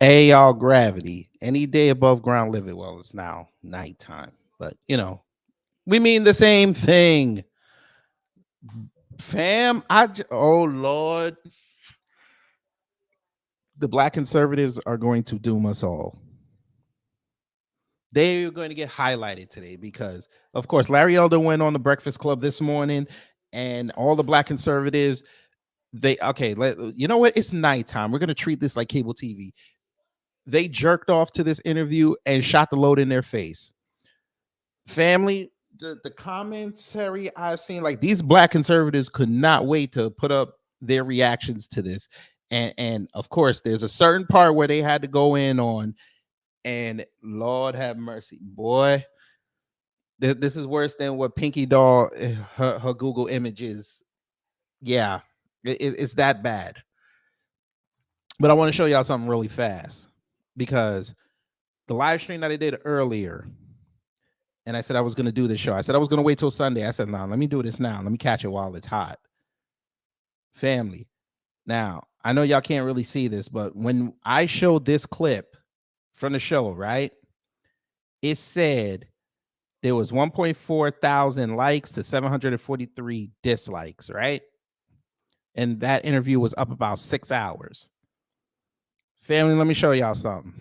Hey, y'all, gravity. Any day above ground living. Well, it's now nighttime, but we mean the same thing. Fam, oh Lord, the black conservatives are going to doom us all. They're going to get highlighted today because, of course, Larry Elder went on the Breakfast Club this morning, and all the black conservatives, you know what? It's nighttime. We're going to treat this like cable TV. They jerked off to this interview and shot the load in their face. Family, the commentary I've seen, like, these black conservatives could not wait to put up their reactions to this. And of course, there's a certain part where they had to go in on, and Lord have mercy, boy, this is worse than what Pinky Doll, her Google images. Yeah, it's that bad. But I want to show y'all something really fast, because the live stream that I did earlier, and I said I was going to do this show. I said I was going to wait till Sunday. I said, no, let me do this now. Let me catch it while it's hot. Family. Now, I know y'all can't really see this, but when I showed this clip from the show, right, it said there was 1.4 thousand likes to 743 dislikes, right? And that interview was up about 6 hours. Family, let me show y'all something.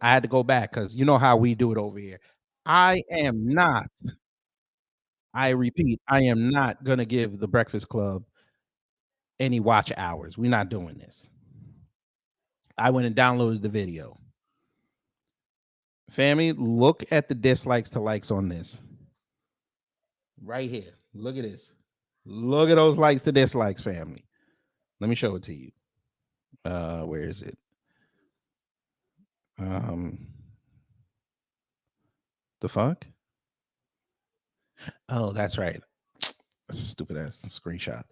I had to go back because you know how we do it over here. I repeat, I am not going to give the Breakfast Club any watch hours. We're not doing this. I went and downloaded the video. Family, look at the dislikes to likes on this. Right here. Look at this. Look at those likes to dislikes, family. Let me show it to you. Where is it? The fuck? Oh, that's right. Stupid ass screenshot.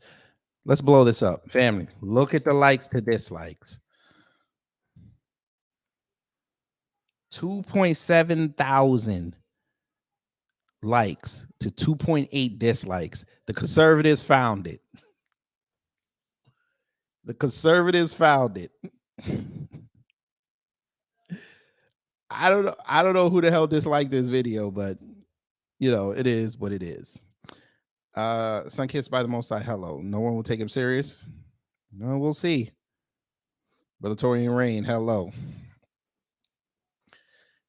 Let's blow this up. Family, look at the likes to dislikes. 2.7 thousand likes to 2.8 dislikes. The conservatives found it. The conservatives found it. I don't know who the hell disliked this video, but it is what it is. Sunkissed by the Most High, hello. No one will take him serious. No, we'll see. Brother Torian Rain, hello.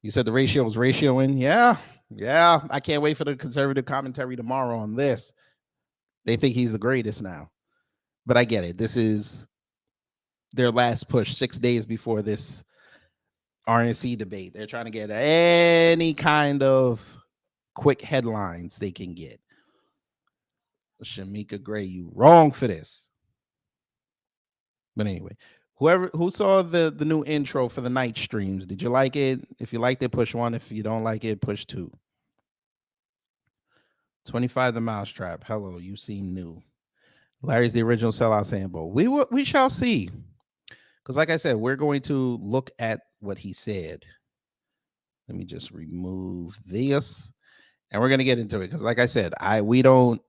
You said the ratio was ratioing. Yeah. I can't wait for the conservative commentary tomorrow on this. They think he's the greatest now. But I get it. This is their last push 6 days before this RNC debate. They're trying to get any kind of quick headlines they can get. Shamika Gray, you wrong for this. But anyway, who saw the new intro for the night streams, did you like it? If you liked it, push 1. If you don't like it, push 2. 25 the Mousetrap. Hello, you seem new. Larry's the original sellout Sambo. We shall see. Because like I said, we're going to look at what he said. Let me just remove this. And we're going to get into it. Because like I said, we don't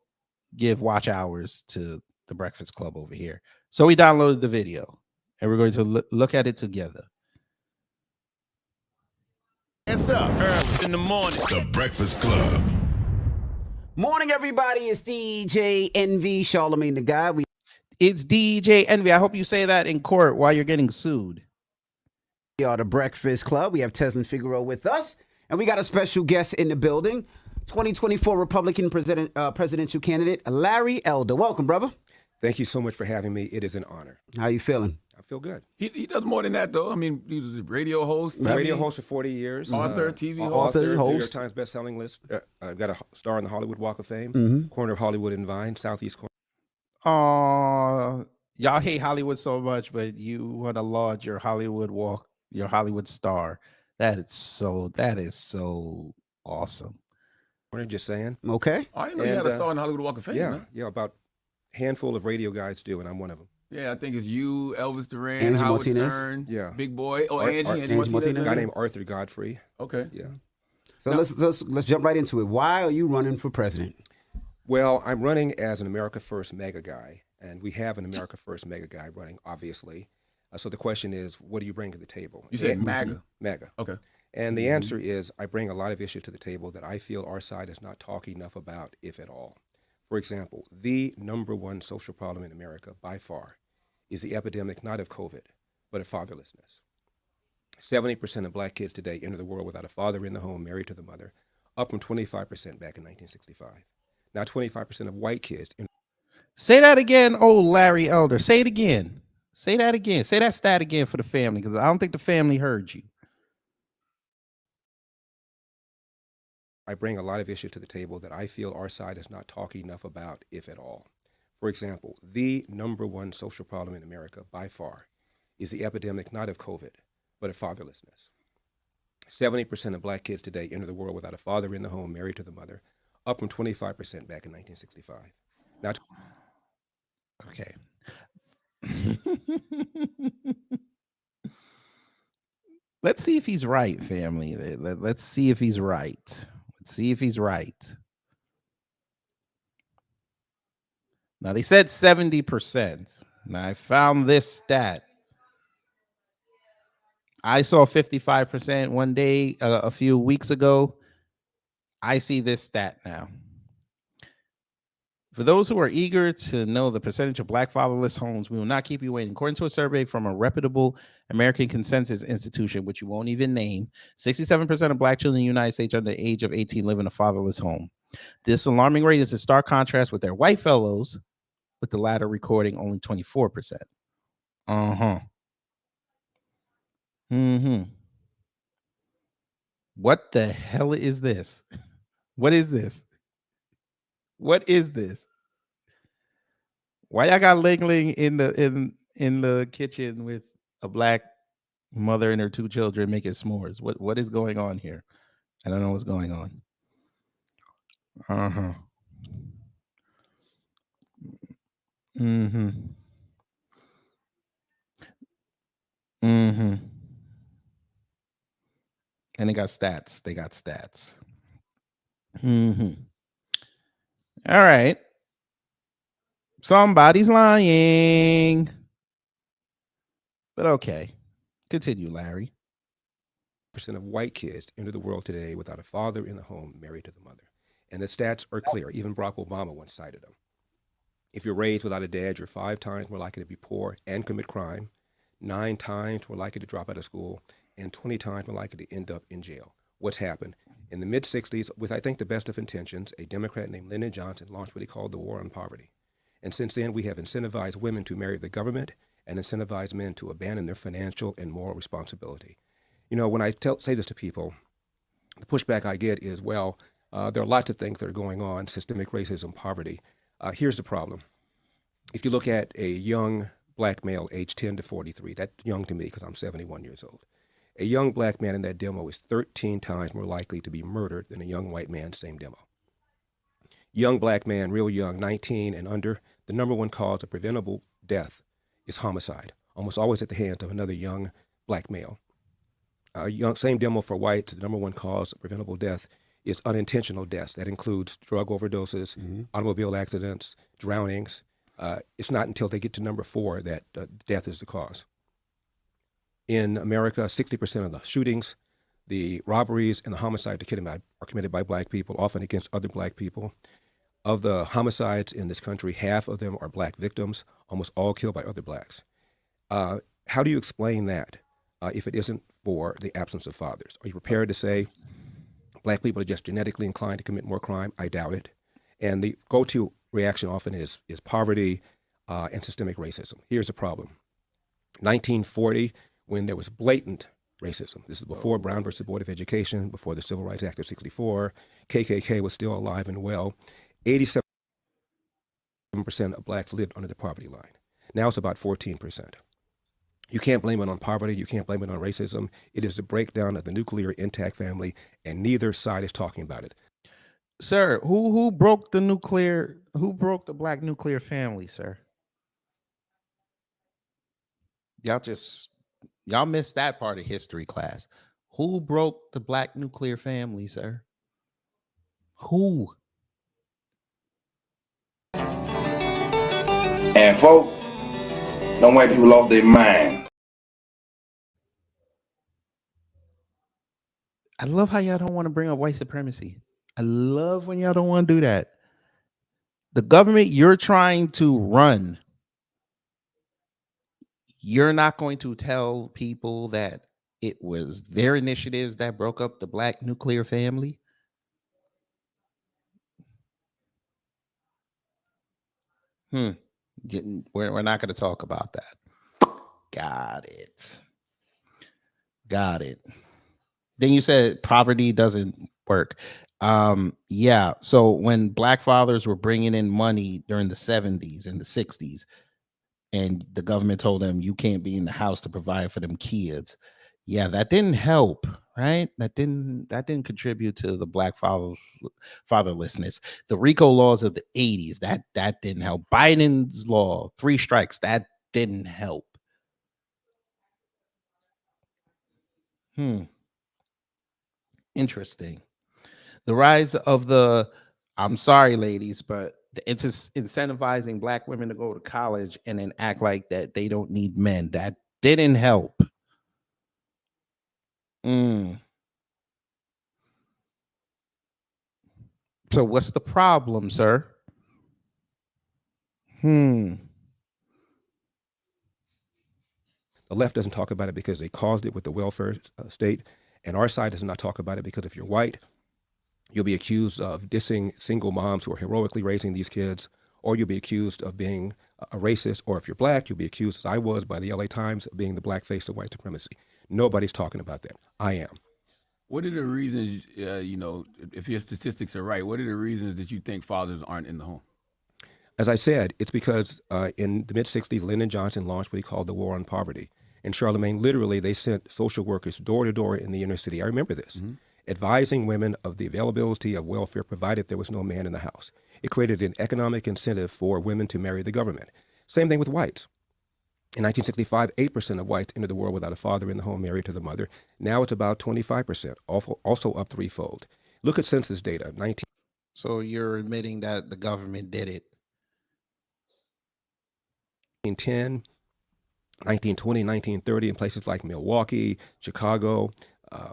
give watch hours to the Breakfast Club over here. So we downloaded the video. And we're going to look at it together. What's up? Early in the morning. The Breakfast Club. Morning, everybody. It's DJ Envy, Charlemagne the God. It's DJ Envy. I hope you say that in court while you're getting sued. We are the Breakfast Club. We have Teslin Figueroa with us, and we got a special guest in the building, 2024 Republican presidential candidate, Larry Elder. Welcome, brother. Thank you so much for having me. It is an honor. How you feeling? I feel good. He does more than that, though. I mean, he was a radio host. Radio host for 40 years. Author, TV host. Author, New York Times best-selling list. I've got a star on the Hollywood Walk of Fame. Corner of Hollywood and Vine, Southeast corner. Y'all hate Hollywood so much, but you want to laud your Hollywood walk, your Hollywood star. That is so awesome. We're just saying. Okay. I didn't know you had a star on the Hollywood Walk of Fame. Yeah, about a handful of radio guys do, and I'm one of them. Yeah, I think it's you, Elvis Duran, Angie Howard Martinez. Stern, Yeah. Big Boy. Oh, Angie Martinez. Martinez. A guy named Arthur Godfrey. Okay. Yeah. So let's jump right into it. Why are you running for president? Well, I'm running as an America First mega guy, and we have an America First mega guy running, obviously. So the question is, what do you bring to the table? You said MAGA. MAGA. Okay. And the answer is, I bring a lot of issues to the table that I feel our side is not talking enough about, if at all. For example, the number one social problem in America, by far, is the epidemic not of COVID, but of fatherlessness. 70% of black kids today enter the world without a father in the home, married to the mother, up from 25% back in 1965. Now 25% of white kids. Say that again, old Larry Elder. Say it again. Say that again. Say that stat again for the family, because I don't think the family heard you. I bring a lot of issues to the table that I feel our side is not talking enough about, if at all. For example, the number one social problem in America, by far, is the epidemic not of COVID, but of fatherlessness. 70% of black kids today enter the world without a father in the home, married to the mother, up from 25% back in 1965. Now, okay. Let's see if he's right, family. Let's see if he's right. Let's see if he's right. Now, they said 70%. Now, I found this stat. I saw 55% one day a few weeks ago. I see this stat now. For those who are eager to know the percentage of black fatherless homes, we will not keep you waiting. According to a survey from a reputable American Consensus Institution, which you won't even name, 67% of black children in the United States under the age of 18 live in a fatherless home. This alarming rate is in stark contrast with their white fellows, with the latter recording only 24%. What the hell is this? What is this? What is this? Why y'all got Ling Ling in the kitchen with a black mother and her two children making s'mores? What is going on here? I don't know what's going on. And they got stats. They got stats. All right. Somebody's lying. But okay. Continue, Larry. percent of white kids enter the world today without a father in the home, married to the mother. And the stats are clear. Even Barack Obama once cited them. If you're raised without a dad, you're 5 times more likely to be poor and commit crime, 9 times more likely to drop out of school, and 20 times more likely to end up in jail. What's happened? In the mid-'60s, with I think the best of intentions, a Democrat named Lyndon Johnson launched what he called the War on Poverty. And since then, we have incentivized women to marry the government and incentivized men to abandon their financial and moral responsibility. You know, when I say this to people, the pushback I get is, well, there are lots of things that are going on, systemic racism, poverty. Here's the problem. If you look at a young black male aged 10 to 43, that's young to me because I'm 71 years old. A young black man in that demo is 13 times more likely to be murdered than a young white man, same demo. Young black man, real young, 19 and under, the number one cause of preventable death is homicide, almost always at the hands of another young black male. Same demo for whites, the number one cause of preventable death is unintentional deaths. That includes drug overdoses, automobile accidents, drownings. It's not until they get to number 4 that death is the cause. In America, 60% of the shootings, the robberies, and the homicides are committed by black people, often against other black people. Of the homicides in this country, half of them are black victims, almost all killed by other blacks. How do you explain that if it isn't for the absence of fathers? Are you prepared to say black people are just genetically inclined to commit more crime? I doubt it. And the go-to reaction often is poverty and systemic racism. Here's the problem. 1940, when there was blatant racism, this is before Brown versus Board of Education, before the Civil Rights Act of 64, KKK was still alive and well, 87% of blacks lived under the poverty line. Now it's about 14%. You can't blame it on poverty. You can't blame it on racism. It is the breakdown of the nuclear intact family, and neither side is talking about it. Sir, who broke the black nuclear family, sir? Y'all missed that part of history class. Who broke the black nuclear family, sir? Who? And folk, them white people lost their mind. I love how y'all don't want to bring up white supremacy. I love when y'all don't want to do that. The government you're trying to run, you're not going to tell people that it was their initiatives that broke up the black nuclear family. We're not going to talk about that. Got it. Got it. Then you said poverty doesn't work. Yeah. So when black fathers were bringing in money during the 70s and the 60s, and the government told them you can't be in the house to provide for them kids, yeah, that didn't help, right? That didn't contribute to the black fatherlessness. The RICO laws of the 80s, that didn't help. Biden's law, 3 strikes, that didn't help. Interesting. The rise of the, I'm sorry, ladies, but the incentivizing black women to go to college and then act like that they don't need men, that didn't help. So what's the problem, sir? The left doesn't talk about it because they caused it with the welfare state, and our side does not talk about it because if you're white, you'll be accused of dissing single moms who are heroically raising these kids, or you'll be accused of being a racist, or if you're black, you'll be accused, as I was by the LA Times, of being the black face of white supremacy. Nobody's talking about that. I am. What are the reasons, if your statistics are right, what are the reasons that you think fathers aren't in the home? As I said, it's because in the mid-'60s, Lyndon Johnson launched what he called the War on Poverty. In Charlemagne, literally, they sent social workers door to door in the inner city. I remember this, advising women of the availability of welfare provided there was no man in the house. It created an economic incentive for women to marry the government. Same thing with whites. In 1965, 8% of whites entered the world without a father in the home married to the mother. Now it's about 25%, also up threefold. Look at census data. So you're admitting that the government did it. 1910, 1920, 1930, in places like Milwaukee, Chicago,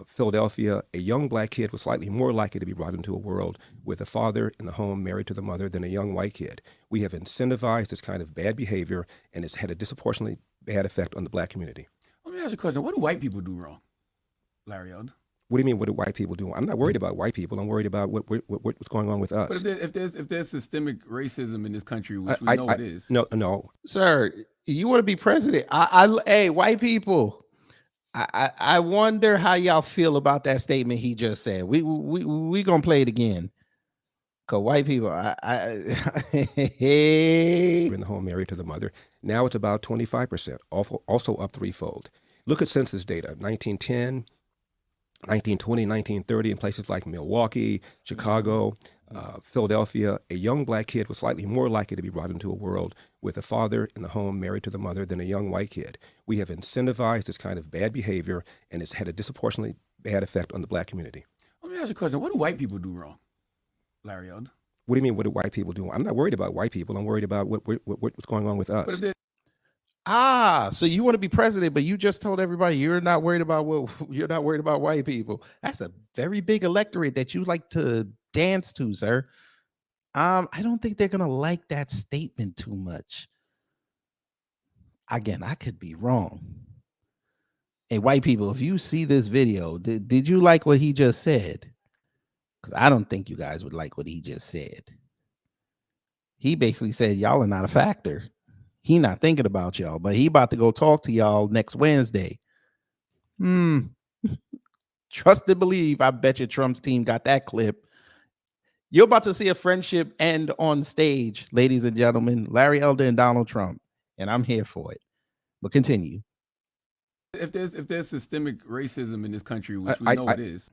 Philadelphia, a young black kid was slightly more likely to be brought into a world with a father in the home married to the mother than a young white kid. We have incentivized this kind of bad behavior, and it's had a disproportionately bad effect on the black community. Let me ask you a question. What do white people do wrong, Larry Elder? What do you mean, what do white people do? I'm not worried about white people. I'm worried about what's going on with us. But if there's systemic racism in this country, which we know it is. No. Sir, you want to be president? Hey, white people, I wonder how y'all feel about that statement he just said. We gonna play it again. Cause white people, in the home married to the mother. Now it's about 25%, also up threefold. Look at census data. 1910, 1920, 1930, in places like Milwaukee, Chicago, Philadelphia, a young black kid was slightly more likely to be brought into a world with a father in the home married to the mother than a young white kid. We have incentivized this kind of bad behavior, and it's had a disproportionately bad effect on the black community. Let me ask you a question. What do white people do wrong, Larry Elder? What do you mean, what do white people do? I'm not worried about white people. I'm worried about what's going on with us. So you want to be president, but you just told everybody you're not worried about white people. That's a very big electorate that you like to dance to, sir. I don't think they're gonna like that statement too much. Again, I could be wrong. Hey, white people, if you see this video, did you like what he just said? Because I don't think you guys would like what he just said. He basically said y'all are not a factor. He not thinking about y'all, but he about to go talk to y'all next Wednesday. Trust and believe. I bet you Trump's team got that clip. You're about to see a friendship end on stage, ladies and gentlemen. Larry Elder and Donald Trump, and I'm here for it. But continue. If there's systemic racism in this country, which we know it is.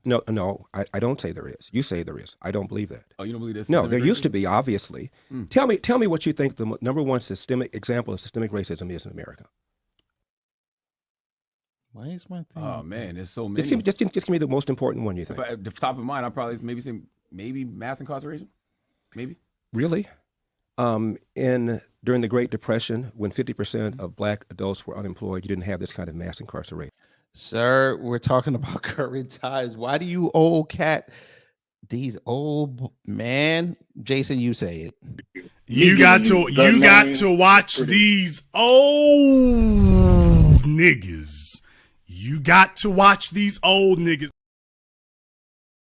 No, I don't say there is. You say there is. I don't believe that. Oh, you don't believe there's No, there used to be, obviously. Tell me what you think the number one systemic example of systemic racism is in America. Why is my thing? Oh man, there's so many. Just give me the most important one you think. At the top of mind, I'll probably maybe say maybe mass incarceration. Maybe. Really? During the Great Depression, when 50% of black adults were unemployed, you didn't have this kind of mass incarceration. Sir, we're talking about current times. Why do you old cat these old man? Jason, you say it. You got to watch these old niggas. You got to watch these old niggas.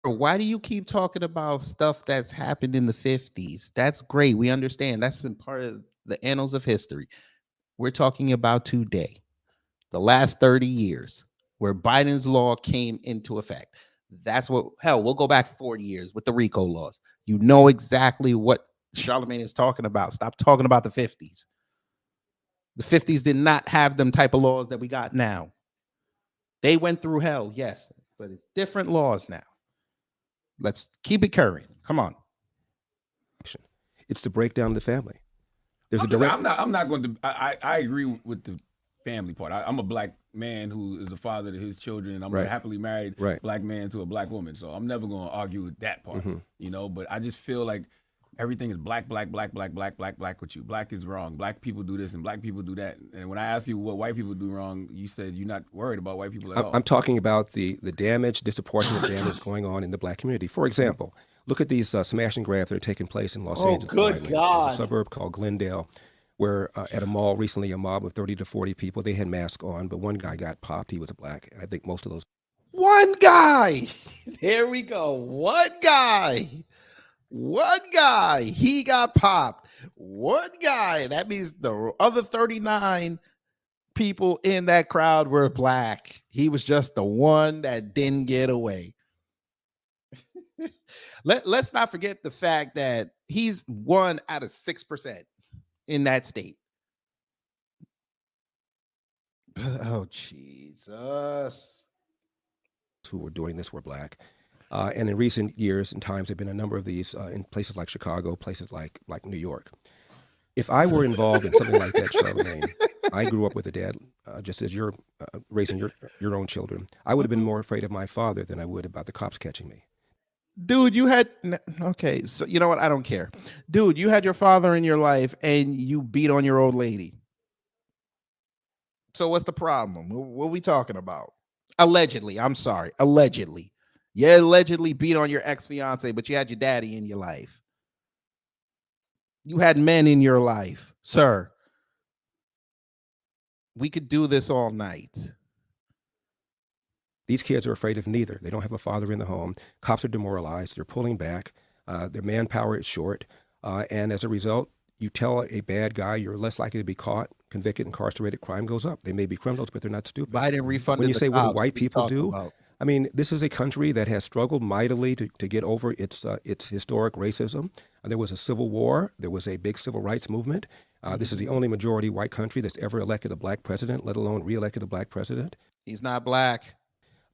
Why do you keep talking about stuff that's happened in the 50s? That's great. We understand. That's in part of the annals of history. We're talking about today, the last 30 years, where Biden's law came into effect. That's what, hell, we'll go back 40 years with the RICO laws. You know exactly what Charlemagne is talking about. Stop talking about the 50s. The 50s did not have them type of laws that we got now. They went through hell, yes, but it's different laws now. Let's keep it current. Come on. It's the breakdown of the family. There's I'm not going to. I agree with the family part. I'm a black man who is a father to his children, and I'm a happily married black man to a black woman. So I'm never going to argue with that part, you know. But I just feel like everything is black with you. Black is wrong. Black people do this and black people do that. And when I ask you what white people do wrong, you said you're not worried about white people at all. I'm talking about the damage, disproportionate damage going on in the black community. For example, look at these smash and grabs that are taking place in Los Angeles. Good God. There's a suburb called Glendale where at a mall recently, a mob of 30 to 40 people, they had masks on, but one guy got popped. He was a black. And I think most of those. One guy. There we go. One guy. He got popped. One guy. That means the other 39 people in that crowd were black. He was just the one that didn't get away. Let's not forget the fact that he's 1 out of 6% in that state. Oh, Jesus. Who were doing this were black. And in recent years and times, there have been a number of these in places like Chicago, places like New York. If I were involved in something like that, Charlemagne, I grew up with a dad, just as you're raising your own children. I would have been more afraid of my father than I would about the cops catching me. Dude, you had, okay, so you know what? I don't care. Dude, you had your father in your life and you beat on your old lady. So what's the problem? What are we talking about? Allegedly, I'm sorry, allegedly. You allegedly beat on your ex-fiance, but you had your daddy in your life. You had men in your life, sir. We could do this all night. These kids are afraid of neither. They don't have a father in the home. Cops are demoralized. They're pulling back. Their manpower is short. And as a result, you tell a bad guy you're less likely to be caught, convicted, incarcerated, crime goes up. They may be criminals, but they're not stupid. Biden refunded. When you say, what do white people do? About? I mean, this is a country that has struggled mightily to get over its historic racism. There was a civil war. There was a big civil rights movement. This is the only majority white country that's ever elected a black president, let alone reelected a black president. He's not black.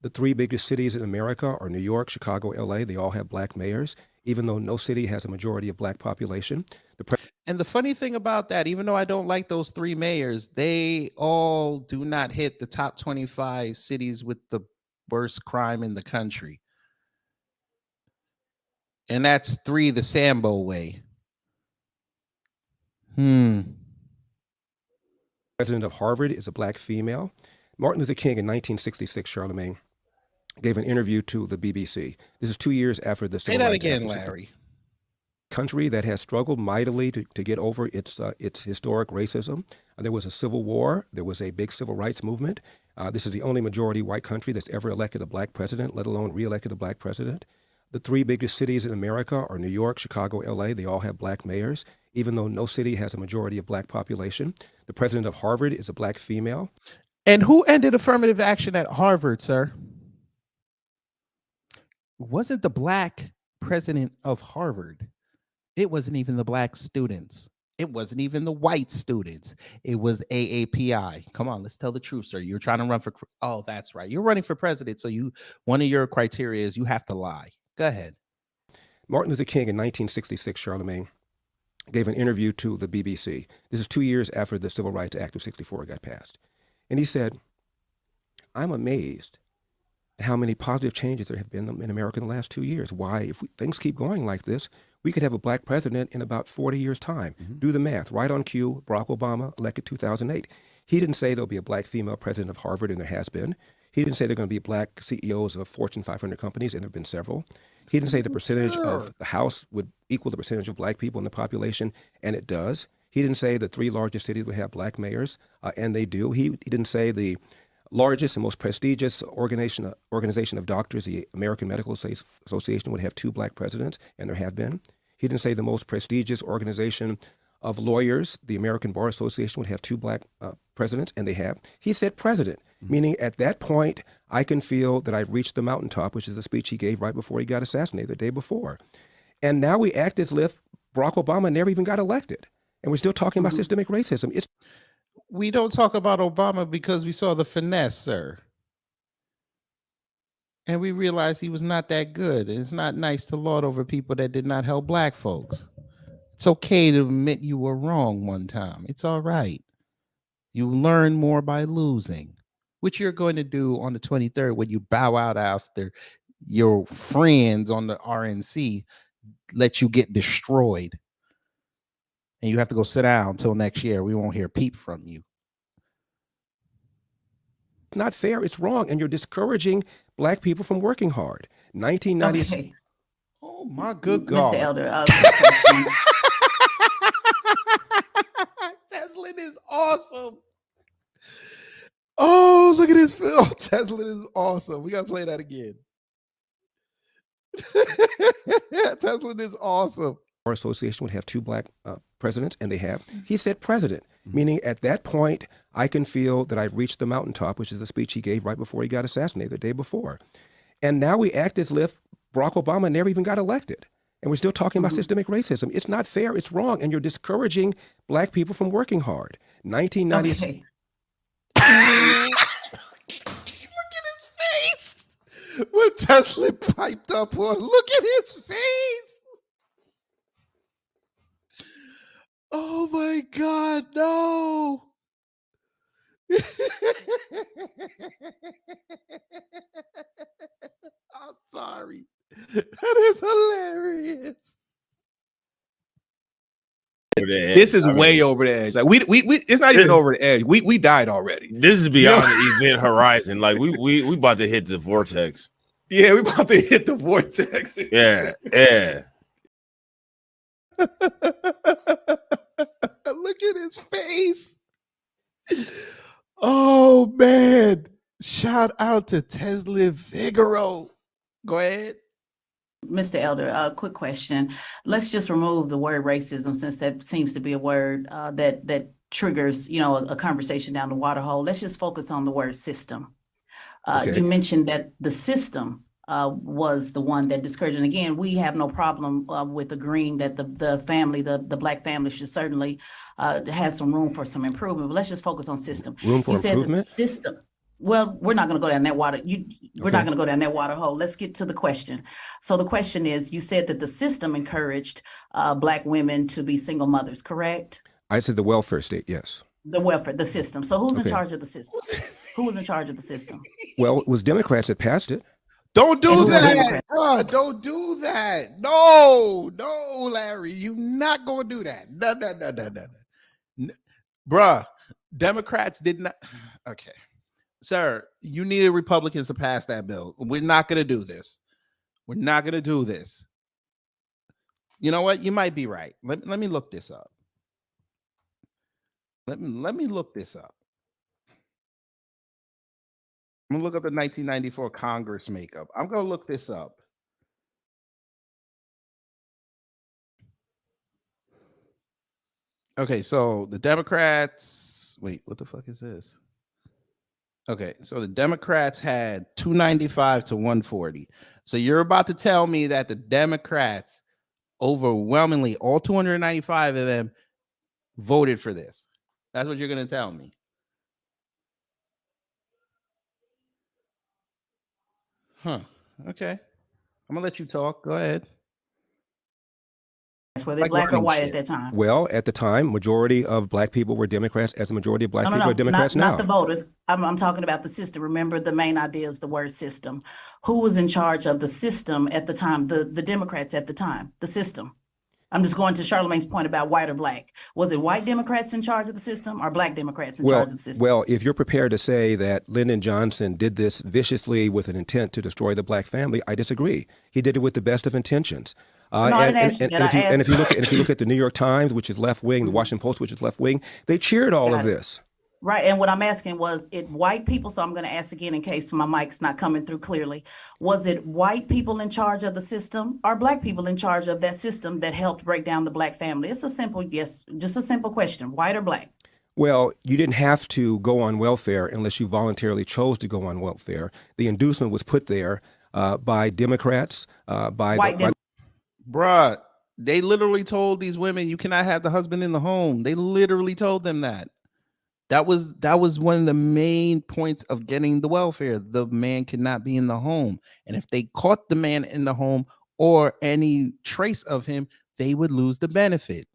The three biggest cities in America are New York, Chicago, LA. They all have black mayors, even though no city has a majority of black population. And the funny thing about that, even though I don't like those three mayors, they all do not hit the top 25 cities with the worst crime in the country. And that's 3 the Sambo way. President of Harvard is a black female. Martin Luther King in 1966, Charlemagne, gave an interview to the BBC. This is 2 years after the Civil Rights Act. Say that again, Larry. Country that has struggled mightily to get over its historic racism. There was a civil war. There was a big civil rights movement. This is the only majority white country that's ever elected a black president, let alone reelected a black president. The three biggest cities in America are New York, Chicago, LA. They all have black mayors, even though no city has a majority of black population. The president of Harvard is a black female. And who ended affirmative action at Harvard, sir? Wasn't the black president of Harvard. It wasn't even the black students. It wasn't even the white students. It was AAPI. Come on, let's tell the truth, sir. You're trying to run for, oh, that's right. You're running for president. So one of your criteria is you have to lie. Go ahead. Martin Luther King in 1966, Charlemagne, gave an interview to the BBC. This is 2 years after the Civil Rights Act of 64 got passed. And he said, I'm amazed at how many positive changes there have been in America in the last 2 years. Why, if things keep going like this, we could have a black president in about 40 years' time. Do the math. Right on cue, Barack Obama elected 2008. He didn't say there'll be a black female president of Harvard, and there has been. He didn't say there are going to be black CEOs of Fortune 500 companies, and there have been several. He didn't say the percentage of the House would equal the percentage of black people in the population, and it does. He didn't say the 3 largest cities would have black mayors, and they do. He didn't say the largest and most prestigious organization of doctors, the American Medical Association, would have 2 black presidents, and there have been. He didn't say the most prestigious organization of lawyers, the American Bar Association, would have 2 black presidents, and they have. He said president, meaning at that point, I can feel that I've reached the mountaintop, which is the speech he gave right before he got assassinated the day before. And now we act as if Barack Obama never even got elected. And we're still talking about systemic racism. We don't talk about Obama because we saw the finesse, sir. And we realized he was not that good. It's not nice to lord over people that did not help black folks. It's okay to admit you were wrong one time. It's all right. You learn more by losing, which you're going to do on the 23rd when you bow out after your friends on the RNC let you get destroyed. And you have to go sit down until next year. We won't hear a peep from you. Not fair. It's wrong. And you're discouraging black people from working hard. 1990s. Okay. Oh, my good God. Mr. Elder, Teslin is awesome. Oh, look at this film. Teslin is awesome. We got to play that again. Teslin is awesome. Our association would have 2 black presidents, and they have. He said president, meaning at that point, I can feel that I've reached the mountaintop, which is the speech he gave right before he got assassinated the day before. And now we act as if Barack Obama never even got elected. And we're still talking about systemic racism. It's not fair. It's wrong. And you're discouraging black people from working hard. 1990s. okay. Look at his face. When Teslin piped up on, look at his face. Oh my God, no. I'm sorry. That is hilarious. This is way over the edge. Like we it's not even over the edge. We died already. This is beyond the event horizon. Like we about to hit the vortex. Yeah, we about to hit the vortex. Yeah. Look at his face. Oh man. Shout out to Teslin Figaro. Go ahead. Mr. Elder, quick question. Let's just remove the word racism, since that seems to be a word that triggers, a conversation down the water hole. Let's just focus on the word system. Okay. You mentioned that the system was the one that discouraged. And again, we have no problem with agreeing that the family, the black family, should certainly has some room for some improvement. But let's just focus on system. Room for improvement? System. Well, we're not going to go down that water. We're not going to go down that water hole. Let's get to the question. So the question is, you said that the system encouraged black women to be single mothers, correct? I said the welfare state, yes. The welfare, the system. So who's in Okay. charge of the system? Who was in charge of the system? Well, it was Democrats that passed it. Don't do And who are that, Democrats? bro. Don't do that. No, Larry. You're not going to do that. No. Bruh, Democrats did not. Okay. Sir, you needed Republicans to pass that bill. We're not going to do this. We're not going to do this. You know what? You might be right. Let me look this up. Let me look this up. I'm going to look up the 1994 Congress makeup. I'm going to look this up. Okay, so the Democrats, wait, what the fuck is this? Okay, so the Democrats had 295 to 140. So you're about to tell me that the Democrats overwhelmingly, all 295 of them, voted for this. That's what you're going to tell me. Huh. Okay. I'm going to let you talk. Go ahead. Were they black or white at that time? Well, at the time, majority of black people were Democrats, as the majority of black people are Democrats now. Not the voters. I'm talking about the system. Remember, the main idea is the word system. Who was in charge of the system at the time? The Democrats at the time, the system. I'm just going to Charlamagne's point about white or black. Was it white Democrats in charge of the system or black Democrats in charge of the system? Well, if you're prepared to say that Lyndon Johnson did this viciously with an intent to destroy the black family, I disagree. He did it with the best of intentions. No, I didn't ask you that. And if you look at the New York Times, which is left wing, the Washington Post, which is left wing, they cheered all of this. Right. And what I'm asking was it white people? So I'm going to ask again in case my mic's not coming through clearly. Was it white people in charge of the system or black people in charge of that system that helped break down the black family? It's a simple yes, just a simple question, white or black? Well, you didn't have to go on welfare unless you voluntarily chose to go on welfare. The inducement was put there by Democrats, Bruh, they literally told these women, you cannot have the husband in the home. They literally told them that. That was one of the main points of getting the welfare. The man cannot be in the home. And if they caught the man in the home or any trace of him, they would lose the benefit.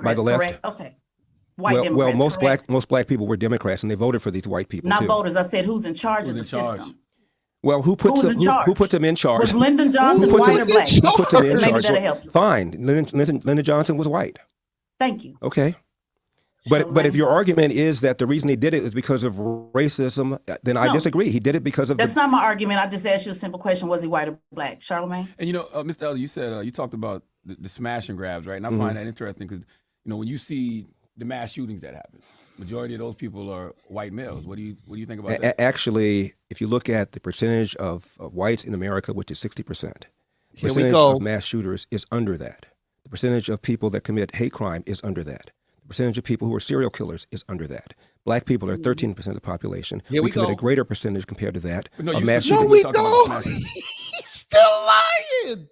By the left? Correct. Okay. White Democrats, well, most black people were Democrats, and they voted for these white people. Not too. Voters. I said who's in charge of the system. Well, who puts them in charge? Was Lyndon Johnson white or black? Who puts him in charge? Maybe that'll help you. Fine. Lyndon Johnson was white. Thank you. Okay. But if your argument is that the reason he did it is because of racism, then I disagree. He did it because of That's not my argument. I just asked you a simple question. Was he white or black? Charlamagne? And Mr. Elder, you said you talked about the smash and grabs, right? And I find that interesting because when you see the mass shootings that happen, majority of those people are white males. What do you think about that? Actually, if you look at the percentage of whites in America, which is 60%, the percentage of mass shooters is under that. The percentage of people that commit hate crime is under that. The percentage of people who are serial killers is under that. Black people are 13% of the population. We commit a greater percentage compared to that of mass shootings. No, we don't. He's still lying.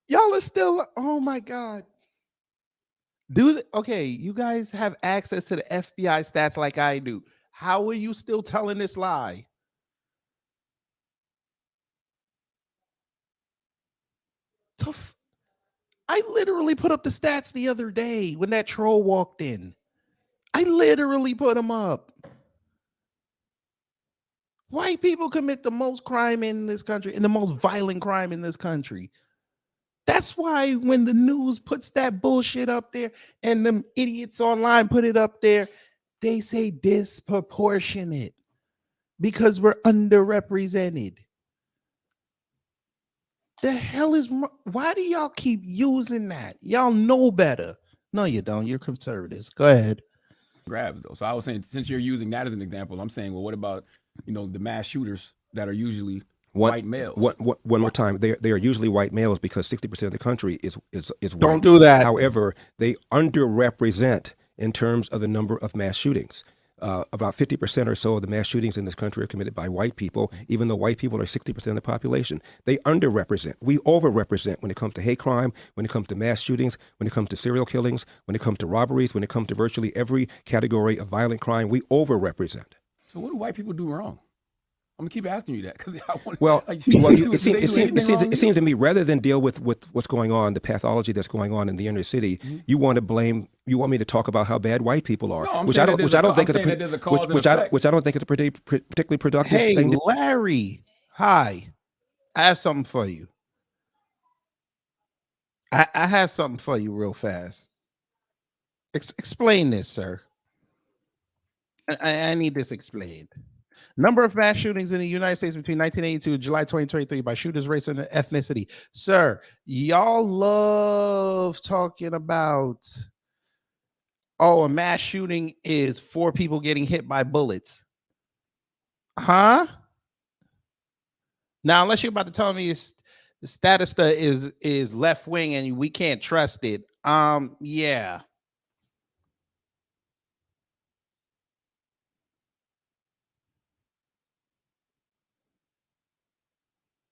Y'all are still. Oh my God. Okay, you guys have access to the FBI stats like I do. How are you still telling this lie? Tough. I literally put up the stats the other day when that troll walked in. I literally put them up. White people commit the most crime in this country and the most violent crime in this country. That's why when the news puts that bullshit up there and them idiots online put it up there, they say disproportionate because we're underrepresented. The hell is, why do y'all keep using that? Y'all know better. No, you don't. You're conservatives. Go ahead. Grabs though. So I was saying, since you're using that as an example, I'm saying, well, what about, the mass shooters that are usually white males? One more time. They are usually white males because 60% of the country is white. Don't do that. However, they underrepresent in terms of the number of mass shootings. About 50% or so of the mass shootings in this country are committed by white people, even though white people are 60% of the population. They underrepresent. We overrepresent when it comes to hate crime, when it comes to mass shootings, when it comes to serial killings, when it comes to robberies, when it comes to virtually every category of violent crime. We overrepresent. So what do white people do wrong? I'm gonna keep asking you that because I want. It seems to me rather than deal with what's going on, the pathology that's going on in the inner city, you want me to talk about how bad white people are, which I don't think is a particularly productive thing. Hey, Larry, hi, I have something for you. I have something for you real fast. Explain this, sir. I need this explained. Number of mass shootings in the United States between 1982 and July 2023 by shooters, race, and ethnicity. Sir, y'all love talking about, a mass shooting is 4 people getting hit by bullets. Huh? Now, unless you're about to tell me the status is left wing and we can't trust it. Yeah.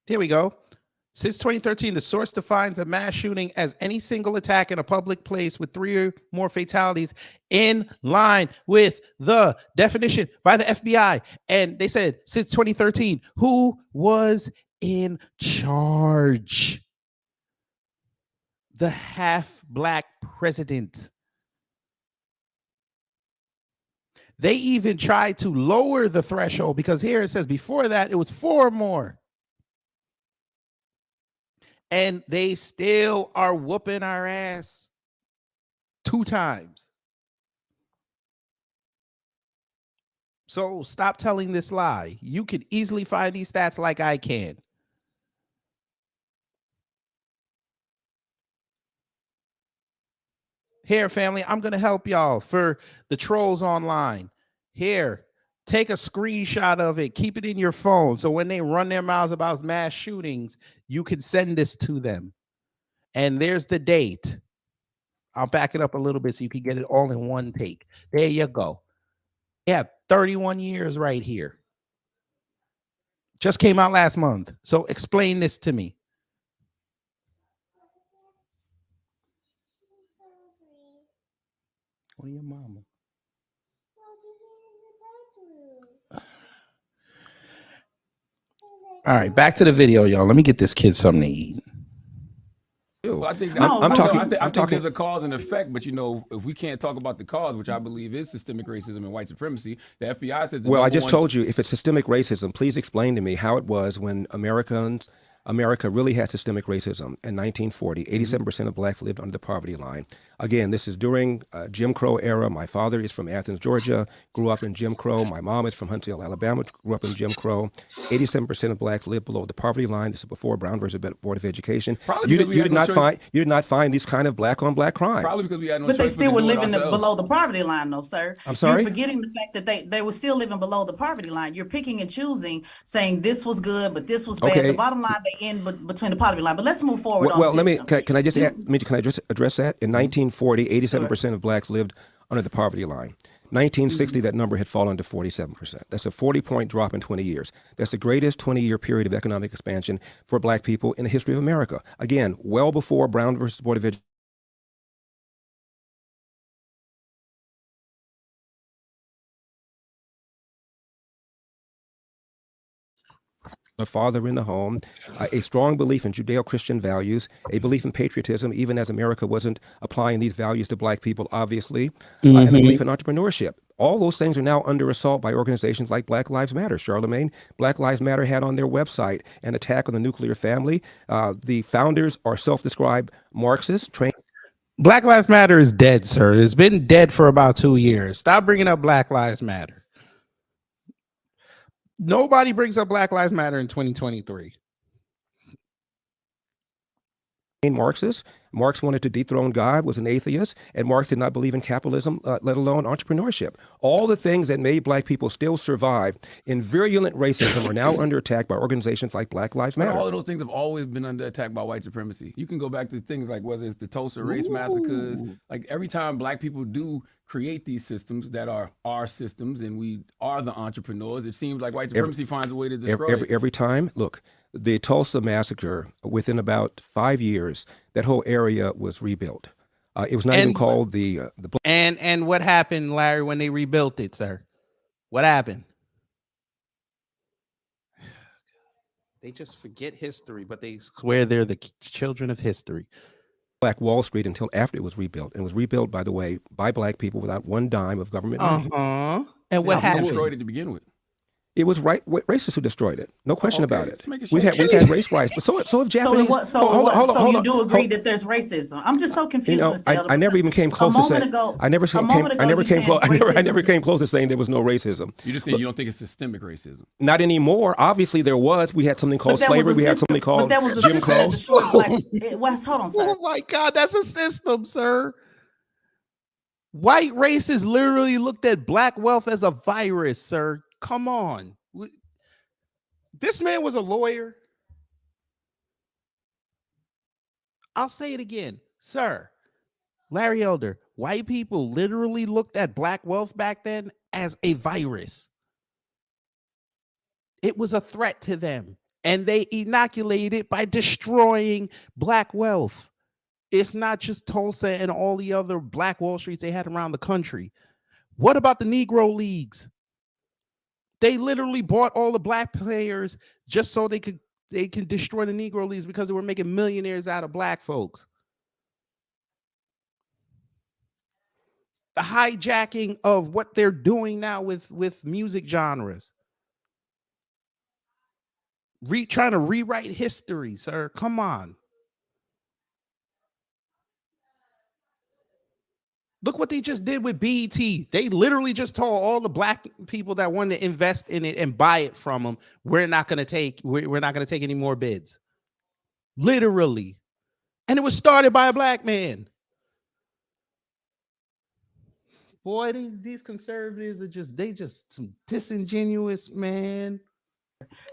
Here we go. Since 2013, the source defines a mass shooting as any single attack in a public place with 3 or more fatalities in line with the definition by the FBI. And they said since 2013, who was in charge? The half-black president. They even tried to lower the threshold because here it says before that it was 4 or more. And they still are whooping our ass 2 times. So stop telling this lie. You can easily find these stats like I can. Here, family, I'm going to help y'all for the trolls online. Here, take a screenshot of it. Keep it in your phone. So when they run their mouths about mass shootings, you can send this to them. And there's the date. I'll back it up a little bit so you can get it all in one take. There you go. Yeah, 31 years right here. Just came out last month. So explain this to me. What are your mama? All right, back to the video, y'all. Let me get this kid something to eat. Well, I think I'm talking. I think there's a cause and effect, but if we can't talk about the cause, which I believe is systemic racism and white supremacy, the FBI says. Well, I just told you, if it's systemic racism, please explain to me how it was when America really had systemic racism in 1940. 87% of blacks lived under the poverty line. Again, this is during Jim Crow era. My father is from Athens, Georgia, grew up in Jim Crow. My mom is from Huntsville, Alabama, grew up in Jim Crow. 87% of blacks lived below the poverty line. This is before Brown versus Board of Education. You did not find these kind of black on black crime. Probably because we had no But choice. they still were living below the poverty line, though, sir. I'm sorry? You're forgetting the fact that they were still living below the poverty line. You're picking and choosing, saying this was good, but this was bad. Okay. The bottom line, they end between the poverty line. But let's move forward. Well, on can I just address that? In 1940, 87% of blacks lived under the poverty line. 1960, that number had fallen to 47%. That's a 40-point drop in 20 years. That's the greatest 20-year period of economic expansion for black people in the history of America. Again, well before Brown versus Board of Education. A father in the home, a strong belief in Judeo-Christian values, a belief in patriotism, even as America wasn't applying these values to black people, obviously, and a belief in entrepreneurship. All those things are now under assault by organizations like Black Lives Matter. Charlemagne, Black Lives Matter had on their website an attack on the nuclear family. The founders are self-described Marxists. Black Lives Matter is dead, sir. It's been dead for about 2 years. Stop bringing up Black Lives Matter. Nobody brings up Black Lives Matter in 2023. Marxists. Marx wanted to dethrone God, was an atheist, and Marx did not believe in capitalism, let alone entrepreneurship. All the things that made black people still survive in virulent racism are now under attack by organizations like Black Lives Matter. But all of those things have always been under attack by white supremacy. You can go back to things like whether it's the Tulsa race massacres. Like every time black people do create these systems that are our systems and we are the entrepreneurs, it seems like white supremacy finds a way to destroy it. Every time, look, the Tulsa massacre, within about 5 years, that whole area was rebuilt. It was not even called the. And what happened, Larry, when they rebuilt it, sir? What happened? They just forget history, but they swear they're the children of history. Black Wall Street until after it was rebuilt. And it was rebuilt, by the way, by black people without one dime of government money. And what happened? Destroyed it to begin with. It was racists who destroyed it. No question about it. We've had race riots, but so have Japanese. So you do agree that there's racism? I'm just so confused. I never even came close to saying. I never came close to saying there was no racism. You just saying you don't think it's systemic racism? Not anymore. Obviously, there was. We had something called slavery. We had something called Jim Crow. Hold on, sir. Oh my God, that's a system, sir. White racists literally looked at black wealth as a virus, sir. Come on. This man was a lawyer. I'll say it again, sir. Larry Elder, white people literally looked at black wealth back then as a virus. It was a threat to them, and they inoculated it by destroying black wealth. It's not just Tulsa and all the other black Wall Streets they had around the country. What about the Negro Leagues? They literally bought all the black players just so they can destroy the Negro Leagues because they were making millionaires out of black folks. The hijacking of what they're doing now with music genres. Trying to rewrite history, sir. Come on. Look what they just did with BET. They literally just told all the black people that wanted to invest in it and buy it from them, we're not going to take any more bids. Literally. And it was started by a black man. Boy, these conservatives are just some disingenuous, man.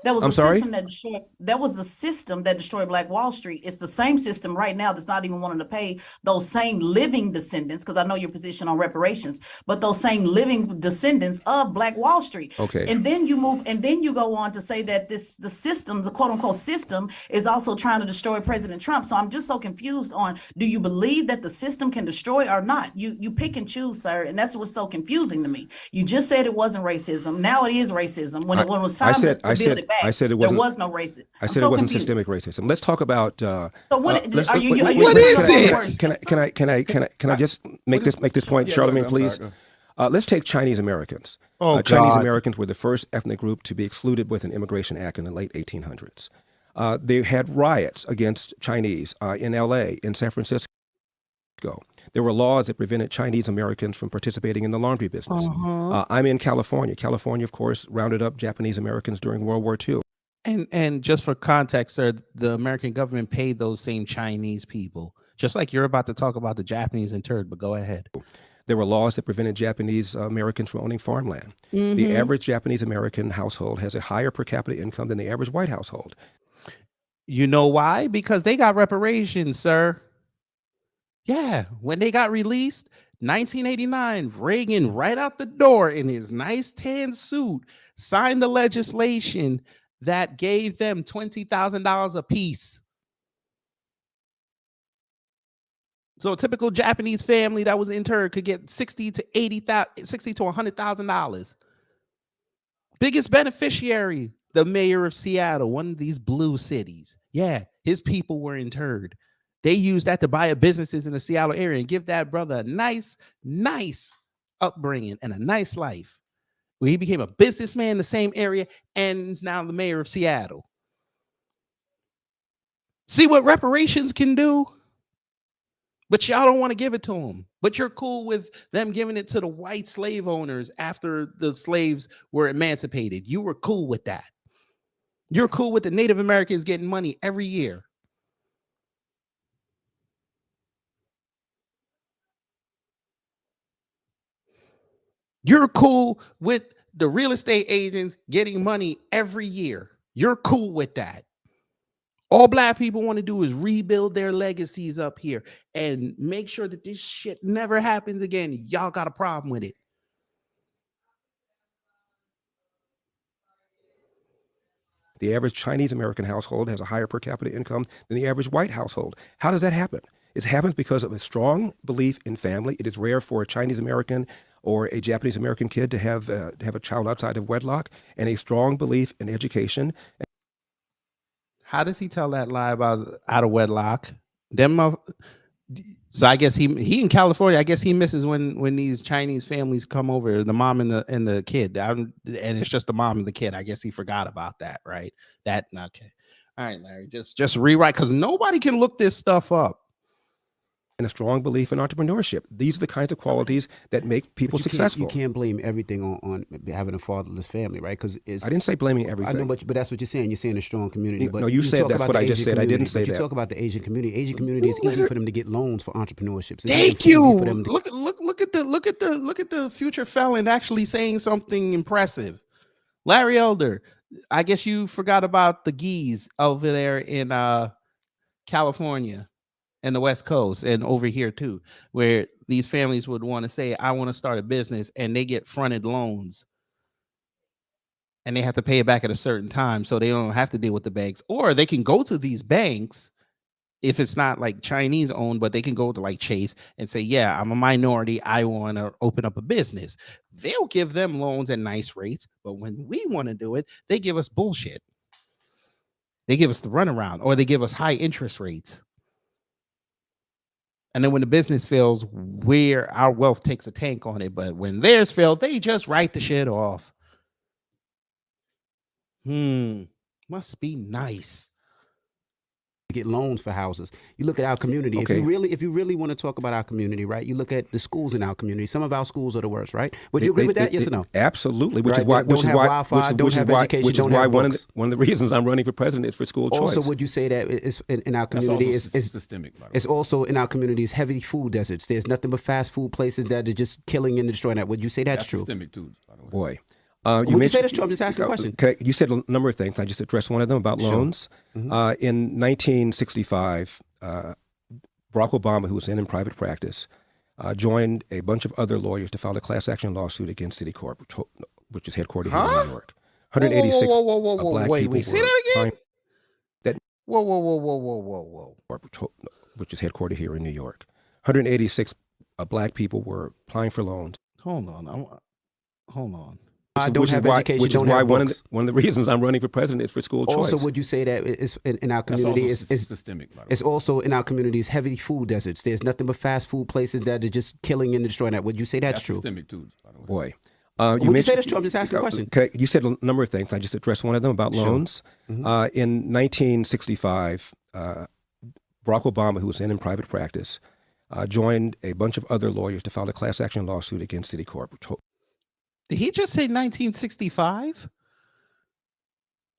That was I'm the sorry? system that destroyed. That was the system that destroyed Black Wall Street. It's the same system right now that's not even wanting to pay those same living descendants, because I know your position on reparations, but those same living descendants of Black Wall Street. Okay. And then you move, and then you go on to say that the system, the quote unquote system, is also trying to destroy President Trump. So I'm just so confused on, do you believe that the system can destroy or not? You pick and choose, sir, and that's what's so confusing to me. You just said it wasn't racism. Now it is racism. When it was time to build it back, I said it there wasn't. was no racism. I said it wasn't systemic racism. Let's talk about. So what let's- are you? what is it? Can I just make this point, Yeah, Charlamagne, I'm please? sorry. Let's take Chinese Americans. Oh, Chinese God. Americans were the first ethnic group to be excluded with an Immigration Act in the late 1800s. They had riots against Chinese in L.A., in San Francisco. There were laws that prevented Chinese Americans from participating in the laundry business. I'm in California. California, of course, rounded up Japanese Americans during World War II. And just for context, sir, the American government paid those same Chinese people, just like you're about to talk about the Japanese interred, but go ahead. There were laws that prevented Japanese Americans from owning farmland. The average Japanese American household has a higher per capita income than the average white household. You know why? Because they got reparations, sir. Yeah, when they got released, 1989, Reagan, right out the door in his nice tan suit, signed the legislation that gave them $20,000 a piece. So a typical Japanese family that was interred could get $60,000 to $100,000. Biggest beneficiary, the mayor of Seattle, one of these blue cities. Yeah, his people were interred. They used that to buy businesses in the Seattle area and give that brother a nice upbringing and a nice life. Where he became a businessman in the same area and is now the mayor of Seattle. See what reparations can do? But y'all don't want to give it to them. But you're cool with them giving it to the white slave owners after the slaves were emancipated. You were cool with that. You're cool with the Native Americans getting money every year. You're cool with the real estate agents getting money every year. You're cool with that. All black people want to do is rebuild their legacies up here and make sure that this shit never happens again. Y'all got a problem with it. The average Chinese American household has a higher per capita income than the average white household. How does that happen? It happens because of a strong belief in family. It is rare for a Chinese American or a Japanese American kid to have a child outside of wedlock, and a strong belief in education. How does he tell that lie about out of wedlock? So I guess he in California. I guess he misses when these Chinese families come over, the mom and the kid, and it's just the mom and the kid. I guess he forgot about that, right? That okay. All right, Larry, just rewrite, because nobody can look this stuff up. And a strong belief in entrepreneurship. These are the kinds of qualities that make people successful. You can't blame everything on having a fatherless family, right? Because I didn't say blaming everything. I know, but that's what you're saying. You're saying a strong community. But no, you said that's what I just said. I didn't say that. You talk about the Asian community. Asian community is easy for them to get loans for entrepreneurship. Thank you. Look at the future felon actually saying something impressive. Larry Elder, I guess you forgot about the geese over there in California and the West Coast and over here too, where these families would want to say, I want to start a business, and they get fronted loans and they have to pay it back at a certain time. So they don't have to deal with the banks, or they can go to these banks if it's not like Chinese owned, but they can go to like Chase and say, yeah, I'm a minority. I want to open up a business. They'll give them loans at nice rates. But when we want to do it, they give us bullshit. They give us the runaround, or they give us high interest rates. And then when the business fails, our wealth takes a tank on it. But when theirs fail, they just write the shit off. Must be nice. get loans for houses. You look at our community. Okay. If you really want to talk about our community, right? You look at the schools in our community. Some of our schools are the worst, right? Would you agree with that? Yes or no? Absolutely. Which Right. is why Don't have Wi-Fi, don't have education, which is don't why have one books. of the reasons I'm running for president is for school choice. Also, would you say that is in our That's community also is systemic, by the it's way. also in our communities heavy food deserts. There's nothing but fast food places that are just killing and destroying that. Would you say that's true? Systemic too, by the way. Boy. Would you say that's true? I'm just asking a question. You said a number of things. I just addressed one of them about loans. In 1965, Barack Obama, who was in private practice, joined a bunch of other lawyers to file a class action lawsuit against Citicorp, which is headquartered here in New York. 186 black wait, people say were that again? whoa. Which is headquartered here in New York. 186 black people were applying for loans. Hold on. I don't have education, which is don't why have one books. of the reasons I'm running for president is for school choice. Also, would you say that is in our That's community also is systemic, by the way. it's also in our communities heavy food deserts. There's nothing but fast food places that are just killing and destroying that. Would you say that's true? Systemic too, by the way. Boy. Would you say that's true? I'm just asking a question. You said a number of things. I just addressed one of them about loans. In 1965, Barack Obama, who was in private practice, joined a bunch of other lawyers to file a class action lawsuit against Citicorp. Did he just say 1965?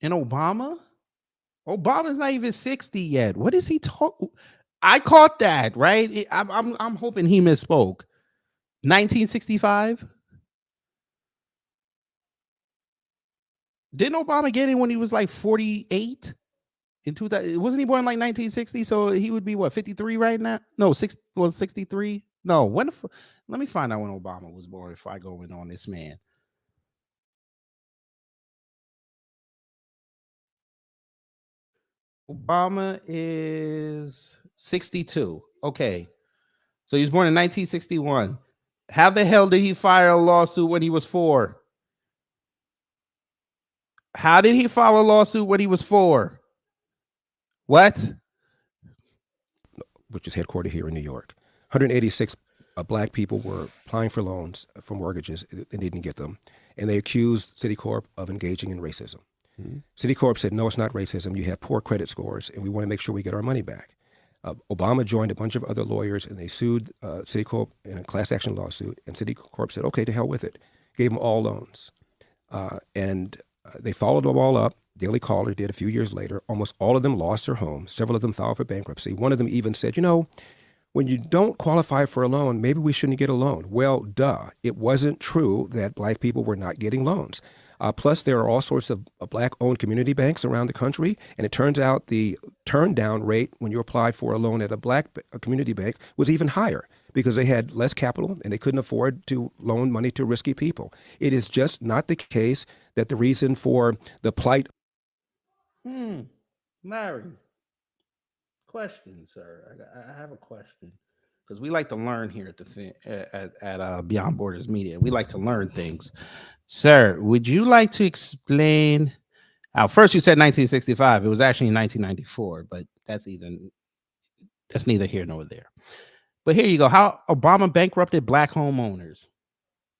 And Obama? Obama's not even 60 yet. What is he talking? I caught that, right? I'm hoping he misspoke. 1965? Didn't Obama get in when he was like 48? In 2000, wasn't he born like 1960? So he would be what, 53 right now? No, 63? No, when let me find out when Obama was born if I go in on this man. Obama is 62. Okay. So he was born in 1961. How the hell did he file a lawsuit when he was 4? How did he file a lawsuit when he was 4? What? Which is headquartered here in New York. 186 black people were applying for loans for mortgages and didn't get them. And they accused Citicorp of engaging in racism. Citicorp said, no, it's not racism. You have poor credit scores, and we want to make sure we get our money back. Obama joined a bunch of other lawyers, and they sued Citicorp in a class action lawsuit. And Citicorp said, okay, to hell with it. Gave them all loans. And they followed them all up. Daily Caller did a few years later. Almost all of them lost their homes. Several of them filed for bankruptcy. One of them even said, when you don't qualify for a loan, maybe we shouldn't get a loan. Well, duh. It wasn't true that black people were not getting loans. Plus, there are all sorts of black-owned community banks around the country, and it turns out the turn-down rate when you apply for a loan at a community bank was even higher because they had less capital and they couldn't afford to loan money to risky people. It is just not the case that the reason for the plight. Larry, question, sir. I have a question because we like to learn here at the Beyond Borders Media. We like to learn things. Sir, would you like to explain? First, you said 1965. It was actually 1994, but that's neither here nor there. But here you go. How Obama bankrupted black homeowners.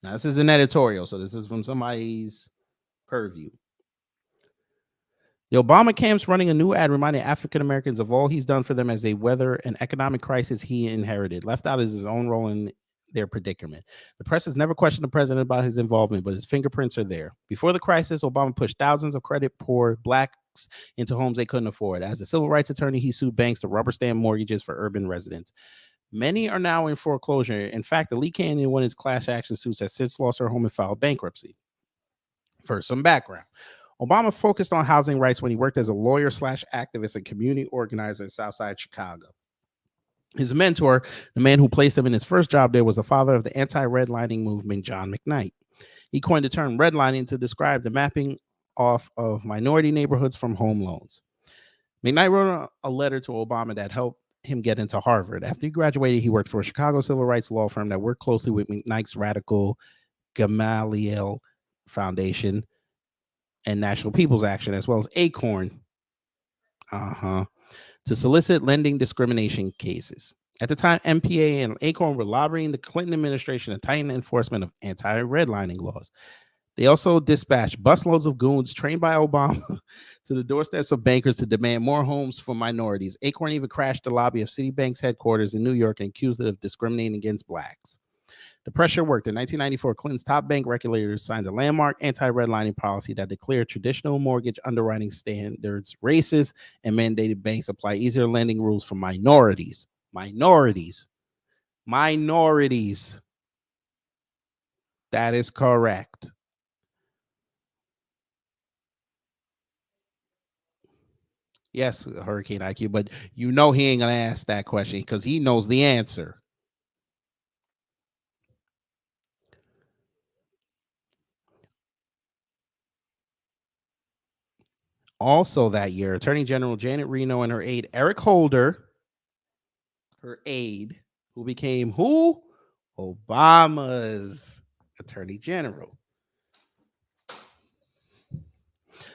Now, this is an editorial, so this is from somebody's purview. The Obama camp's running a new ad reminding African Americans of all he's done for them as they weather an economic crisis he inherited. Left out is his own role in their predicament. The press has never questioned the president about his involvement, but his fingerprints are there. Before the crisis, Obama pushed thousands of credit-poor blacks into homes they couldn't afford. As a civil rights attorney, he sued banks to rubber stamp mortgages for urban residents. Many are now in foreclosure. In fact, the Lee Canyon won his class action suits has since lost her home and filed bankruptcy. For some background, Obama focused on housing rights when he worked as a lawyer/activist and community organizer in Southside Chicago. His mentor, the man who placed him in his first job there, was the father of the anti-redlining movement, John McKnight. He coined the term redlining to describe the mapping off of minority neighborhoods from home loans. McKnight wrote a letter to Obama that helped him get into Harvard. After he graduated, he worked for a Chicago civil rights law firm that worked closely with McKnight's radical Gamaliel Foundation and National People's Action, as well as Acorn, to solicit lending discrimination cases. At the time, MPA and Acorn were lobbying the Clinton administration to tighten enforcement of anti-redlining laws. They also dispatched busloads of goons trained by Obama to the doorsteps of bankers to demand more homes for minorities. Acorn even crashed the lobby of Citibank's headquarters in New York and accused it of discriminating against blacks. The pressure worked. In 1994, Clinton's top bank regulators signed a landmark anti-redlining policy that declared traditional mortgage underwriting standards racist and mandated banks apply easier lending rules for minorities. Minorities. That is correct. Yes, Hurricane IQ, but you know he ain't gonna ask that question because he knows the answer. Also that year, Attorney General Janet Reno and her aide Eric Holder, who became who? Obama's Attorney General,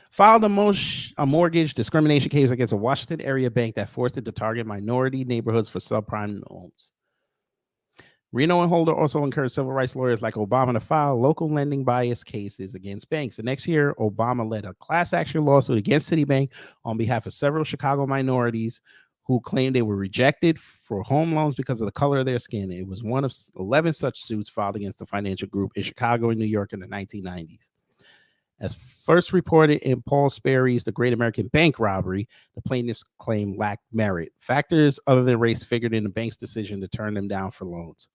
filed a mortgage discrimination case against a Washington area bank that forced it to target minority neighborhoods for subprime loans. Reno and Holder also encouraged civil rights lawyers like Obama to file local lending bias cases against banks. The next year, Obama led a class action lawsuit against Citibank on behalf of several Chicago minorities who claimed they were rejected for home loans because of the color of their skin. It was one of 11 such suits filed against the financial group in Chicago and New York in the 1990s. As first reported in Paul Sperry's The Great American Bank Robbery, the plaintiffs' claim lacked merit. Factors other than race figured in the bank's decision to turn them down for loans.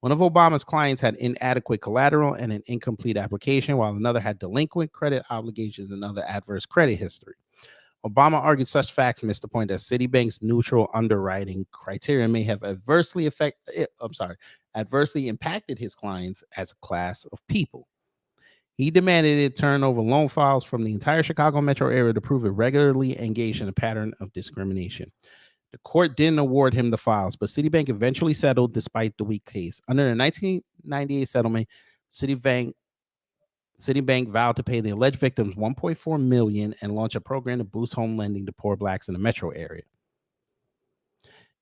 One of Obama's clients had inadequate collateral and an incomplete application, while another had delinquent credit obligations and other adverse credit history. Obama argued such facts missed the point that Citibank's neutral underwriting criteria may have adversely impacted his clients as a class of people. He demanded it turn over loan files from the entire Chicago metro area to prove it regularly engaged in a pattern of discrimination. The court didn't award him the files, but Citibank eventually settled despite the weak case. Under the 1998 settlement, Citibank vowed to pay the alleged victims $1.4 million and launch a program to boost home lending to poor blacks in the metro area.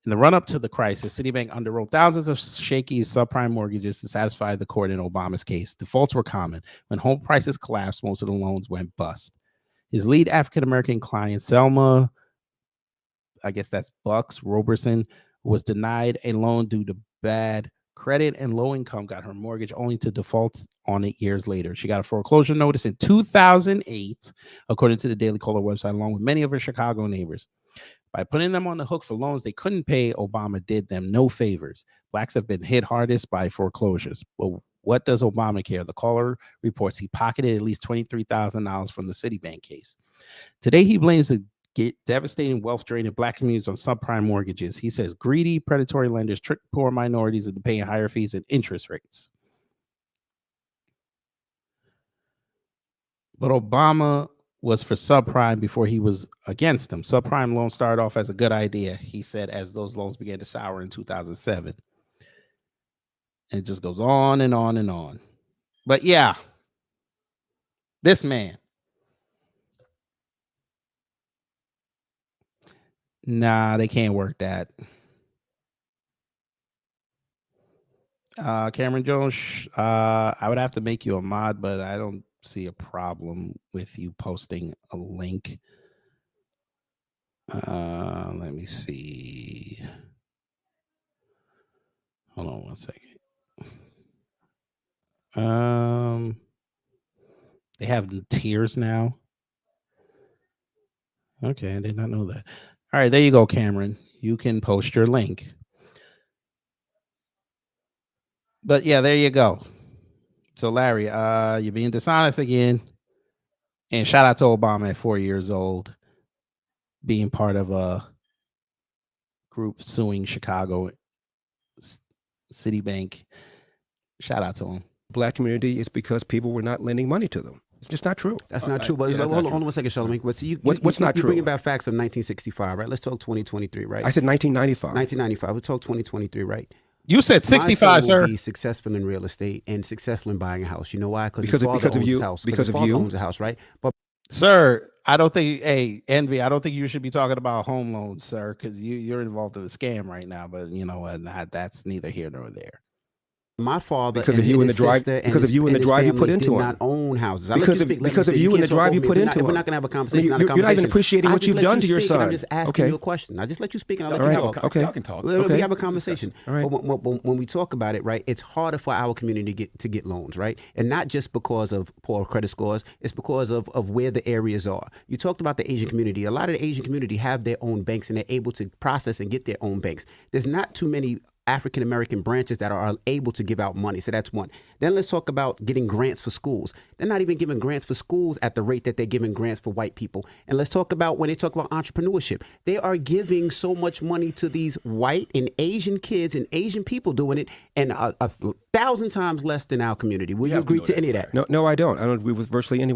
In the run-up to the crisis, Citibank underwrote thousands of shaky subprime mortgages to satisfy the court in Obama's case. Defaults were common. When home prices collapsed, most of the loans went bust. His lead African-American client, Selma, I guess that's Bucks Roberson, was denied a loan due to bad credit and low income, got her mortgage only to default on it years later. She got a foreclosure notice in 2008, according to the Daily Caller website, along with many of her Chicago neighbors. By putting them on the hook for loans they couldn't pay, Obama did them no favors. Blacks have been hit hardest by foreclosures. But what does Obama care? The caller reports he pocketed at least $23,000 from the Citibank case. Today, he blames the devastating wealth drain in black communities on subprime mortgages. He says greedy, predatory lenders trick poor minorities into paying higher fees and interest rates. But Obama was for subprime before he was against them. Subprime loans started off as a good idea, he said, as those loans began to sour in 2007. And it just goes on and on and on. But yeah, this man. Nah, they can't work that. Cameron Jones, I would have to make you a mod, but I don't see a problem with you posting a link. Let me see. Hold on one second. They have the tiers now. Okay, I did not know that. All right, there you go, Cameron. You can post your link. But yeah, there you go. So Larry, you're being dishonest again. And shout out to Obama at 4 years old, being part of a group suing Chicago Citibank. Shout out to him. Black community is because people were not lending money to them. It's just not true. That's not true. But hold on 1 second, Charlamagne. What's not true? You're bringing back facts of 1965, right? Let's talk 2023, right? I said 1995. 1995. We'll talk 2023, right? You said 65, sir. Be successful in real estate and successful in buying a house. You know why? Because of you. House. Because his of father you. owns a house, right? But sir, I don't think. Hey, Envy, I don't think you should be talking about home loans, sir, because you're involved in a scam right now. But you know what? That's neither here nor there. My father, because of you and the drive, because of you and the drive you put into did them. not own houses. Because of you and the drive you put into them. We're not going to have a conversation. I mean, you're not even appreciating what you've done to your son. I'm just asking you a question. I just let you speak and I'll let you talk. Okay. Y'all can talk. We have a conversation. All right. But when we talk about it, right, it's harder for our community to get loans, right? And not just because of poor credit scores. It's because of where the areas are. You talked about the Asian community. A lot of the Asian community have their own banks and they're able to process and get their own banks. There's not too many African American branches that are able to give out money. So that's one. Then let's talk about getting grants for schools. They're not even giving grants for schools at the rate that they're giving grants for white people. And let's talk about when they talk about entrepreneurship. They are giving so much money to these white and Asian kids and Asian people doing it, and a 1,000 times less than our community. Will you agree to any of that? No, I don't. I don't agree with virtually any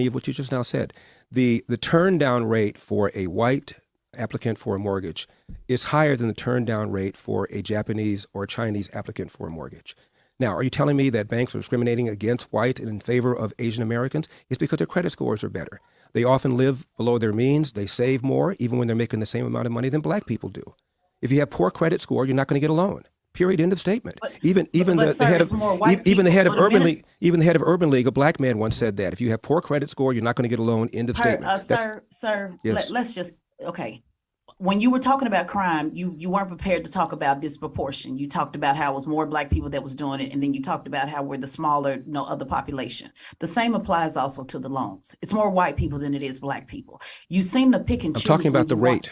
of what you just now said. The turn down rate for a white applicant for a mortgage is higher than the turn down rate for a Japanese or Chinese applicant for a mortgage. Now, are you telling me that banks are discriminating against white and in favor of Asian Americans? It's because their credit scores are better. They often live below their means. They save more, even when they're making the same amount of money than black people do. If you have poor credit score, you're not going to get a loan. Period. End of statement. Even the head of Urban League, a black man once said that if you have poor credit score, you're not going to get a loan. End of statement. Sir, Yes. let's just when you were talking about crime, you weren't prepared to talk about disproportion. You talked about how it was more black people that was doing it, and then you talked about how we're the smaller, other population. The same applies also to the loans. It's more white people than it is black people. You seem to pick and choose. I'm talking about the rate.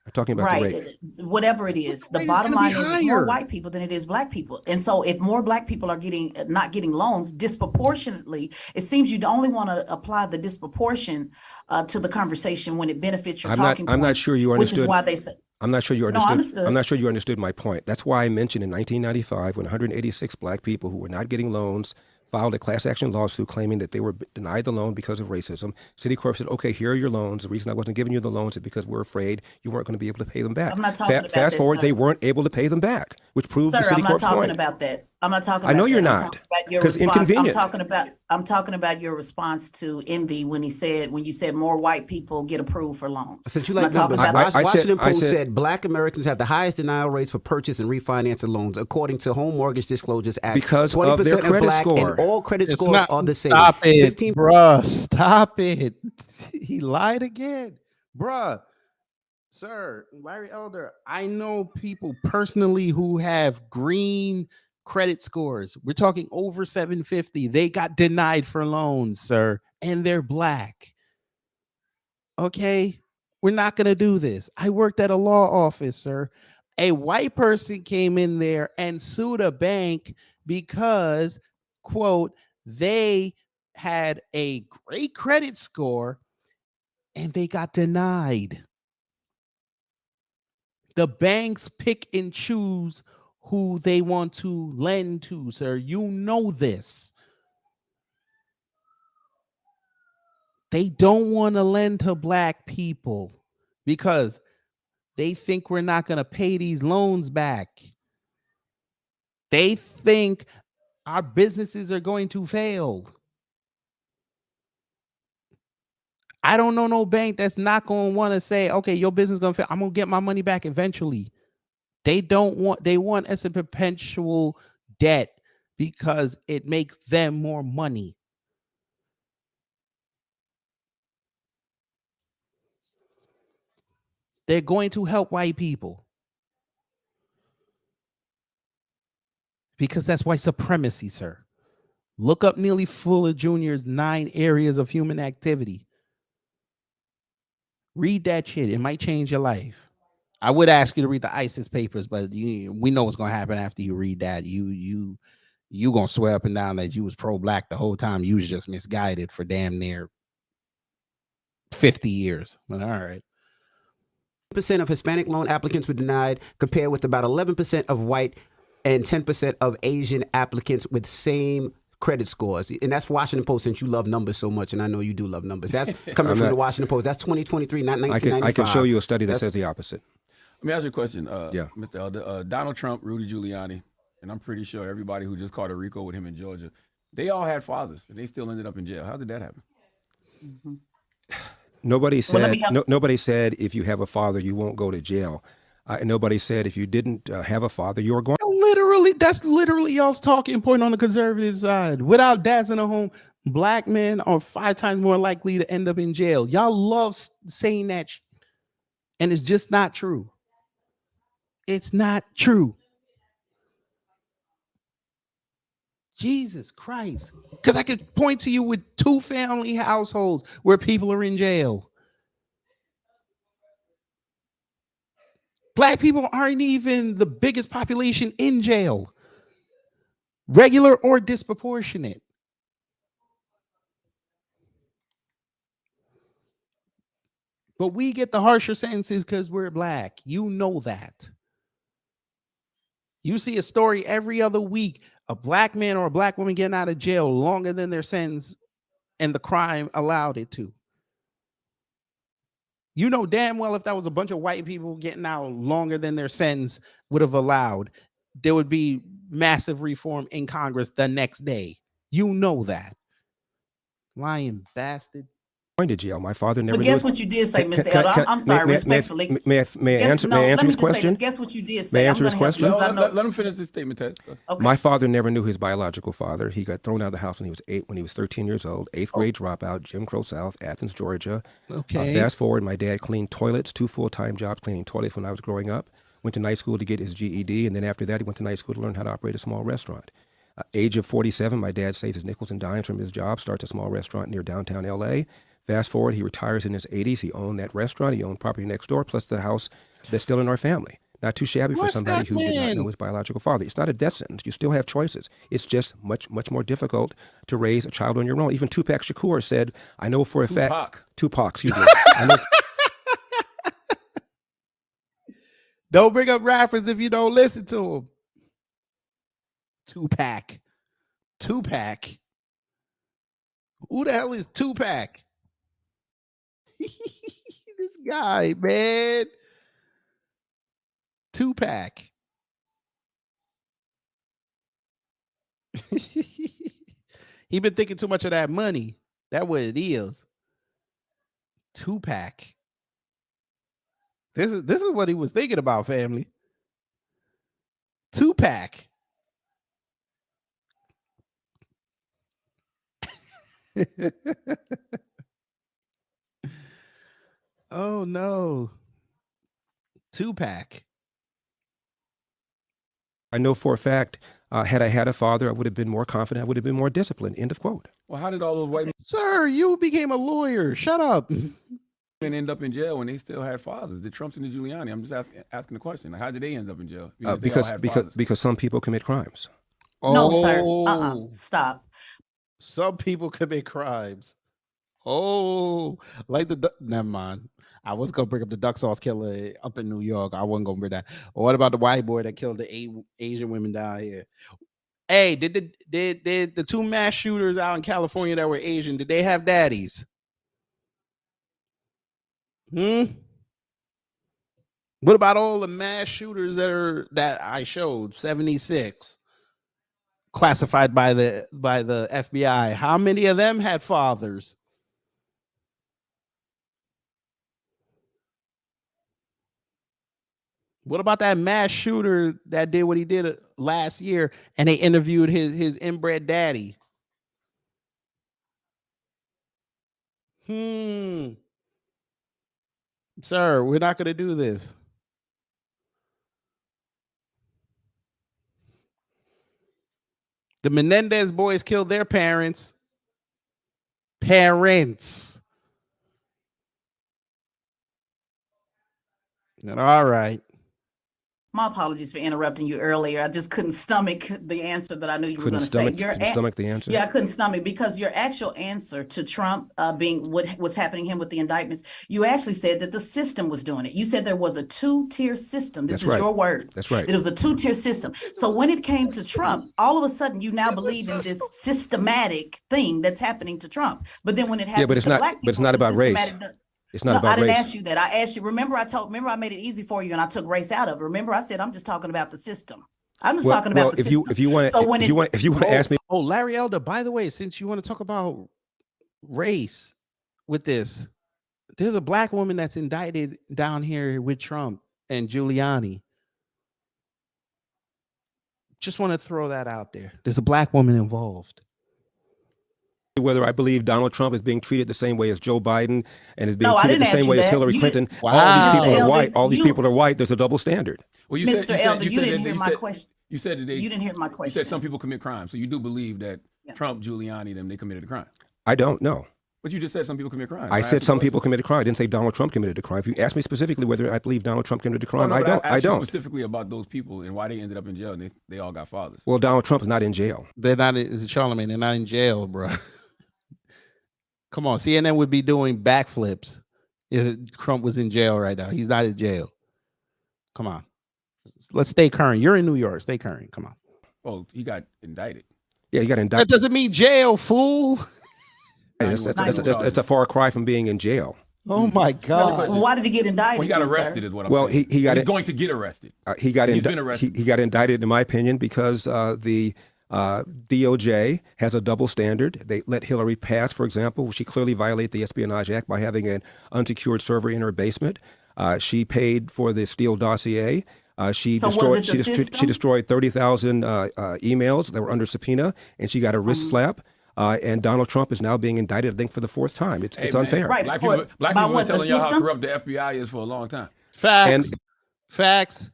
I'm talking about the rate. Whatever it is, the bottom line is it's more white people than it is black people. And so if more black people are not getting loans disproportionately, it seems you only want to apply the disproportion to the conversation when it benefits your talking point. I'm not sure you understood. Which is why they say. I'm not sure you understood. No, understood. I'm not sure you understood my point. That's why I mentioned in 1995 when 186 black people who were not getting loans filed a class action lawsuit claiming that they were denied the loan because of racism. Citicorp said, okay, here are your loans. The reason I wasn't giving you the loans is because we're afraid you weren't going to be able to pay them back. I'm not talking about Fast forward, sir. they weren't able to pay them back, which proved the Citicorp point. I'm not talking about that. I'm not talking about I know you're that. not, because inconvenient. I'm talking about your response to Envy when you said more white people get approved for loans. Since you like numbers, Washington Post said black Americans have the highest denial rates for purchase and refinance of loans, according to Home Mortgage Disclosures Act. Because of their credit score. And all credit scores are the same. Stop it, bruh. Stop it. He lied again, bruh. Sir, Larry Elder, I know people personally who have green credit scores. We're talking over 750. They got denied for loans, sir, and they're black. Okay, we're not going to do this. I worked at a law office, sir. A white person came in there and sued a bank because, quote, they had a great credit score and they got denied. The banks pick and choose who they want to lend to, sir. You know this. They don't want to lend to black people because they think we're not going to pay these loans back. They think our businesses are going to fail. I don't know no bank that's not going to want to say, okay, your business is going to fail. I'm going to get my money back eventually. They want as a perpetual debt because it makes them more money. They're going to help white people because that's white supremacy, sir. Look up Neely Fuller Jr.'s 9 areas of human activity. Read that shit. It might change your life. I would ask you to read the ISIS papers, but we know what's going to happen after you read that. You going to swear up and down that you was pro-black the whole time. You was just misguided for damn near 50 years. But all right. % of Hispanic loan applicants were denied, compared with about 11% of white and 10% of Asian applicants with same credit scores. And that's Washington Post, since you love numbers so much, and I know you do love numbers. That's coming from the Washington Post. That's 2023, not 1995. I can show you a study that says the opposite. Let me ask you a question, Mr. Elder. Donald Trump, Rudy Giuliani, and I'm pretty sure everybody who just caught a RICO with him in Georgia, they all had fathers, and they still ended up in jail. How did that happen? Mm-hmm. Nobody said if you have a father, you won't go to jail. Nobody said if you didn't have a father, you were going. That's literally y'all's talking point on the conservative side. Without dads in the home, black men are 5 times more likely to end up in jail. Y'all love saying that, and it's just not true. It's not true. Jesus Christ. Because I could point to you with 2 family households where people are in jail. Black people aren't even the biggest population in jail, regular or disproportionate. But we get the harsher sentences because we're black. You know that. You see a story every other week, a black man or a black woman getting out of jail longer than their sentence and the crime allowed it to. You know damn well if that was a bunch of white people getting out longer than their sentence would have allowed, there would be massive reform in Congress the next day. You know that. Lying bastard. Going to jail. My father never. But knew guess it. what you did say, Can- Mr. can- Elder? can- I'm sorry, may- respectfully. May I answer? May I answer his question? Guess what you did say. May I answer his question? Let him finish his statement, Ted. Okay. My father never knew his biological father. He got thrown out of the house when he was 13 years old. 8th grade dropout, Jim Crow South, Athens, Georgia. Okay. Fast forward, my dad cleaned toilets, 2 full-time jobs cleaning toilets when I was growing up. Went to night school to get his GED, and then after that, he went to night school to learn how to operate a small restaurant. Age of 47, my dad saves his nickels and dimes from his job, starts a small restaurant near downtown L.A. Fast forward, he retires in his 80s. He owned that restaurant. He owned property next door, plus the house that's still in our family. Not too shabby for somebody who did not know his biological father. It's not a death sentence. You still have choices. It's just much, much more difficult to raise a child on your own. Even Tupac Shakur said, I know for a fact. Tupac, excuse me. I know. Don't bring up rappers if you don't listen to them. Tupac. Who the hell is Tupac? This guy, man. Tupac. He been thinking too much of that money. That's what it is. Tupac. This is what he was thinking about, family. Tupac. Oh no. Tupac. I know for a fact, had I had a father, I would have been more confident. I would have been more disciplined. End of quote. Well, how did all those white Sir, you became a lawyer. Shut up. men end up in jail when they still had fathers? The Trumps and the Giuliani. I'm just asking the question. Like, how did they end up in jail? Because some people commit crimes. No, sir. Stop. Some people commit crimes. Oh, like never mind. I was gonna bring up the duck sauce killer up in New York. I wasn't gonna bring that. Or what about the white boy that killed the Asian women down here? Hey, did the 2 mass shooters out in California that were Asian, did they have daddies? What about all the mass shooters that I showed? 76 classified by the FBI. How many of them had fathers? What about that mass shooter that did what he did last year and they interviewed his inbred daddy? Sir, we're not going to do this. The Menendez boys killed their parents. All right. My apologies for interrupting you earlier. I just couldn't stomach the answer that I knew you were going to say. Couldn't stomach the answer? Yeah, I couldn't stomach because your actual answer to Trump being what was happening to him with the indictments, you actually said that the system was doing it. You said there was a 2-tier system. This is your words. That's right. That it was a 2-tier system. So when it came to Trump, all of a sudden you now believe in this systematic thing that's happening to Trump. But then when it happens to black people, but it's not about race. It's not about race. I didn't ask you that. I asked you. Remember, I made it easy for you, and I took race out of it. Remember, I said I'm just talking about the system. I'm just talking about the system. If you want to ask me, Larry Elder. By the way, since you want to talk about race with this, there's a black woman that's indicted down here with Trump and Giuliani. Just want to throw that out there. There's a black woman involved. Whether I believe Donald Trump is being treated the same way as Joe Biden and is being No, I treated didn't the same ask way you as that. Hillary You Clinton. didn't- All these people Mr. are Elder, white. All these you- people are white. There's a double standard. Well, Mr. Elder, you didn't that hear they my said- question. You said that You didn't hear my You question. said some people commit crimes, so you do believe that Trump, Giuliani, they committed a crime. I don't know. But you just said some people commit crimes. I said some people committed a crime. I didn't say Donald Trump committed a crime. If you ask me specifically whether I believe Donald Trump committed a crime, I I don't. Specifically about those people and why they ended up in jail. And they all got fathers. Well, Donald Trump is not in jail. They're not in Charlemagne. They're not in jail, bro. Come on, CNN would be doing backflips if Trump was in jail right now. He's not in jail. Come on, let's stay current. You're in New York. Stay current. Come on. Oh, he got indicted. Yeah, he got indicted. That doesn't mean jail, fool. That's a far cry from being in jail. Oh my God! Well, why did he get indicted? Well, he got then, sir? arrested, is what I'm Well, saying. he got He's it. going to get arrested. He got He's been arrested. He got indicted, in my opinion, because the DOJ has a double standard. They let Hillary pass, for example. She clearly violated the Espionage Act by having an unsecured server in her basement. She paid for the Steele dossier. She So was it the she system? destroyed 30,000 emails that were under subpoena, and she got a wrist slap. And Donald Trump is now being indicted, I think, for the fourth time. It's man. unfair. Right. Black By people been what, the telling y'all how system? corrupt the FBI is for a long time. Facts. Facts.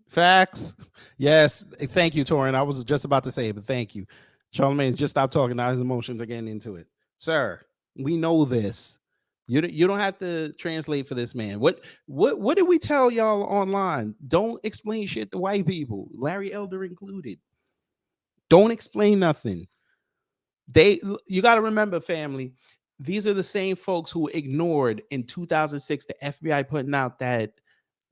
Facts. Yes. Thank you, Torin. I was just about to say it, but thank you. Charlemagne, just stop talking. Now his emotions are getting into it. Sir, we know this. You don't have to translate for this man. What did we tell y'all online? Don't explain shit to white people, Larry Elder included. Don't explain nothing. You got to remember, family, these are the same folks who ignored in 2006 the FBI putting out that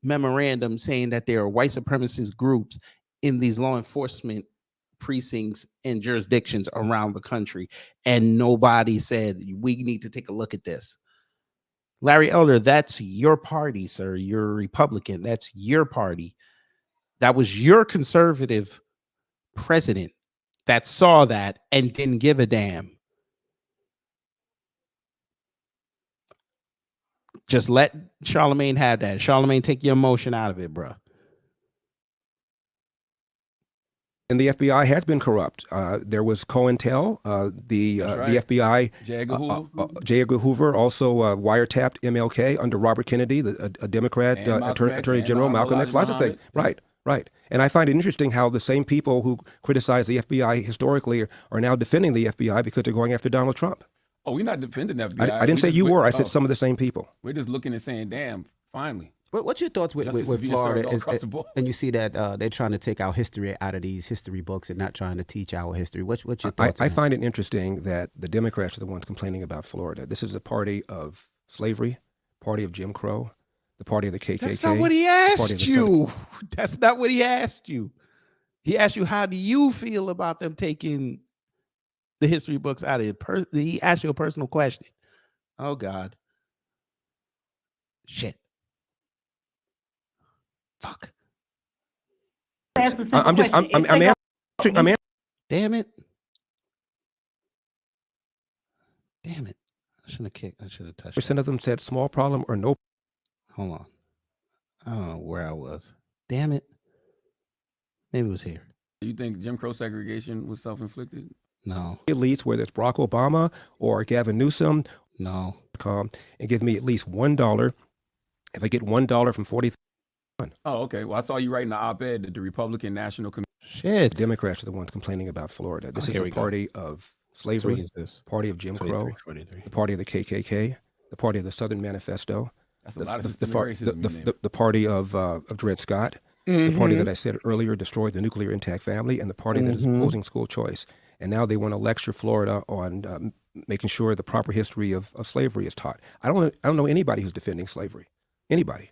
memorandum saying that there are white supremacist groups in these law enforcement precincts and jurisdictions around the country, and nobody said we need to take a look at this. Larry Elder, that's your party, sir. You're a Republican. That's your party. That was your conservative president that saw that and didn't give a damn. Just let Charlemagne have that. Charlemagne, take your emotion out of it, bro. And the FBI has been corrupt. There was COINTEL, the FBI. J. Edgar Hoover also wiretapped MLK under Robert Kennedy, a Democrat Attorney General, Malcolm X, lots of things. Right. And I find it interesting how the same people who criticize the FBI historically are now defending the FBI because they're going after Donald Trump. Oh, we're not defending the FBI. I didn't say you were. I said some of the same people. We're just looking and saying, damn, finally. But what's your thoughts with Florida? And you see that they're trying to take our history out of these history books and not trying to teach our history. What's your thoughts? I find it interesting that the Democrats are the ones complaining about Florida. This is a party of slavery, party of Jim Crow, the party of the KKK. That's not what he asked you. That's not what he asked you. He asked you, how do you feel about them taking the history books out of it? He asked you a personal question. Oh, God. Shit. Fuck. I'm answering. Damn it. Damn it. I should have kicked. I should have touched. Percent of them said small problem or no. Hold on. I don't know where I was. Damn it. Maybe it was here. Do you think Jim Crow segregation was self-inflicted? No. Elites, whether it's Barack Obama or Gavin Newsom. No. And give me at least $1. If I get $1 from 40. Oh, okay. Well, I saw you writing the op-ed that the Republican National Committee. Shit. The Democrats are the ones complaining about Florida. This is a party of slavery, party of Jim Crow, the party of the KKK, the party of the Southern Manifesto, That's a lot of systemic racism. the party of Dred Scott, the party that I said earlier destroyed the nuclear intact family, and the party that is opposing school choice. And now they want to lecture Florida on making sure the proper history of slavery is taught. I don't know anybody who's defending slavery. Anybody.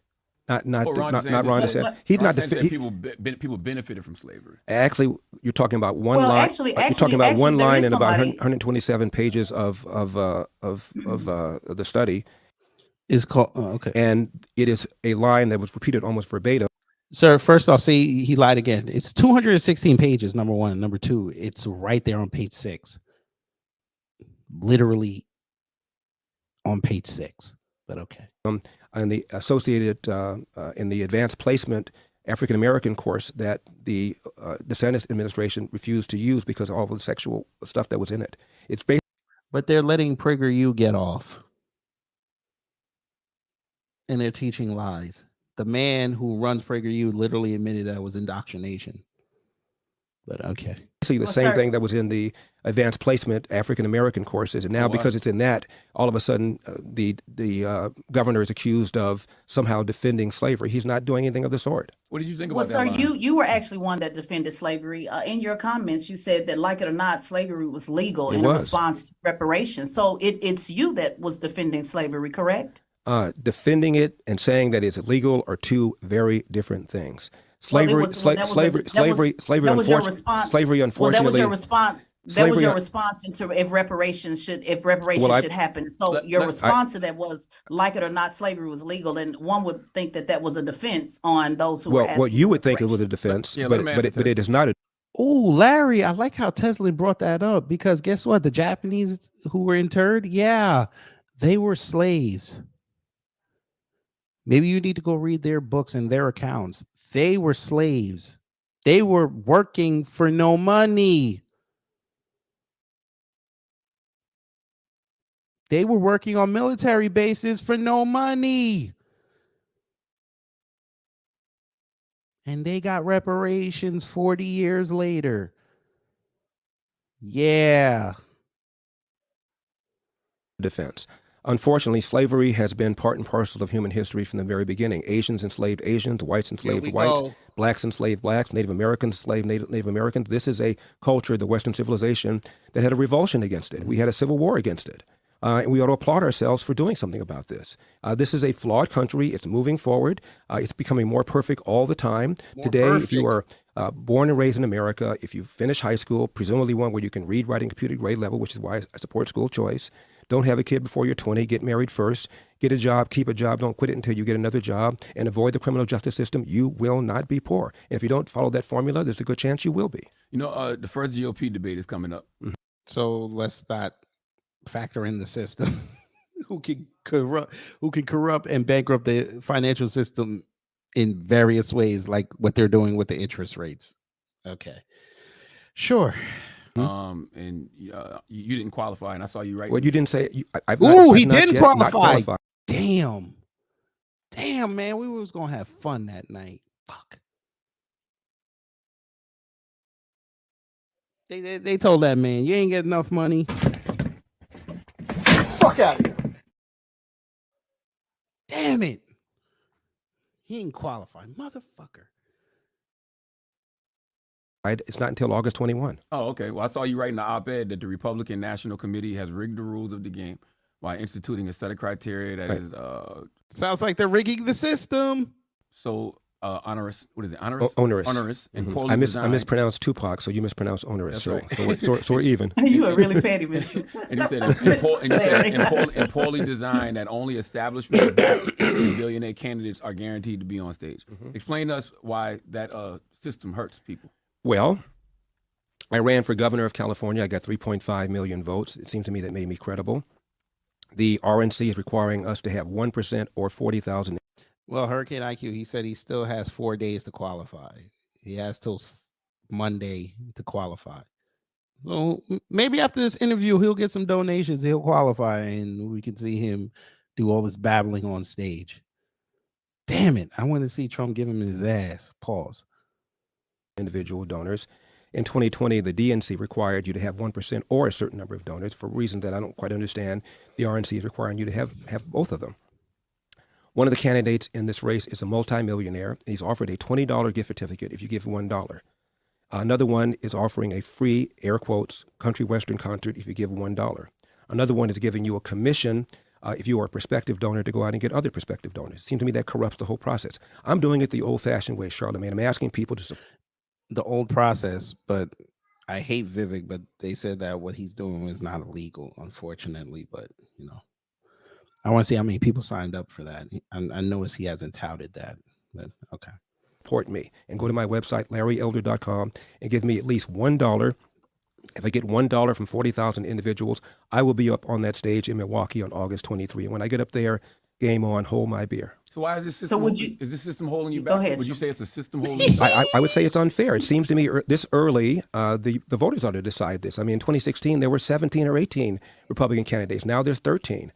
Not Ron DeSantis. He's not defending. People benefited from slavery. Actually, you're talking about one line. You're talking about one line in about 127 pages of the study. Is called okay, and it is a line that was repeated almost verbatim. Sir, first off, say he lied again. It's 216 pages. Number one, number two, it's right there on page 6. Literally on page 6. But okay. And the associated in the advanced placement African American course that the DeSantis administration refused to use because of all the sexual stuff that was in it. It's basically. But they're letting PragerU get off. And they're teaching lies. The man who runs PragerU literally admitted that was indoctrination. But okay. The same thing that was in the advanced placement African American courses, and now because it's in that, all of a sudden the governor is accused of somehow defending slavery. He's not doing anything of the sort. What did you think about that? Well, sir, you were actually one that defended slavery. In your comments, you said that, like it or not, slavery was legal in response to reparations. So it's you that was defending slavery, correct? Defending it and saying that it's illegal are two very different things. Slavery, unfortunately. Well, that was your response. That was your response into if reparations should happen. So your response to that was, like it or not, slavery was legal, and one would think that was a defense on those who were asking. Well, you would think it was a defense, but it is not. Oh, Larry, I like how Tesla brought that up, because guess what? The Japanese who were interred, they were slaves. Maybe you need to go read their books and their accounts. They were slaves. They were working for no money. They were working on military bases for no money. And they got reparations 40 years later. Yeah. Defense. Unfortunately, slavery has been part and parcel of human history from the very beginning. Asians enslaved Asians, whites enslaved whites, blacks enslaved blacks, Native Americans enslaved Native Americans. This is a culture, the Western civilization, that had a revulsion against it. We had a civil war against it. And we ought to applaud ourselves for doing something about this. This is a flawed country. It's moving forward. It's becoming more perfect all the time. Today, if you are born and raised in America, if you finish high school, presumably one where you can read, write, and compute at grade level, which is why I support school choice. Don't have a kid before you're 20. Get married first. Get a job. Keep a job. Don't quit it until you get another job. And avoid the criminal justice system. You will not be poor. And if you don't follow that formula, there's a good chance you will be. You know, the first GOP debate is coming up. Mm-hmm. So let's not factor in the system. who can corrupt and bankrupt the financial system in various ways, like what they're doing with the interest rates. Okay. Sure. And you didn't qualify, and I saw you right. Well, you didn't say. He didn't qualify. Damn, man, we was gonna have fun that night. Fuck. They told that man, you ain't get enough money. Fuck out of here. Damn it. He ain't qualified, motherfucker. It's not until August 21. Oh, okay. Well, I saw you write in the op-ed that the Republican National Committee has rigged the rules of the game by instituting a set of criteria that is... Sounds like they're rigging the system. So onerous. What is it? Onerous? Onerous. And poorly designed. I mispronounced Tupac, so you mispronounced onerous. That's so, right. so we're even. You are really fatty, Mr. And you said, poorly designed that only establishment and billionaire candidates are guaranteed to be on stage. Mm-hmm. Explain to us why that system hurts people. Well, I ran for governor of California. I got 3.5 million votes. It seemed to me that made me credible. The RNC is requiring us to have 1% or 40,000. Well, Hurricane IQ, he said he still has 4 days to qualify. He has till Monday to qualify. So maybe after this interview, he'll get some donations. He'll qualify, and we can see him do all this babbling on stage. Damn it. I want to see Trump give him his ass. Pause. Individual donors. In 2020, the DNC required you to have 1% or a certain number of donors. For reasons that I don't quite understand, the RNC is requiring you to have both of them. One of the candidates in this race is a multimillionaire. He's offered a $20 gift certificate if you give $1. Another one is offering a free, air quotes, country western concert if you give $1. Another one is giving you a commission if you are a prospective donor to go out and get other prospective donors. It seems to me that corrupts the whole process. I'm doing it the old-fashioned way, Charlamagne. I'm asking people to support the old process, but I hate Vivek, but they said that what he's doing was not illegal, unfortunately. But, you know, I want to see how many people signed up for that. I noticed he hasn't touted that, but okay. Support me and go to my website, larryelder.com, and give me at least $1. If I get $1 from 40,000 individuals, I will be up on that stage in Milwaukee on August 23. And when I get up there, game on, hold my beer. So why is this system? So would you? Is this system holding you Go back? ahead, Would you Sean. say it's a system holding you back? I would say it's unfair. It seems to me this early, the voters ought to decide this. I mean, in 2016, there were 17 or 18 Republican candidates. Now there's 13.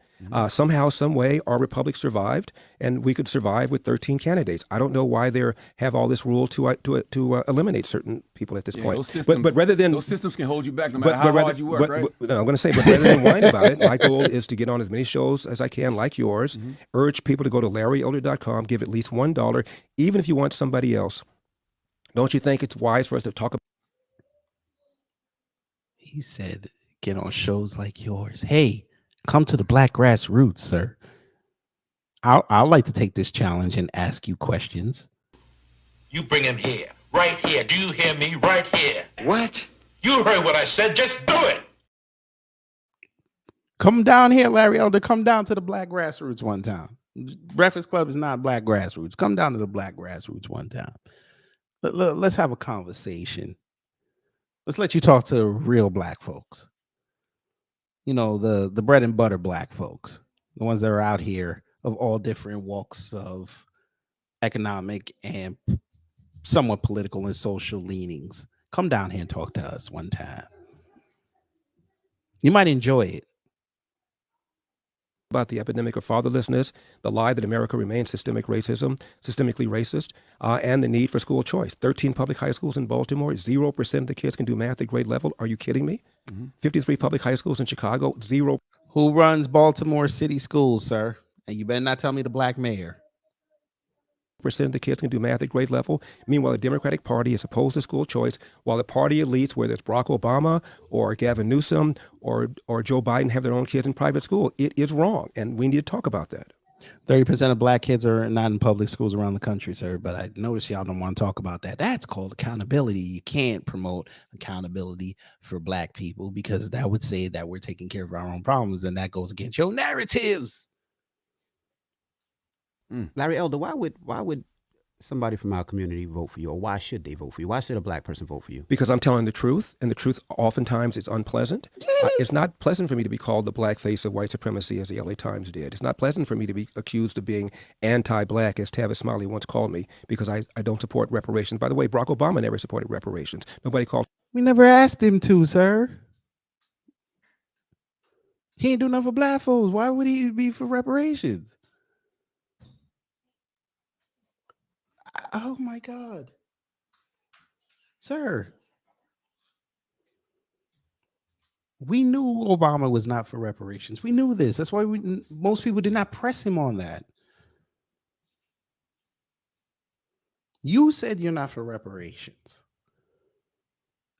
Somehow, some way, our republic survived, and we could survive with 13 candidates. I don't know why they have all this rule to eliminate certain people at this point. Those systems, but rather than those systems can hold you back no matter how hard you work, right? No, I'm going to say, but rather than whine about it, my goal is to get on as many shows as I can, like yours. Urge people to go to LarryElder.com, give at least $1, even if you want somebody else. Don't you think it's wise for us to talk about? He said, get on shows like yours. Hey, come to the Black Grassroots, sir. I'd like to take this challenge and ask you questions. You bring him here, right here. Do you hear me? Right here. What? You heard what I said. Just do it. Come down here, Larry Elder. Come down to the Black Grassroots one time. Breakfast Club is not Black Grassroots. Come down to the Black Grassroots one time. Let's have a conversation. Let's let you talk to real black folks. You know, the bread and butter black folks, the ones that are out here of all different walks of economic and somewhat political and social leanings. Come down here and talk to us one time. You might enjoy it. About the epidemic of fatherlessness, the lie that America remains systemically racist, and the need for school choice. 13 public high schools in Baltimore, 0% of the kids can do math at grade level. Are you kidding me? 53 public high schools in Chicago, 0%. Who runs Baltimore City Schools, sir? And you better not tell me the black mayor. Percent of the kids can do math at grade level. Meanwhile, the Democratic Party is opposed to school choice, while the party elites, whether it's Barack Obama or Gavin Newsom or Joe Biden, have their own kids in private school. It is wrong, and we need to talk about that. 30% of black kids are not in public schools around the country, sir. But I notice y'all don't want to talk about that. That's called accountability. You can't promote accountability for black people because that would say that we're taking care of our own problems, and that goes against your narratives. Larry Elder, why would somebody from our community vote for you, or why should they vote for you? Why should a black person vote for you? Because I'm telling the truth, and the truth oftentimes is unpleasant. It's not pleasant for me to be called the black face of white supremacy, as the LA Times did. It's not pleasant for me to be accused of being anti-black, as Tavis Smiley once called me, because I don't support reparations. By the way, Barack Obama never supported reparations. Nobody called. We never asked him to, sir. He ain't do nothing for black folks. Why would he be for reparations? Oh my God. Sir. We knew Obama was not for reparations. We knew this. That's why most people did not press him on that. You said you're not for reparations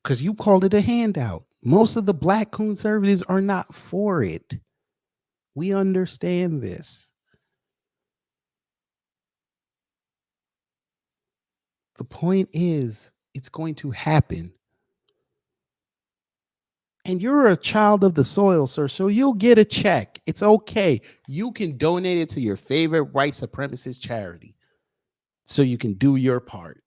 because you called it a handout. Most of the black conservatives are not for it. We understand this. The point is, it's going to happen. And you're a child of the soil, sir, so you'll get a check. It's okay. You can donate it to your favorite white supremacist charity so you can do your part.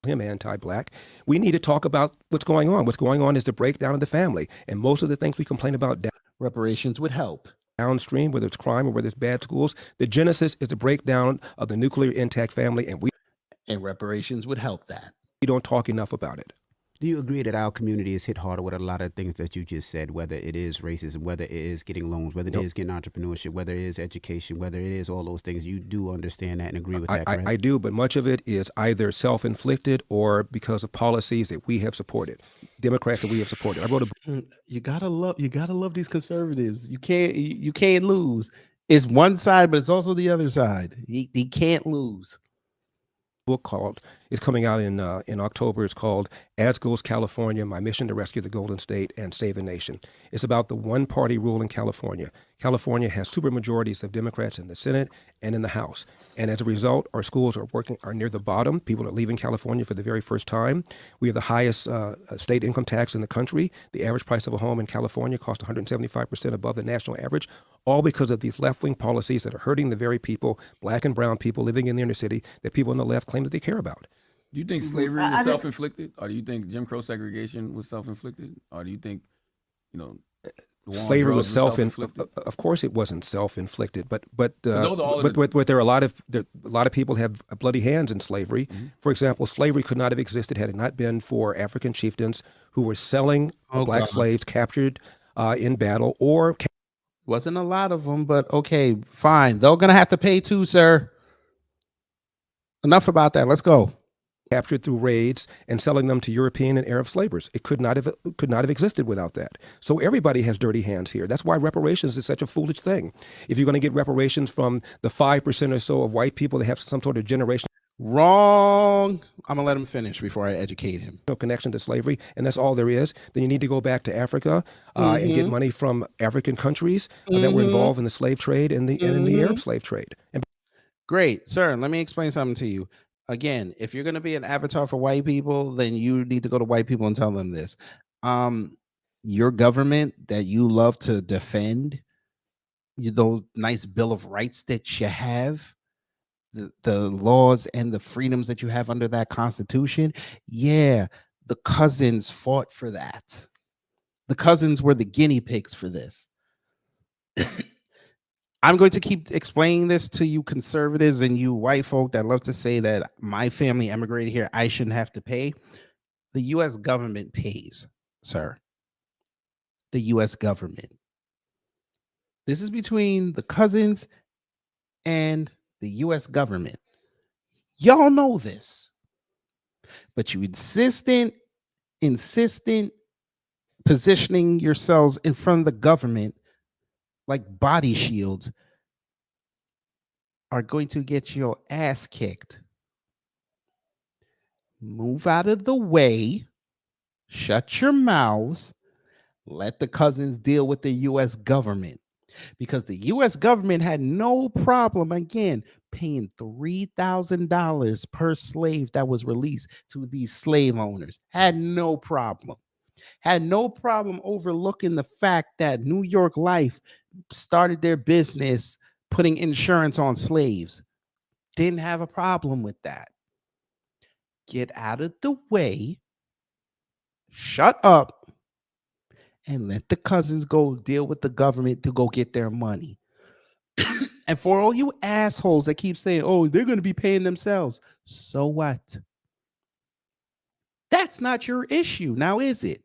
Him anti-black. We need to talk about what's going on. What's going on is the breakdown of the family. And most of the things we complain about reparations would help. Downstream, whether it's crime or whether it's bad schools, the genesis is the breakdown of the nuclear intact family, and reparations would help that. We don't talk enough about it. Do you agree that our community is hit harder with a lot of things that you just said, whether it is racism, whether it is getting loans, whether it is getting entrepreneurship, whether it is education, whether it is all those things? You do understand that and agree with that, correct? I do, but much of it is either self-inflicted or because of policies that we have supported, Democrats that we have supported. I wrote a. You gotta love these conservatives. You can't lose. It's one side, but it's also the other side. He can't lose. Book is coming out in October. It's called As Goes California, My Mission to Rescue the Golden State and Save the Nation. It's about the one-party rule in California. California has supermajorities of Democrats in the Senate and in the House. And as a result, our schools are near the bottom. People are leaving California for the very first time. We have the highest state income tax in the country. The average price of a home in California costs 175% above the national average, all because of these left-wing policies that are hurting the very people, black and brown people living in the inner city, that people on the left claim that they care about. Do you think slavery was self-inflicted? Or do you think Jim Crow segregation was self-inflicted? Or do you think, Slavery was self-inflicted. Of course, it wasn't self-inflicted, but there are a lot of people have bloody hands in slavery. Mm-hmm. For example, slavery could not have existed had it not been for African chieftains who were selling black slaves captured in battle or. Wasn't a lot of them, but okay, fine. They're gonna have to pay too, sir. Enough about that. Let's go. Captured through raids and selling them to European and Arab slavers. It could not have existed without that. So everybody has dirty hands here. That's why reparations is such a foolish thing. If you're going to get reparations from the 5% or so of white people that have some sort of generation. Wrong. I'm gonna let him finish before I educate him. No connection to slavery, and that's all there is. Then you need to go back to Africa and get money from African countries that were involved in the slave trade and in the Arab slave trade. Great, sir. Let me explain something to you. Again, if you're going to be an avatar for white people, then you need to go to white people and tell them this. Your government that you love to defend, those nice Bill of Rights that you have, the laws and the freedoms that you have under that Constitution, yeah, the cousins fought for that. The cousins were the guinea pigs for this. I'm going to keep explaining this to you conservatives and you white folk that love to say that my family emigrated here, I shouldn't have to pay. The U.S. government pays, sir. The U.S. government. This is between the cousins and the U.S. government. Y'all know this. But you insistent positioning yourselves in front of the government like body shields are going to get your ass kicked. Move out of the way. Shut your mouths. Let the cousins deal with the U.S. government. Because the U.S. government had no problem, again, paying $3,000 per slave that was released to these slave owners. Had no problem. Had no problem overlooking the fact that New York Life started their business putting insurance on slaves. Didn't have a problem with that. Get out of the way. Shut up. And let the cousins go deal with the government to go get their money. And for all you assholes that keep saying, oh, they're going to be paying themselves. So what? That's not your issue. Now, is it?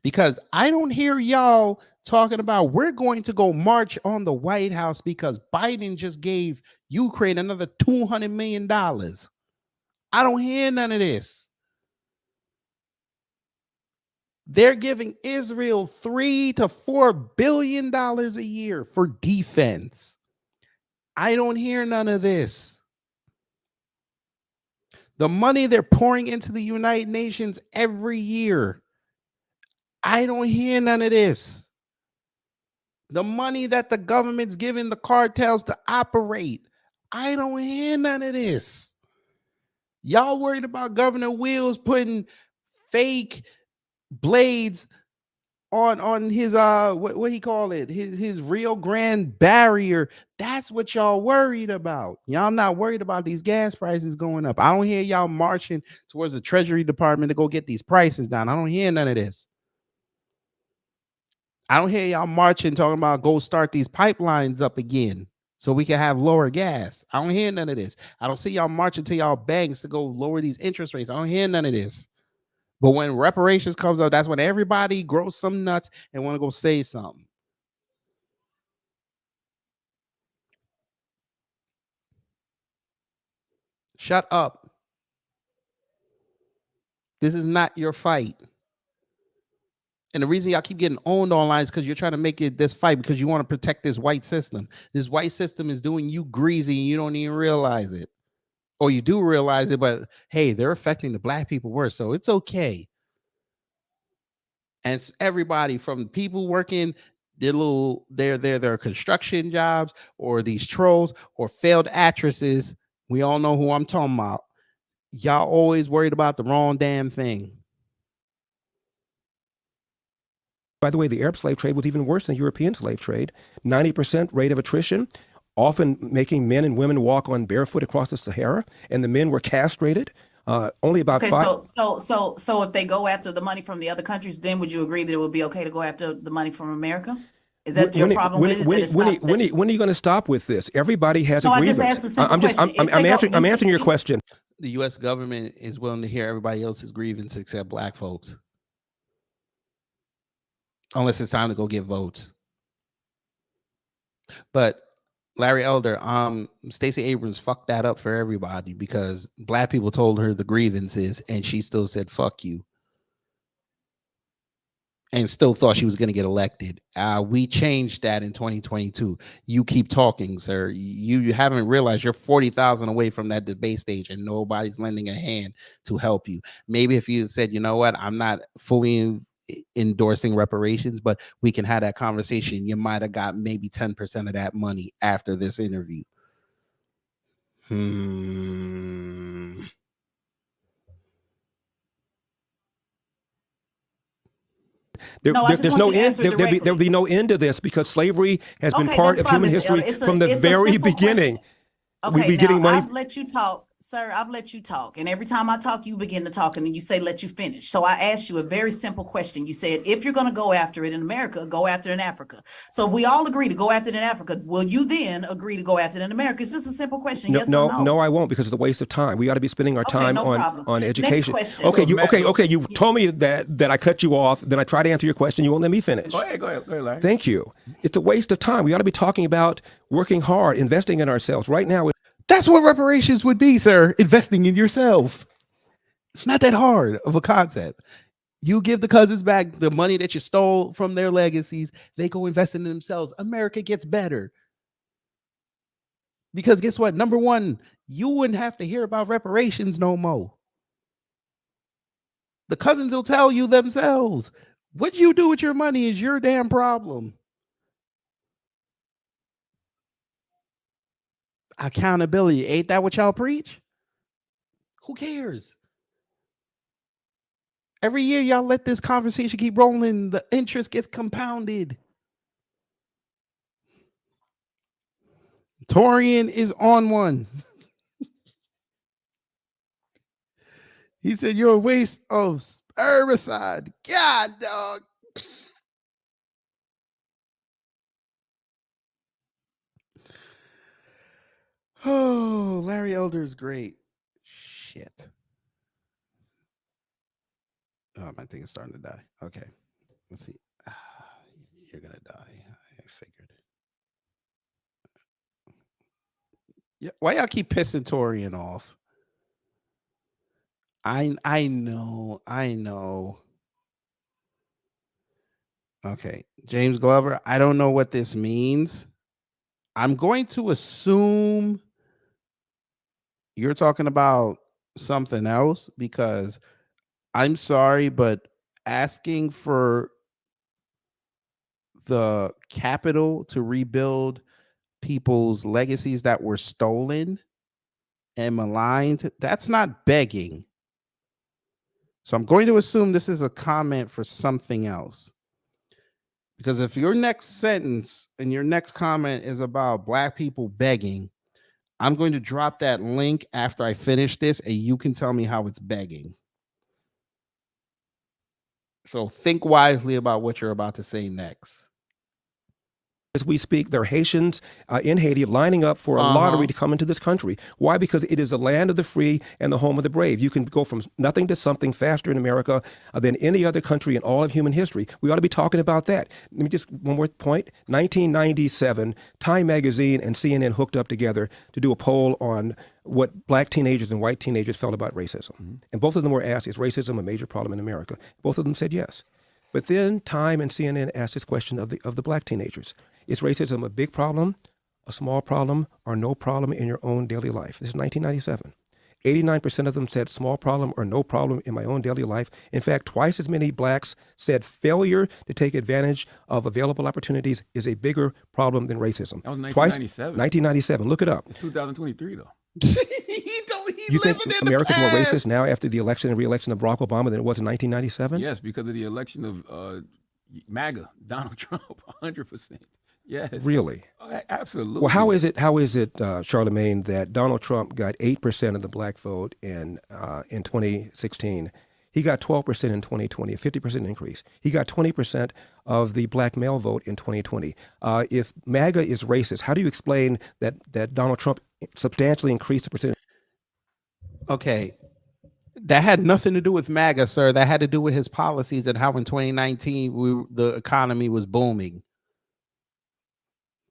Because I don't hear y'all talking about we're going to go march on the White House because Biden just gave Ukraine another $200 million. I don't hear none of this. They're giving Israel $3 to $4 billion a year for defense. I don't hear none of this. The money they're pouring into the United Nations every year, I don't hear none of this. The money that the government's giving the cartels to operate, I don't hear none of this. Y'all worried about Governor Wills putting fake blades on his what he call it, his Rio Grande barrier. That's what y'all worried about. Y'all not worried about these gas prices going up. I don't hear y'all marching towards the Treasury Department to go get these prices down. I don't hear none of this. I don't hear y'all marching talking about go start these pipelines up again so we can have lower gas. I don't hear none of this. I don't see y'all marching to y'all banks to go lower these interest rates. I don't hear none of this. But when reparations comes up, that's when everybody grows some nuts and want to go say something. Shut up. This is not your fight. And the reason y'all keep getting owned online is because you're trying to make it this fight because you want to protect this white system. This white system is doing you greasy and you don't even realize it. Or you do realize it, but hey, they're affecting the black people worse, so it's okay. And it's everybody from people working their construction jobs or these trolls or failed actresses. We all know who I'm talking about. Y'all always worried about the wrong damn thing. By the way, the Arab slave trade was even worse than the European slave trade. 90% rate of attrition, often making men and women walk on barefoot across the Sahara, and the men were castrated. Only about Okay, five. so if they go after the money from the other countries, then would you agree that it would be okay to go after the money from America? Is that your problem with it? When are you going to stop with this? Everybody has a No, I grievance. just asked a simple question. I'm answering your question. The U.S. government is willing to hear everybody else's grievance except black folks, unless it's time to go get votes. But Larry Elder, Stacey Abrams fucked that up for everybody because black people told her the grievances and she still said fuck you and still thought she was going to get elected. We changed that in 2022. You keep talking, sir. You haven't realized you're 40,000 away from that debate stage and nobody's lending a hand to help you. Maybe if you said, you know what, I'm not fully endorsing reparations, but we can have that conversation, you might have got maybe 10% of that money after this interview. There's no end. There'll be no end to this because slavery has been part of human history from the very beginning. Okay, we're getting money. I've let you talk, sir. I've let you talk, and every time I talk, you begin to talk, and then you say, "Let you finish." So I asked you a very simple question. You said, "If you're going to go after it in America, go after it in Africa." So if we all agree to go after it in Africa, will you then agree to go after it in America? It's just a simple question. Yes or no? No, I won't because it's a waste of time. We ought to be spending our time on education. Next question. Okay. You told me that I cut you off. Then I tried to answer your question. You won't let me finish. Go ahead, Larry. Thank you. It's a waste of time. We ought to be talking about working hard, investing in ourselves. Right now, that's what reparations would be, sir. Investing in yourself. It's not that hard of a concept. You give the cousins back the money that you stole from their legacies. They go invest in themselves. America gets better. Because guess what? Number one, you wouldn't have to hear about reparations no more. The cousins will tell you themselves. What you do with your money is your damn problem. Accountability. Ain't that what y'all preach? Who cares? Every year y'all let this conversation keep rolling. The interest gets compounded. Torian is on one. He said, you're a waste of herbicide. God, dog. Oh, Larry Elder is great. Shit. Oh, my thing is starting to die. Okay. Let's see. You're going to die. I figured. Yeah. Why y'all keep pissing Torian off? I know. Okay. James Glover, I don't know what this means. I'm going to assume you're talking about something else because I'm sorry, but asking for the capital to rebuild people's legacies that were stolen and maligned, that's not begging. So I'm going to assume this is a comment for something else. Because if your next sentence and your next comment is about black people begging, I'm going to drop that link after I finish this and you can tell me how it's begging. So think wisely about what you're about to say next. As we speak, there are Haitians in Haiti lining up for a lottery to come into this country. Why? Because it is the land of the free and the home of the brave. You can go from nothing to something faster in America than any other country in all of human history. We ought to be talking about that. Let me just, one more point. 1997, Time Magazine and CNN hooked up together to do a poll on what black teenagers and white teenagers felt about racism. Mm-hmm. And both of them were asked, is racism a major problem in America? Both of them said yes. But then Time and CNN asked this question of the black teenagers. Is racism a big problem, a small problem, or no problem in your own daily life? This is 1997. 89% of them said small problem or no problem in my own daily life. In fact, twice as many blacks said failure to take advantage of available opportunities is a bigger problem than racism. That was 1997. 1997. Look it up. It's 2023, though. You think America's more racist now after the election and re-election of Barack Obama than it was in 1997? Yes, because of the election of MAGA, Donald Trump, 100%. Yes. Really? Absolutely. Well, how is it, Charlemagne, that Donald Trump got 8% of the black vote in 2016? He got 12% in 2020, a 50% increase. He got 20% of the black male vote in 2020. If MAGA is racist, how do you explain that Donald Trump substantially increased the percentage? Okay. That had nothing to do with MAGA, sir. That had to do with his policies and how in 2019 the economy was booming.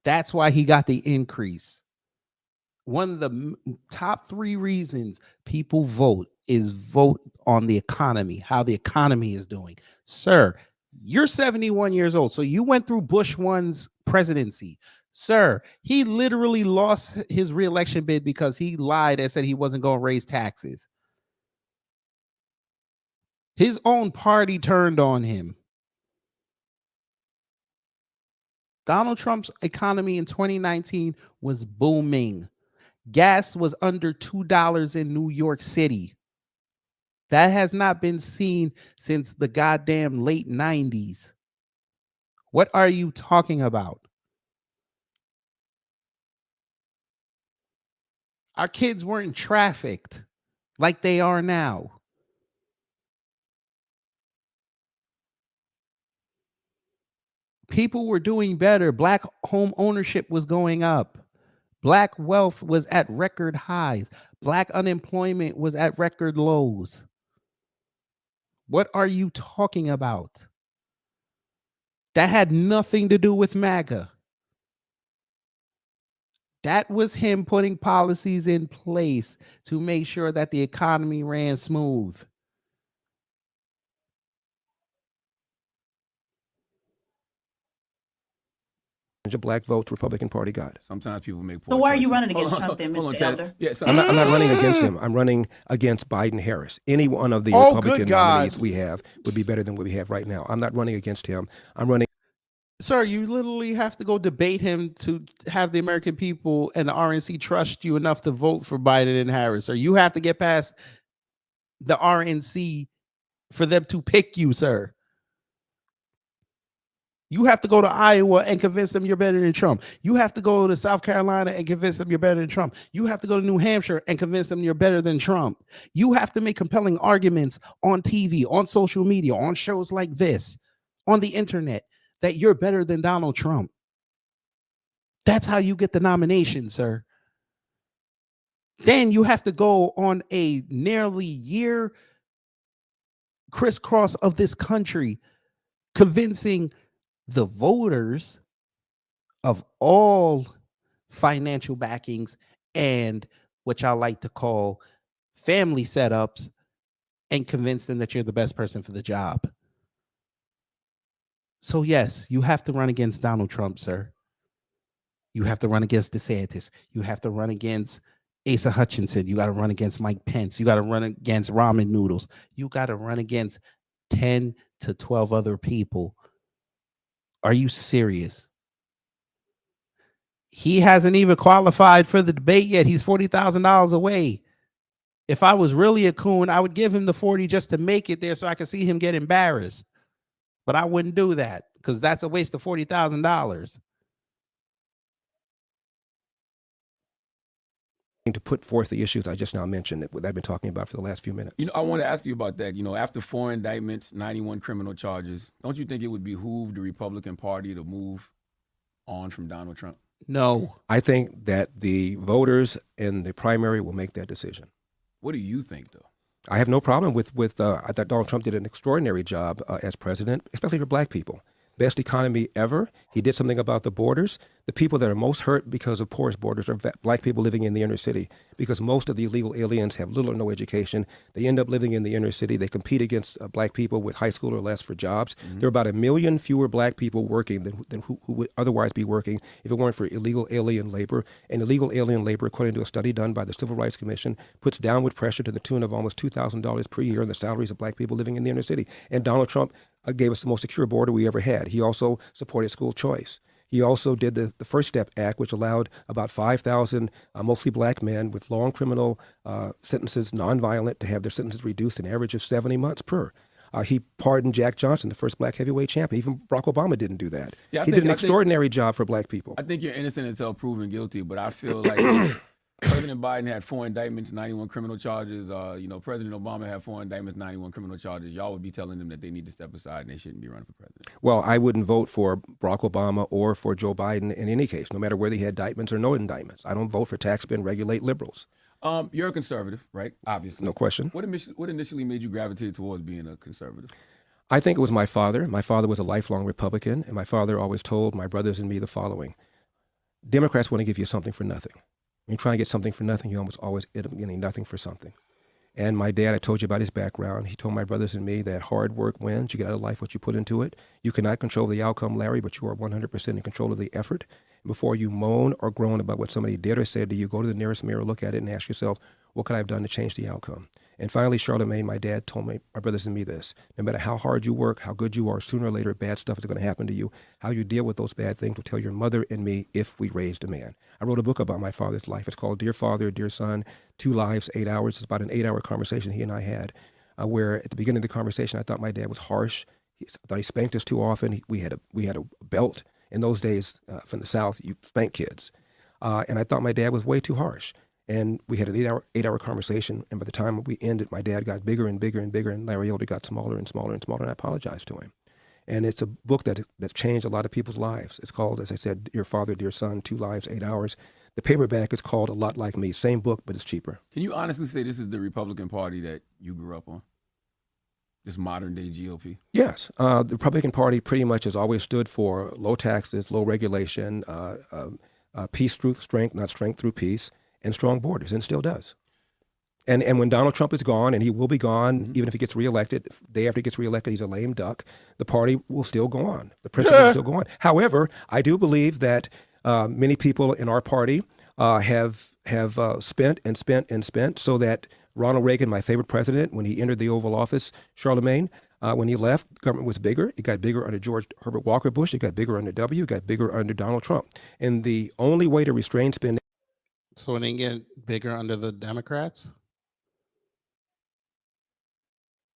That's why he got the increase. One of the top 3 reasons people vote is vote on the economy, how the economy is doing. Sir, you're 71 years old, so you went through Bush 1's presidency. Sir, he literally lost his reelection bid because he lied and said he wasn't going to raise taxes. His own party turned on him. Donald Trump's economy in 2019 was booming. Gas was under $2 in New York City. That has not been seen since the goddamn late 90s. What are you talking about? Our kids weren't trafficked like they are now. People were doing better. Black home ownership was going up. Black wealth was at record highs. Black unemployment was at record lows. What are you talking about? That had nothing to do with MAGA. That was him putting policies in place to make sure that the economy ran smooth. Of black votes Republican Party got. Sometimes people make poor So why are you choices. running against Trump then, Mr. Elder? Yeah, so I'm not running against him. I'm running against Biden Harris. Any one of the Oh, Republican good God. nominees we have would be better than what we have right now. I'm not running against him. I'm running. Sir, you literally have to go debate him to have the American people and the RNC trust you enough to vote for Biden and Harris. Or you have to get past the RNC for them to pick you, sir. You have to go to Iowa and convince them you're better than Trump. You have to go to South Carolina and convince them you're better than Trump. You have to go to New Hampshire and convince them you're better than Trump. You have to make compelling arguments on TV, on social media, on shows like this, on the internet, that you're better than Donald Trump. That's how you get the nomination, sir. Then you have to go on a nearly year crisscross of this country, convincing the voters of all financial backings and what y'all like to call family setups, and convince them that you're the best person for the job. So yes, you have to run against Donald Trump, sir. You have to run against DeSantis. You have to run against Asa Hutchinson. You got to run against Mike Pence. You got to run against ramen noodles. You got to run against 10 to 12 other people. Are you serious? He hasn't even qualified for the debate yet. He's $40,000 away. If I was really a coon, I would give him the 40 just to make it there so I could see him get embarrassed. But I wouldn't do that because that's a waste of $40,000. To put forth the issues I just now mentioned that I've been talking about for the last few minutes. You know, I want to ask you about that. You know, after 4 indictments, 91 criminal charges, don't you think it would behoove the Republican Party to move on from Donald Trump? No. I think that the voters in the primary will make that decision. What do you think, though? I have no problem with I thought Donald Trump did an extraordinary job as president, especially for black people. Best economy ever. He did something about the borders. The people that are most hurt because of porous borders are black people living in the inner city, because most of the illegal aliens have little or no education. They end up living in the inner city. They compete against black people with high school or less for jobs. Mm-hmm. There are about 1 million fewer black people working than who would otherwise be working if it weren't for illegal alien labor. And illegal alien labor, according to a study done by the Civil Rights Commission, puts downward pressure to the tune of almost $2,000 per year on the salaries of black people living in the inner city. And Donald Trump gave us the most secure border we ever had. He also supported school choice. He also did the First Step Act, which allowed about 5,000 mostly black men with long criminal sentences, nonviolent, to have their sentences reduced an average of 70 months per. He pardoned Jack Johnson, the first black heavyweight champion. Even Barack Obama didn't do that. Yeah, he did an extraordinary job for black people. I think you're innocent until proven guilty, but I feel like President Biden had 4 indictments, 91 criminal charges. President Obama had 4 indictments, 91 criminal charges. Y'all would be telling them that they need to step aside and they shouldn't be running for president. Well, I wouldn't vote for Barack Obama or for Joe Biden in any case, no matter whether he had indictments or no indictments. I don't vote for tax spend, regulate liberals. You're a conservative, right? Obviously. No question. What initially made you gravitate towards being a conservative? I think it was my father. My father was a lifelong Republican, and my father always told my brothers and me the following. Democrats want to give you something for nothing. When you try and get something for nothing, you almost always end up getting nothing for something. And my dad, I told you about his background. He told my brothers and me that hard work wins. You get out of life what you put into it. You cannot control the outcome, Larry, but you are 100% in control of the effort. Before you moan or groan about what somebody did or said to you, go to the nearest mirror, look at it, and ask yourself, what could I have done to change the outcome? And finally, Charlemagne, my dad, told my brothers and me this. No matter how hard you work, how good you are, sooner or later, bad stuff is going to happen to you. How you deal with those bad things will tell your mother and me if we raised a man. I wrote a book about my father's life. It's called Dear Father, Dear Son, 2 Lives, 8 Hours. It's about an 8-hour conversation he and I had, where at the beginning of the conversation, I thought my dad was harsh. I thought he spanked us too often. We had a belt. In those days, from the South, you spank kids. And I thought my dad was way too harsh. And we had an 8-hour conversation. And by the time we ended, my dad got bigger and bigger and bigger, and Larry Elder got smaller and smaller and smaller, and I apologized to him. And it's a book that's changed a lot of people's lives. It's called, as I said, Dear Father, Dear Son, 2 Lives, 8 Hours. The paperback is called A Lot Like Me. Same book, but it's cheaper. Can you honestly say this is the Republican Party that you grew up on? This modern-day GOP? Yes. The Republican Party pretty much has always stood for low taxes, low regulation, peace through strength, not strength through peace, and strong borders, and still does. And when Donald Trump is gone, and he will be gone, even if he gets reelected, the day after he gets reelected, he's a lame duck, the party will still go on. The principle will still go on. However, I do believe that many people in our party have spent and spent and spent so that Ronald Reagan, my favorite president, when he entered the Oval Office, Charlemagne, when he left, government was bigger. It got bigger under George Herbert Walker Bush. It got bigger under W. It got bigger under Donald Trump. And the only way to restrain spending. So it didn't get bigger under the Democrats?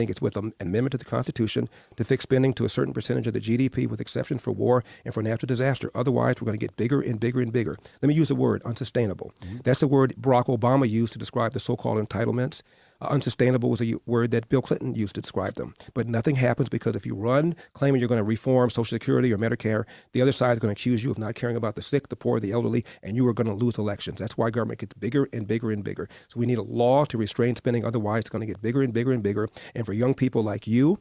I think it's with an amendment to the Constitution to fix spending to a certain percentage of the GDP with exception for war and for natural disaster. Otherwise, we're going to get bigger and bigger and bigger. Let me use the word unsustainable. That's the word Barack Obama used to describe the so-called entitlements. Unsustainable was a word that Bill Clinton used to describe them. But nothing happens because if you run claiming you're going to reform Social Security or Medicare, the other side is going to accuse you of not caring about the sick, the poor, the elderly, and you are going to lose elections. That's why government gets bigger and bigger and bigger. So we need a law to restrain spending. Otherwise, it's going to get bigger and bigger and bigger. And for young people like you,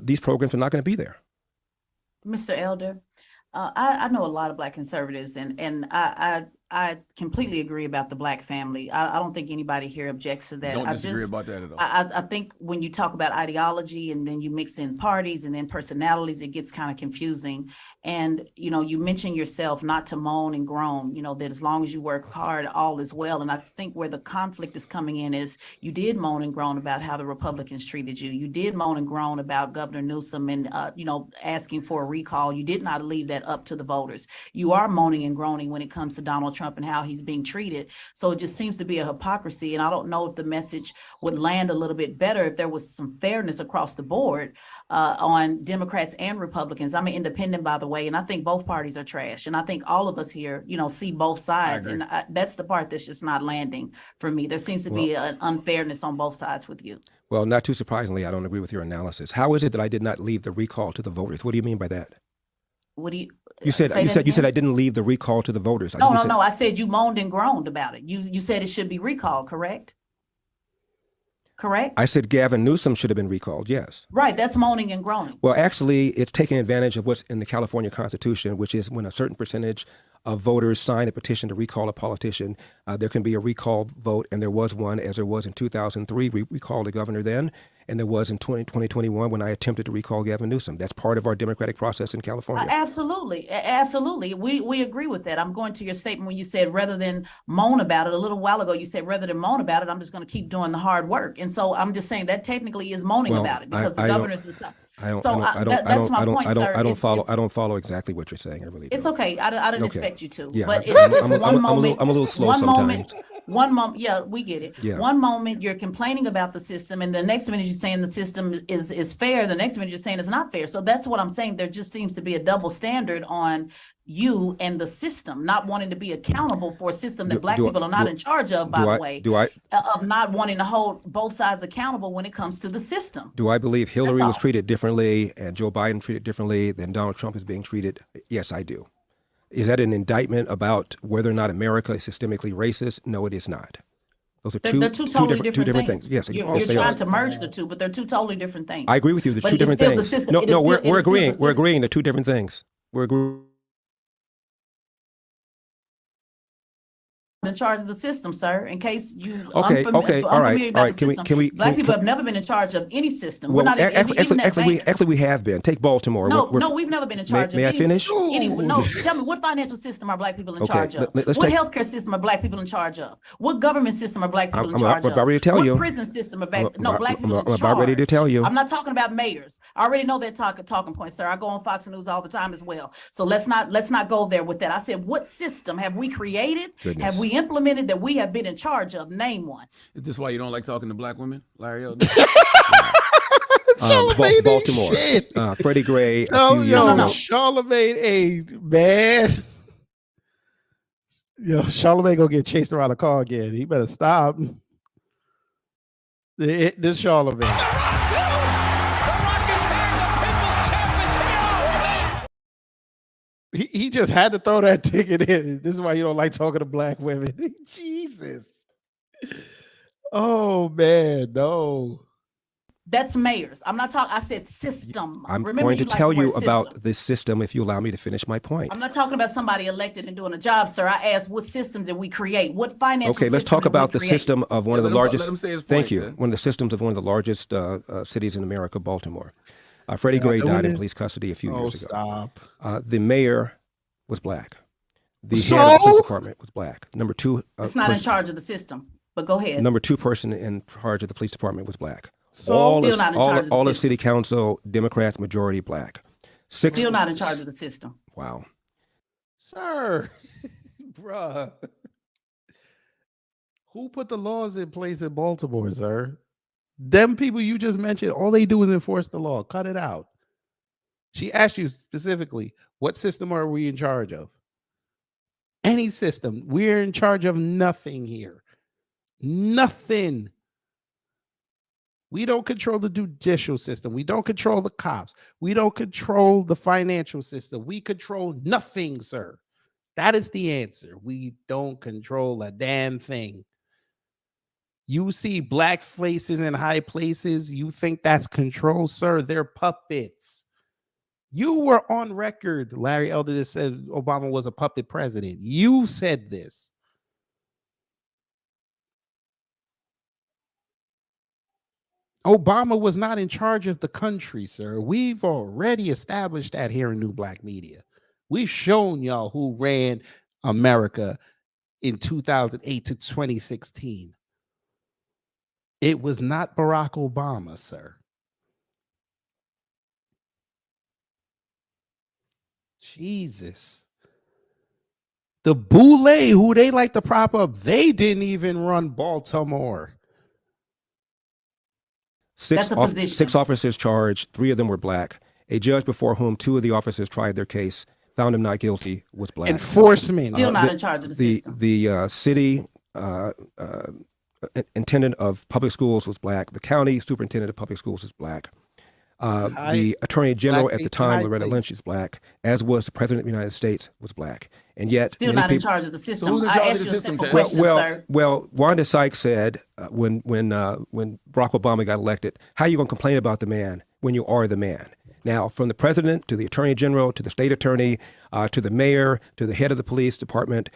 these programs are not going to be there. Mr. Elder, I know a lot of Black conservatives, and I completely agree about the Black family. I don't think anybody here objects to that. Don't disagree about that at all. I think when you talk about ideology and then you mix in parties and then personalities, it gets kind of confusing. And, you mentioned yourself not to moan and groan, that as long as you work hard, all is well. And I think where the conflict is coming in is you did moan and groan about how the Republicans treated you. You did moan and groan about Governor Newsom and, asking for a recall. You did not leave that up to the voters. You are moaning and groaning when it comes to Donald Trump and how he's being treated. So it just seems to be a hypocrisy. And I don't know if the message would land a little bit better if there was some fairness across the board on Democrats and Republicans. I'm an independent, by the way, and I think both parties are trash. And I think all of us here, see both sides. And that's the part that's just not landing for me. There seems to be an unfairness on both sides with you. Well, not too surprisingly, I don't agree with your analysis. How is it that I did not leave the recall to the voters? What do you mean by that? What do you? You said I didn't leave the recall to the voters. No. I said you moaned and groaned about it. You said it should be recalled, correct? Correct? I said Gavin Newsom should have been recalled, yes. Right, that's moaning and groaning. Well, actually, it's taking advantage of what's in the California Constitution, which is when a certain percentage of voters sign a petition to recall a politician, there can be a recall vote, and there was one, as there was in 2003. We recalled the governor then, and there was in 2021 when I attempted to recall Gavin Newsom. That's part of our democratic process in California. Absolutely. We agree with that. I'm going to your statement when you said rather than moan about it. A little while ago, you said rather than moan about it, I'm just going to keep doing the hard work. And so I'm just saying that technically is moaning about it because the governor's decided. I don't follow exactly what you're saying. I really don't. It's okay. I didn't expect you to. Yeah, but I'm a little slow sometimes. One moment, yeah, we get it. Yeah. One moment you're complaining about the system, and the next minute you're saying the system is fair. The next minute you're saying it's not fair. So that's what I'm saying. There just seems to be a double standard on you and the system, not wanting to be accountable for a system that Black people are not in charge of, by the way, of not wanting to hold both sides accountable when it comes to the system. Do I believe Hillary was treated differently and Joe Biden treated differently than Donald Trump is being treated? Yes, I do. Is that an indictment about whether or not America is systemically racist? No, it is not. Those are They're two totally different things. Yes, you're trying to merge the two, but they're two totally different things. I agree with you. They're two different things. No, we're agreeing. We're agreeing. They're two different things. We're agreeing. In charge of the system, sir. In case you all right. Can we? Black people have never been in charge of any system. Well, we're not actually, we have been. Take Baltimore. No, we've never been in charge of. May I finish? No, tell me, what financial system are Black people in charge of? What healthcare system are Black people in charge of? What government system are Black people in charge of? I'm about ready to tell you. What prison system are Black people in charge? I'm about ready to tell you. I'm not talking about mayors. I already know that talking point, sir. I go on Fox News all the time as well. So let's not go there with that. I said, what system have we created? Have we implemented that we have been in charge of? Name one. Is this why you don't like talking to Black women, Larry? Baltimore. Freddie Gray. No. Charlemagne, man. Yo, Charlemagne gonna get chased around the car again. He better stop. This Charlemagne. He just had to throw that ticket in. This is why you don't like talking to Black women. Jesus. Oh man, no. That's mayors. I'm not talking. I said system. I'm going to tell you about this system if you allow me to finish my point. I'm not talking about somebody elected and doing a job, sir. I asked, what system did we create? What financial system? Okay, let's talk about the system of one of the largest. Let him say his point, thank you. One of the systems of one of the largest cities in America, Baltimore. Freddie Gray died in police custody a few years ago. The mayor was Black. The head of the police department was Black. Number two. It's not in charge of the system, but go ahead. Number two person in charge of the police department was Black. Still not in charge of the all of city council, Democrats, majority Black. Still not in charge of the system. Wow. Sir, bruh. Who put the laws in place in Baltimore, sir? Them people you just mentioned, all they do is enforce the law. Cut it out. She asked you specifically, what system are we in charge of? Any system. We're in charge of nothing here. Nothing. We don't control the judicial system. We don't control the cops. We don't control the financial system. We control nothing, sir. That is the answer. We don't control a damn thing. You see Black faces in high places. You think that's control, sir? They're puppets. You were on record. Larry Elder said Obama was a puppet president. You said this. Obama was not in charge of the country, sir. We've already established that here in New Black Media. We've shown y'all who ran America in 2008 to 2016. It was not Barack Obama, sir. Jesus. The Boule, who they like to prop up, they didn't even run Baltimore. Six officers charged. 3 of them were Black. A judge before whom 2 of the officers tried their case found him not guilty was Black. Enforcement. Still not in charge of the system. The city intendant of public schools was Black. The county superintendent of public schools is Black. The attorney general at the time, Loretta Lynch, is Black, as was the president of the United States, was Black. And yet, still not in charge of the system. So I asked you a simple question, sir. Well, Wanda Sykes said when Barack Obama got elected, how are you going to complain about the man when you are the man? Now, from the president to the attorney general to the state attorney to the mayor to the head of the police department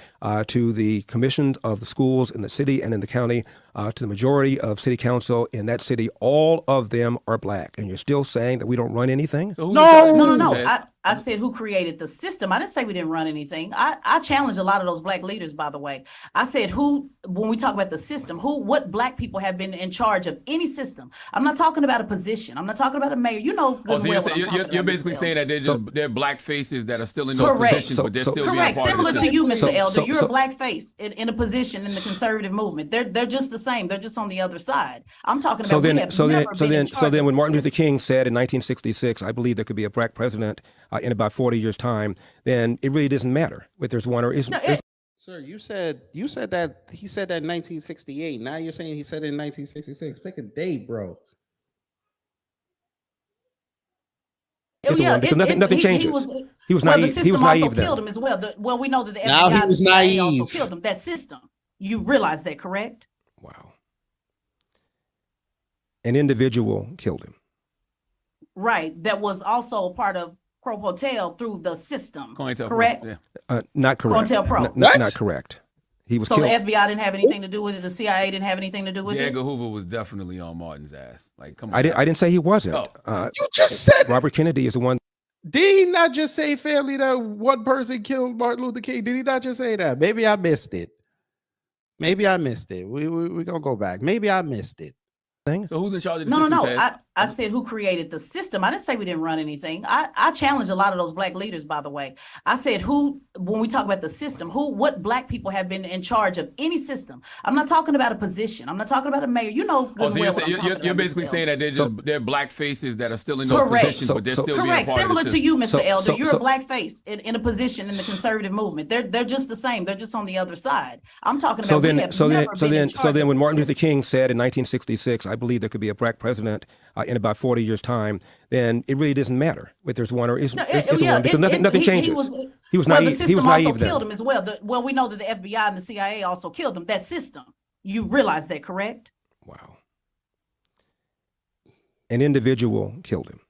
to the commissions of the schools in the city and in the county to the majority of city council in that city, all of them are Black. And you're still saying that we don't run anything? So no. I said who created the system. I didn't say we didn't run anything. I challenged a lot of those black leaders, by the way. I said when we talk about the system, what black people have been in charge of any system. I'm not talking about a position. I'm not talking about a mayor. You know good so well what I'm talking about. You're basically saying that they're black faces that are still in those positions, but they're still being a part of the Similar system. to you, Mr. Elder. You're a black face in a position in the conservative movement. They're just the same. They're just on the other side. I'm talking about so then when Martin Luther King said in 1966, I believe there could be a black president in about 40 years' time, then it really doesn't matter whether there's one or isn't. Sir, you said that he said that in 1968. Now you're saying he said it in 1966. Pick a date, bro. Because nothing changes. He was naive. He was naive then. Killed him as well. Well, we know that the now FBI he was and the CIA naive. also killed him. That system. You realize that, correct? Wow. An individual killed him. Right. That was also a part of Crow Hotel through the system. Correct? Yeah. Not correct. COINTELPRO. Not correct. He was so killed. The FBI didn't have anything to do with it. The CIA didn't have anything to do with J. it. Edgar Hoover was definitely on Martin's ass. Like, come on. I didn't say he wasn't. You just said Robert Kennedy is the one. Did he not just say fairly that one person killed Martin Luther King? Did he not just say that? Maybe I missed it. We're gonna go back. Maybe I missed it. So who's in charge of the system? No. I said who created the system. I didn't say we didn't run anything. I challenged a lot of those black leaders, by the way. I said when we talk about the system, what black people have been in charge of any system. I'm not talking about a position. I'm not talking about a mayor. You know good well what I'm talking about. You're basically saying that they're black faces that are still in those positions, but they're still being a part of the system. Similar to you, Mr. Elder. You're a black face in a position in the conservative movement. They're just the same. They're just on the other side. I'm talking about so then when Martin Luther King said in 1966, I believe there could be a black president in about 40 years' time, then it really doesn't matter whether there's one or isn't. Because nothing changes. He was naive. The he was naive then. Killed him as well. Well, we know that the FBI and the CIA also killed him. That system. You realize that, correct? Wow. An individual killed him.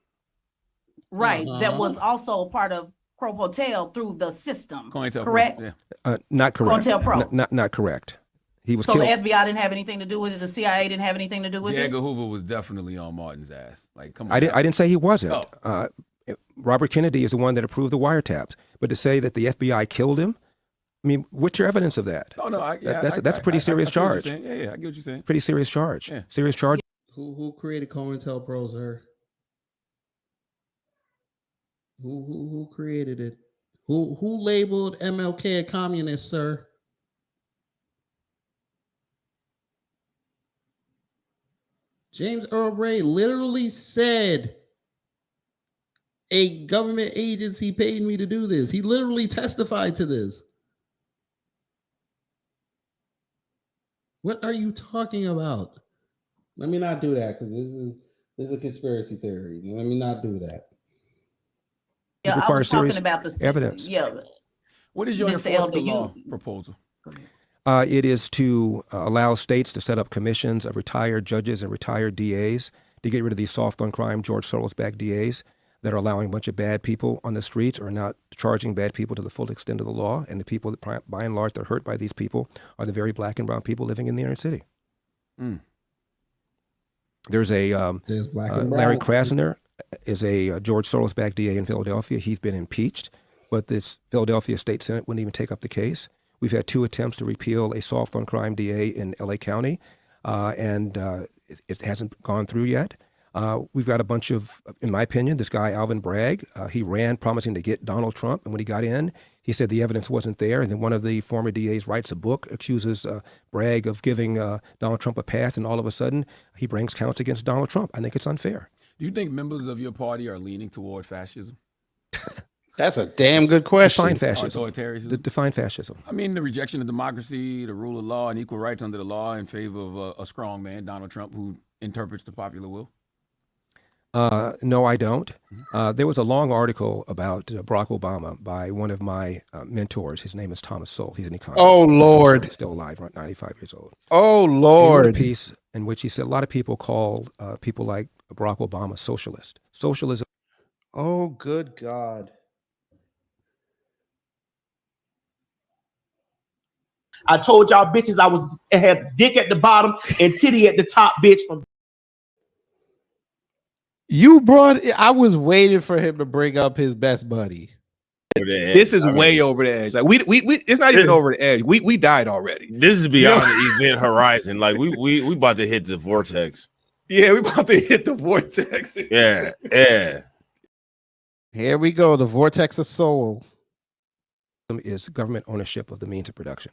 Right. That was also a part of Crow Hotel through the system. COINTELPRO. Correct? Yeah. Not correct. COINTELPRO. Not correct. He was so killed. The FBI didn't have anything to do with it. The CIA didn't have anything to do with J. it. Edgar Hoover was definitely on Martin's ass. Like, come on. I didn't say he wasn't. Oh. Robert Kennedy is the one that approved the wiretaps. But to say that the FBI killed him, I mean, what's your evidence of that? No. That's a pretty serious charge. Yeah, I get what you're saying. Pretty serious charge. Yeah. Serious charge. Who created COINTELPRO, sir? Who created it? Who labeled MLK a communist, sir? James Earl Ray literally said a government agency paid me to do this. He literally testified to this. What are you talking about? Let me not do that because this is a conspiracy theory. Let me not do that. Yeah, I was talking about the evidence. Yeah. What is your enforcement law proposal? It is to allow states to set up commissions of retired judges and retired DAs to get rid of these soft on crime, George Soros-backed DAs that are allowing a bunch of bad people on the streets or not charging bad people to the full extent of the law. And the people that, by and large, that are hurt by these people are the very black and brown people living in the inner city. Mm. There's Larry Krasner is a George Soros-backed DA in Philadelphia. He's been impeached, but this Philadelphia State Senate wouldn't even take up the case. We've had 2 attempts to repeal a soft on crime DA in LA County, and it hasn't gone through yet. We've got a bunch of, in my opinion, this guy, Alvin Bragg, he ran promising to get Donald Trump. And when he got in, he said the evidence wasn't there. And then one of the former DAs writes a book, accuses Bragg of giving Donald Trump a pass. And all of a sudden, he brings counts against Donald Trump. I think it's unfair. Do you think members of your party are leaning toward fascism? That's a damn good question. Define fascism. Authoritarianism? Define fascism. I mean, the rejection of democracy, the rule of law, and equal rights under the law in favor of a strong man, Donald Trump, who interprets the popular will. No, I don't. There was a long article about Barack Obama by one of my mentors. His name is Thomas Sowell. He's an economist. Oh, Lord. He's still alive, right? 95 years old. Oh, Lord. He wrote a piece in which he said a lot of people call people like Barack Obama socialist. Socialism. Oh, good God. I told y'all bitches I had dick at the bottom and titty at the top, bitch. From You brought. I was waiting for him to bring up his best buddy. This is way over the edge. Like we it's not even over the edge. We died already. This is beyond the event horizon. Like we about to hit the vortex. Yeah, we about to hit the vortex. Yeah. Here we go. The vortex of soul is government ownership of the means of production.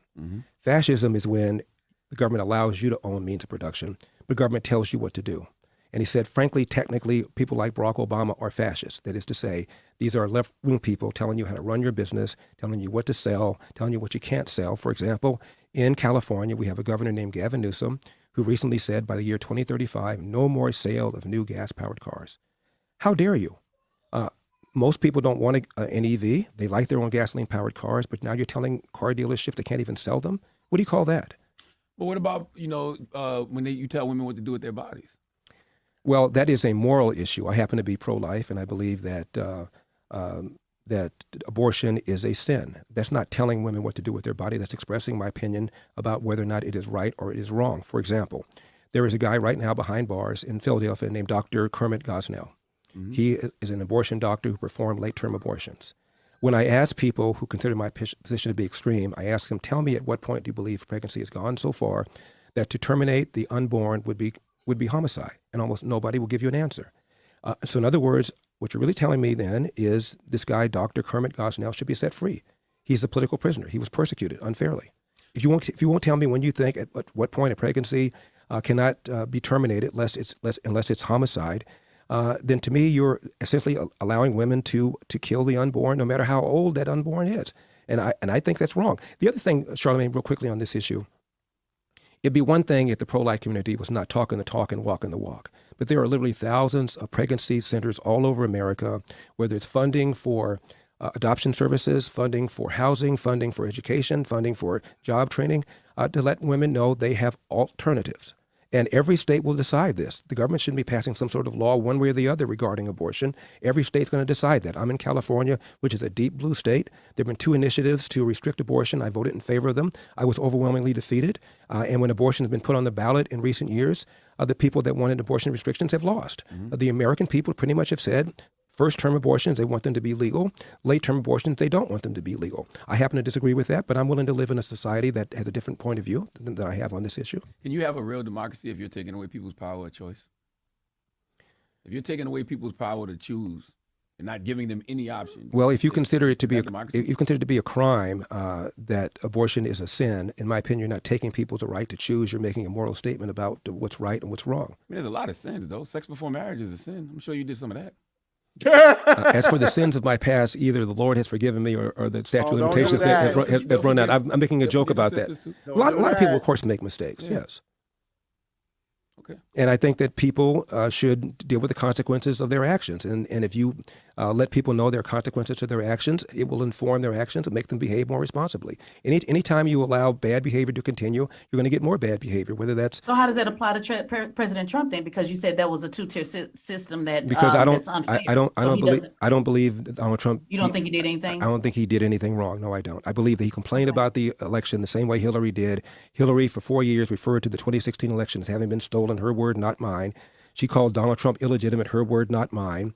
Fascism is when the government allows you to own means of production, but government tells you what to do. And he said, frankly, technically, people like Barack Obama are fascists. That is to say, these are left-wing people telling you how to run your business, telling you what to sell, telling you what you can't sell. For example, in California, we have a governor named Gavin Newsom who recently said by the year 2035, no more sale of new gas-powered cars. How dare you? Most people don't want an EV. They like their own gasoline-powered cars, but now you're telling car dealerships they can't even sell them? What do you call that? But what about, when you tell women what to do with their bodies? Well, that is a moral issue. I happen to be pro-life, and I believe that that abortion is a sin. That's not telling women what to do with their body. That's expressing my opinion about whether or not it is right or it is wrong. For example, there is a guy right now behind bars in Philadelphia named Dr. Kermit Gosnell. He is an abortion doctor who performed late-term abortions. When I ask people who consider my position to be extreme, I ask them, tell me at what point do you believe pregnancy has gone so far that to terminate the unborn would be homicide, and almost nobody will give you an answer. So in other words, what you're really telling me then is this guy, Dr. Kermit Gosnell, should be set free. He's a political prisoner. He was persecuted unfairly. If you won't tell me when you think at what point a pregnancy cannot be terminated unless it's homicide, then to me you're essentially allowing women to kill the unborn, no matter how old that unborn is. And I think that's wrong. The other thing, Charlamagne, real quickly on this issue. It'd be one thing if the pro-life community was not talking the talk and walking the walk. But there are literally thousands of pregnancy centers all over America, whether it's funding for adoption services, funding for housing, funding for education, funding for job training, to let women know they have alternatives. And every state will decide this. The government shouldn't be passing some sort of law one way or the other regarding abortion. Every state's going to decide that. I'm in California, which is a deep blue state. There have been 2 initiatives to restrict abortion. I voted in favor of them. I was overwhelmingly defeated. And when abortion has been put on the ballot in recent years, the people that wanted abortion restrictions have lost. The American people pretty much have said, first-term abortions, they want them to be legal. Late-term abortions, they don't want them to be legal. I happen to disagree with that, but I'm willing to live in a society that has a different point of view than I have on this issue. Can you have a real democracy if you're taking away people's power of choice? If you're taking away people's power to choose and not giving them any options. Well, if you consider it to be a crime that abortion is a sin, in my opinion, you're not taking people's right to choose. You're making a moral statement about what's right and what's wrong. I mean, there's a lot of sins, though. Sex before marriage is a sin. I'm sure you did some of that. As for the sins of my past, either the Lord has forgiven me or the statute of limitations has run out. I'm making a joke about that. A lot of people, of course, make mistakes, yes. Okay. And I think that people should deal with the consequences of their actions. And if you let people know there are consequences to their actions, it will inform their actions and make them behave more responsibly. Anytime you allow bad behavior to continue, you're going to get more bad behavior, whether that's... So how does that apply to President Trump then? Because you said that was a 2-tier system that because that's unfair. I don't believe Donald Trump... You don't think he did anything? I don't think he did anything wrong. No, I don't. I believe that he complained about the election the same way Hillary did. Hillary, for 4 years, referred to the 2016 election as having been stolen, her word, not mine. She called Donald Trump illegitimate, her word, not mine.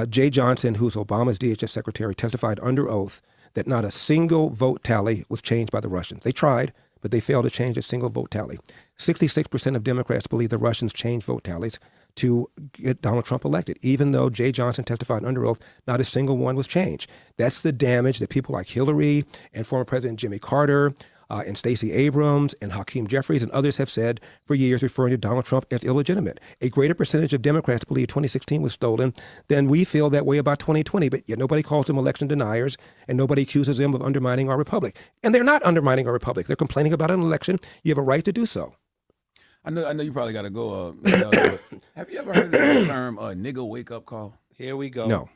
Jay Johnson, who's Obama's DHS secretary, testified under oath that not a single vote tally was changed by the Russians. They tried, but they failed to change a single vote tally. 66% of Democrats believe the Russians changed vote tallies to get Donald Trump elected. Even though Jay Johnson testified under oath, not a single one was changed. That's the damage that people like Hillary and former President Jimmy Carter and Stacey Abrams and Hakeem Jeffries and others have said for years, referring to Donald Trump as illegitimate. A greater percentage of Democrats believe 2016 was stolen than we feel that way about 2020, but yet nobody calls them election deniers and nobody accuses them of undermining our republic. And they're not undermining our republic. They're complaining about an election. You have a right to do so. I know you probably got to go. Have you ever heard of the term nigga wake-up call? Here we go. No.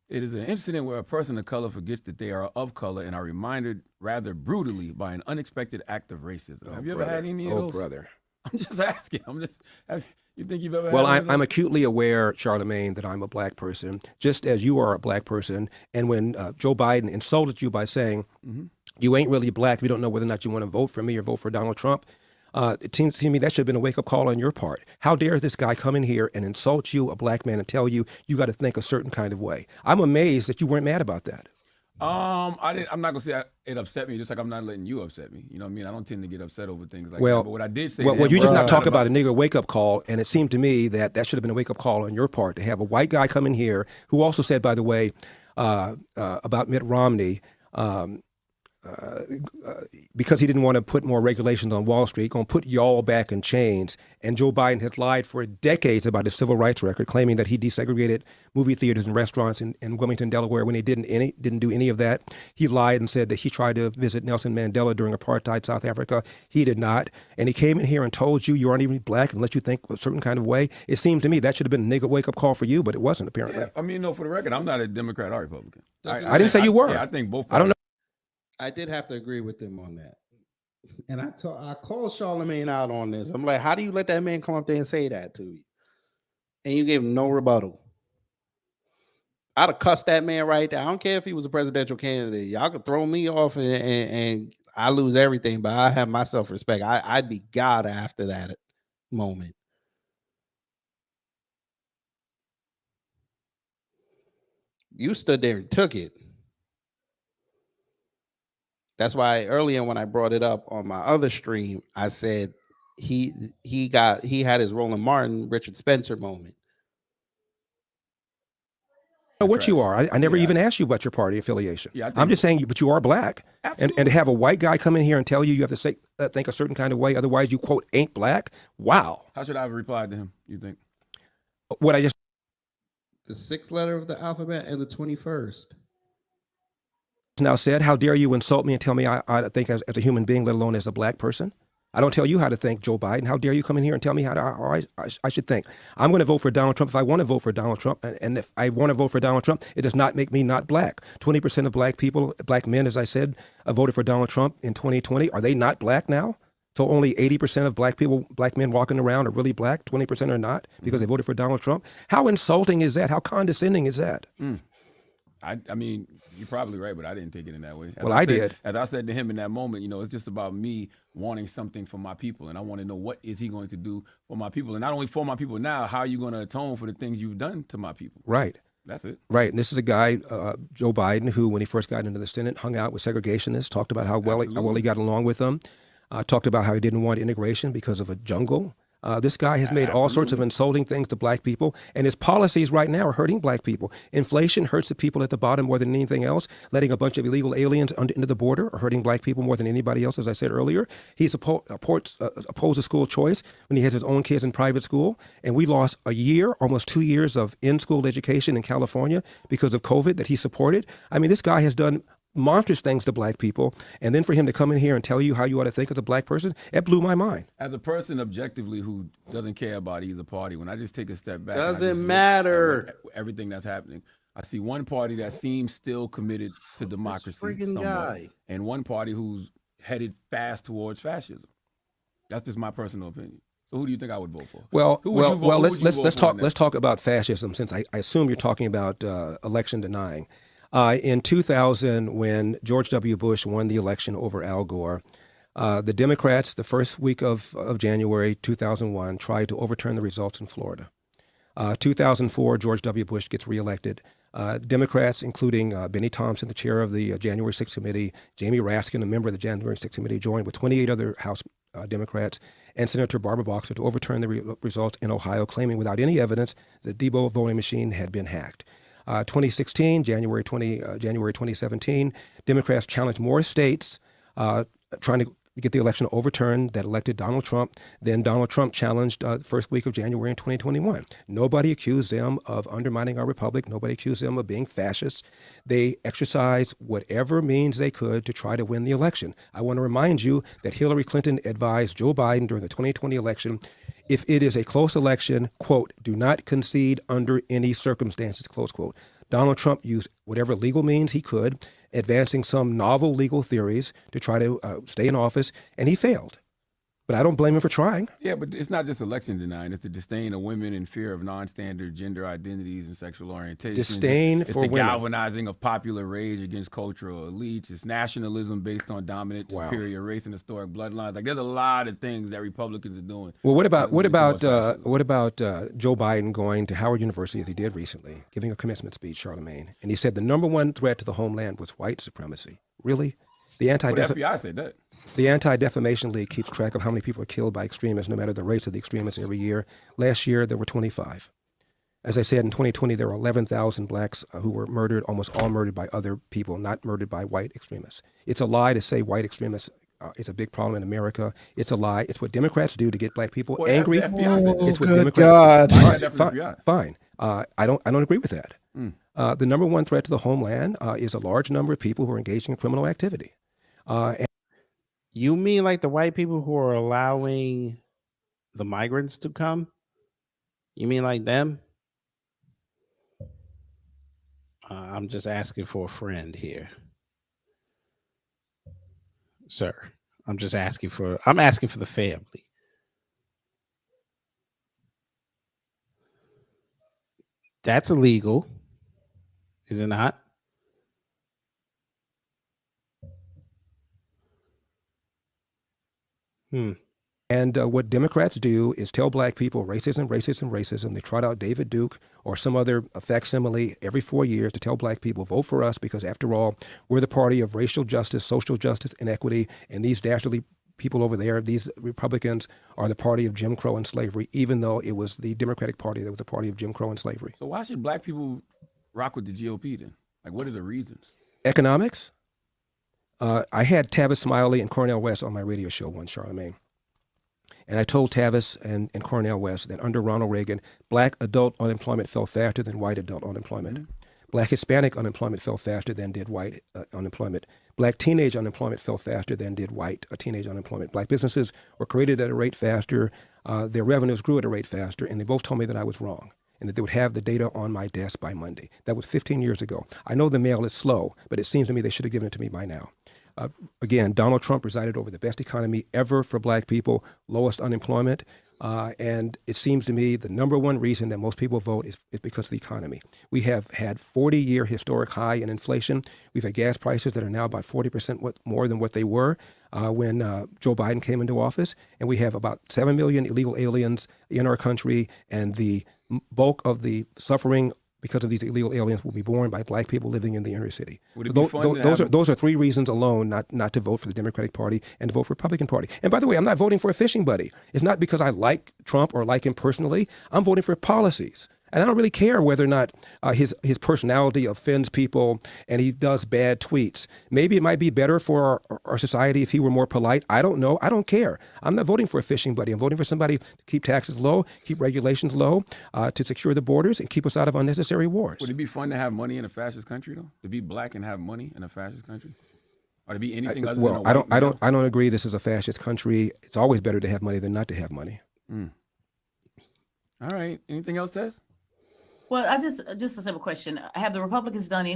It is an incident where a person of color forgets that they are of color and are reminded rather brutally by an unexpected act of racism. Have you ever had any of those? Oh, brother. I'm just asking. You think you've ever Well, had I'm acutely aware, Charlamagne, that I'm a black person, just as you are a black person. And when Joe Biden insulted you by saying, you ain't really black, we don't know whether or not you want to vote for me or vote for Donald Trump, It seems to me that should have been a wake-up call on your part. How dare this guy come in here and insult you, a black man, and tell you you got to think a certain kind of way? I'm amazed that you weren't mad about that. I'm not gonna say it upset me, just like I'm not letting you upset me. You know what I mean? I don't tend to get upset over things like that. But what I did say, well, you just not talk about a nigger wake-up call, and it seemed to me that should have been a wake-up call on your part to have a white guy come in here who also said, by the way, about Mitt Romney. Because he didn't want to put more regulations on Wall Street, going to put y'all back in chains. And Joe Biden has lied for decades about his civil rights record, claiming that he desegregated movie theaters and restaurants in Wilmington, Delaware, when he didn't do any of that. He lied and said that he tried to visit Nelson Mandela during apartheid South Africa. He did not. And he came in here and told you aren't even black and let you think a certain kind of way. It seems to me that should have been a nigga wake-up call for you, but it wasn't, apparently. Yeah, I mean, no, for the record, I'm not a Democrat or Republican. I didn't say you were. Yeah, I think both. I don't know. I did have to agree with them on that. And I called Charlemagne out on this. I'm like, how do you let that man come up there and say that to you? And you gave him no rebuttal. I'd have cussed that man right there. I don't care if he was a presidential candidate. Y'all could throw me off and I lose everything, but I have my self-respect. I'd be God after that moment. You stood there and took it. That's why earlier when I brought it up on my other stream, I said he had his Roland Martin, Richard Spencer moment. I know what you are. I never even asked you about your party affiliation. Yeah, I'm just saying, but you are black. And to have a white guy come in here and tell you have to say, think a certain kind of way, otherwise you, quote, ain't black. Wow. How should I have replied to him, you think? What I just... The 6th letter of the alphabet and the 21st. Now said, how dare you insult me and tell me I think as a human being, let alone as a black person? I don't tell you how to think, Joe Biden. How dare you come in here and tell me how I should think? I'm going to vote for Donald Trump if I want to vote for Donald Trump. And if I want to vote for Donald Trump, it does not make me not black. 20% of black people, black men, as I said, voted for Donald Trump in 2020. Are they not black now? So only 80% of black people, black men walking around are really black, 20% are not because they voted for Donald Trump. How insulting is that? How condescending is that? I mean, you're probably right, but I didn't take it in that way. I did. As I said to him in that moment, it's just about me wanting something for my people, and I want to know what is he going to do for my people, and not only for my people now, how are you going to atone for the things you've done to my people? Right. That's it. Right. And this is a guy, Joe Biden, who, when he first got into the Senate, hung out with segregationists, talked about how well he got along with them, talked about how he didn't want integration because of a jungle. This guy has made all sorts of insulting things to black people, and his policies right now are hurting black people. Inflation hurts the people at the bottom more than anything else. Letting a bunch of illegal aliens into the border are hurting black people more than anybody else, as I said earlier. He's opposed to school choice when he has his own kids in private school, and we lost a year, almost 2 years of in-school education in California because of COVID that he supported. I mean, this guy has done monstrous things to black people, and then for him to come in here and tell you how you ought to think as a black person, it blew my mind. As a person objectively who doesn't care about either party, when I just take a step back, doesn't matter everything that's happening, I see one party that seems still committed to democracy somewhat, and one party who's headed fast towards fascism. That's just my personal opinion. So who do you think I would vote for? Well, let's talk about fascism, since I assume you're talking about election denying. In 2000, when George W. Bush won the election over Al Gore, the Democrats, the first week of January 2001, tried to overturn the results in Florida. 2004, George W. Bush gets reelected. Democrats, including Benny Thompson, the chair of the January 6th Committee, Jamie Raskin, a member of the January 6th Committee, joined with 28 other House Democrats and Senator Barbara Boxer to overturn the results in Ohio, claiming without any evidence that the Debo voting machine had been hacked. 2016, January 2017, Democrats challenged more states trying to get the election overturned that elected Donald Trump. Then Donald Trump challenged the first week of January in 2021. Nobody accused them of undermining our republic. Nobody accused them of being fascists. They exercised whatever means they could to try to win the election. I want to remind you that Hillary Clinton advised Joe Biden during the 2020 election, if it is a close election, quote, do not concede under any circumstances, close quote. Donald Trump used whatever legal means he could, advancing some novel legal theories to try to stay in office, and he failed. But I don't blame him for trying. Yeah, but it's not just election denying. It's the disdain of women and fear of non-standard gender identities and sexual orientation. Disdain it's for the women. galvanizing of popular rage against cultural elites. It's nationalism based on dominant, superior race and historic bloodlines. Like there's a lot of things that Republicans are doing. Well, what about Joe Biden going to Howard University as he did recently, giving a commencement speech, Charlemagne, and he said the number one threat to the homeland was white supremacy. Really? The FBI said that. The Anti-Defamation League keeps track of how many people are killed by extremists, no matter the race of the extremists, every year. Last year, there were 25. As I said, in 2020, there were 11,000 blacks who were murdered, almost all murdered by other people, not murdered by white extremists. It's a lie to say white extremists is a big problem in America. It's a lie. It's what Democrats do to get black people angry. It's what Democrats. Fine. I don't agree with that. The number one threat to the homeland is a large number of people who are engaging in criminal activity. You mean like the white people who are allowing the migrants to come? You mean like them? I'm just asking for a friend here, sir. I'm asking for the family. That's illegal, is it not? And what Democrats do is tell black people racism, racism, racism. They trot out David Duke or some other facsimile every 4 years to tell black people, vote for us because, after all, we're the party of racial justice, social justice, and equity. And these dastardly people over there, these Republicans, are the party of Jim Crow and slavery, even though it was the Democratic Party that was the party of Jim Crow and slavery. So why should black people rock with the GOP then? Like, what are the reasons? Economics. I had Tavis Smiley and Cornel West on my radio show once, Charlemagne. And I told Tavis and Cornel West that under Ronald Reagan, black adult unemployment fell faster than white adult unemployment. Mm-hmm. Black Hispanic unemployment fell faster than did white unemployment. Black teenage unemployment fell faster than did white teenage unemployment. Black businesses were created at a rate faster. Their revenues grew at a rate faster. And they both told me that I was wrong and that they would have the data on my desk by Monday. That was 15 years ago. I know the mail is slow, but it seems to me they should have given it to me by now. Again, Donald Trump presided over the best economy ever for black people, lowest unemployment, and it seems to me the number one reason that most people vote is because of the economy. We have had 40-year historic high in inflation. We've had gas prices that are now about 40% more than what they were when Joe Biden came into office, and we have about 7 million illegal aliens in our country, and the bulk of the suffering because of these illegal aliens will be borne by black people living in the inner city. So those are three reasons alone not to vote for the Democratic Party and to vote for the Republican Party. And by the way, I'm not voting for a fishing buddy. It's not because I like Trump or like him personally. I'm voting for policies. And I don't really care whether or not his personality offends people and he does bad tweets. Maybe it might be better for our society if he were more polite. I don't know. I don't care. I'm not voting for a fishing buddy. I'm voting for somebody to keep taxes low, keep regulations low, to secure the borders and keep us out of unnecessary wars. Would it be fun to have money in a fascist country, though? To be black and have money in a fascist country? Or to be anything other than a white male? I don't agree this is a fascist country. It's always better to have money than not to have money. All right. Anything else, Tess? Well, just a simple question. Have the Republicans done any?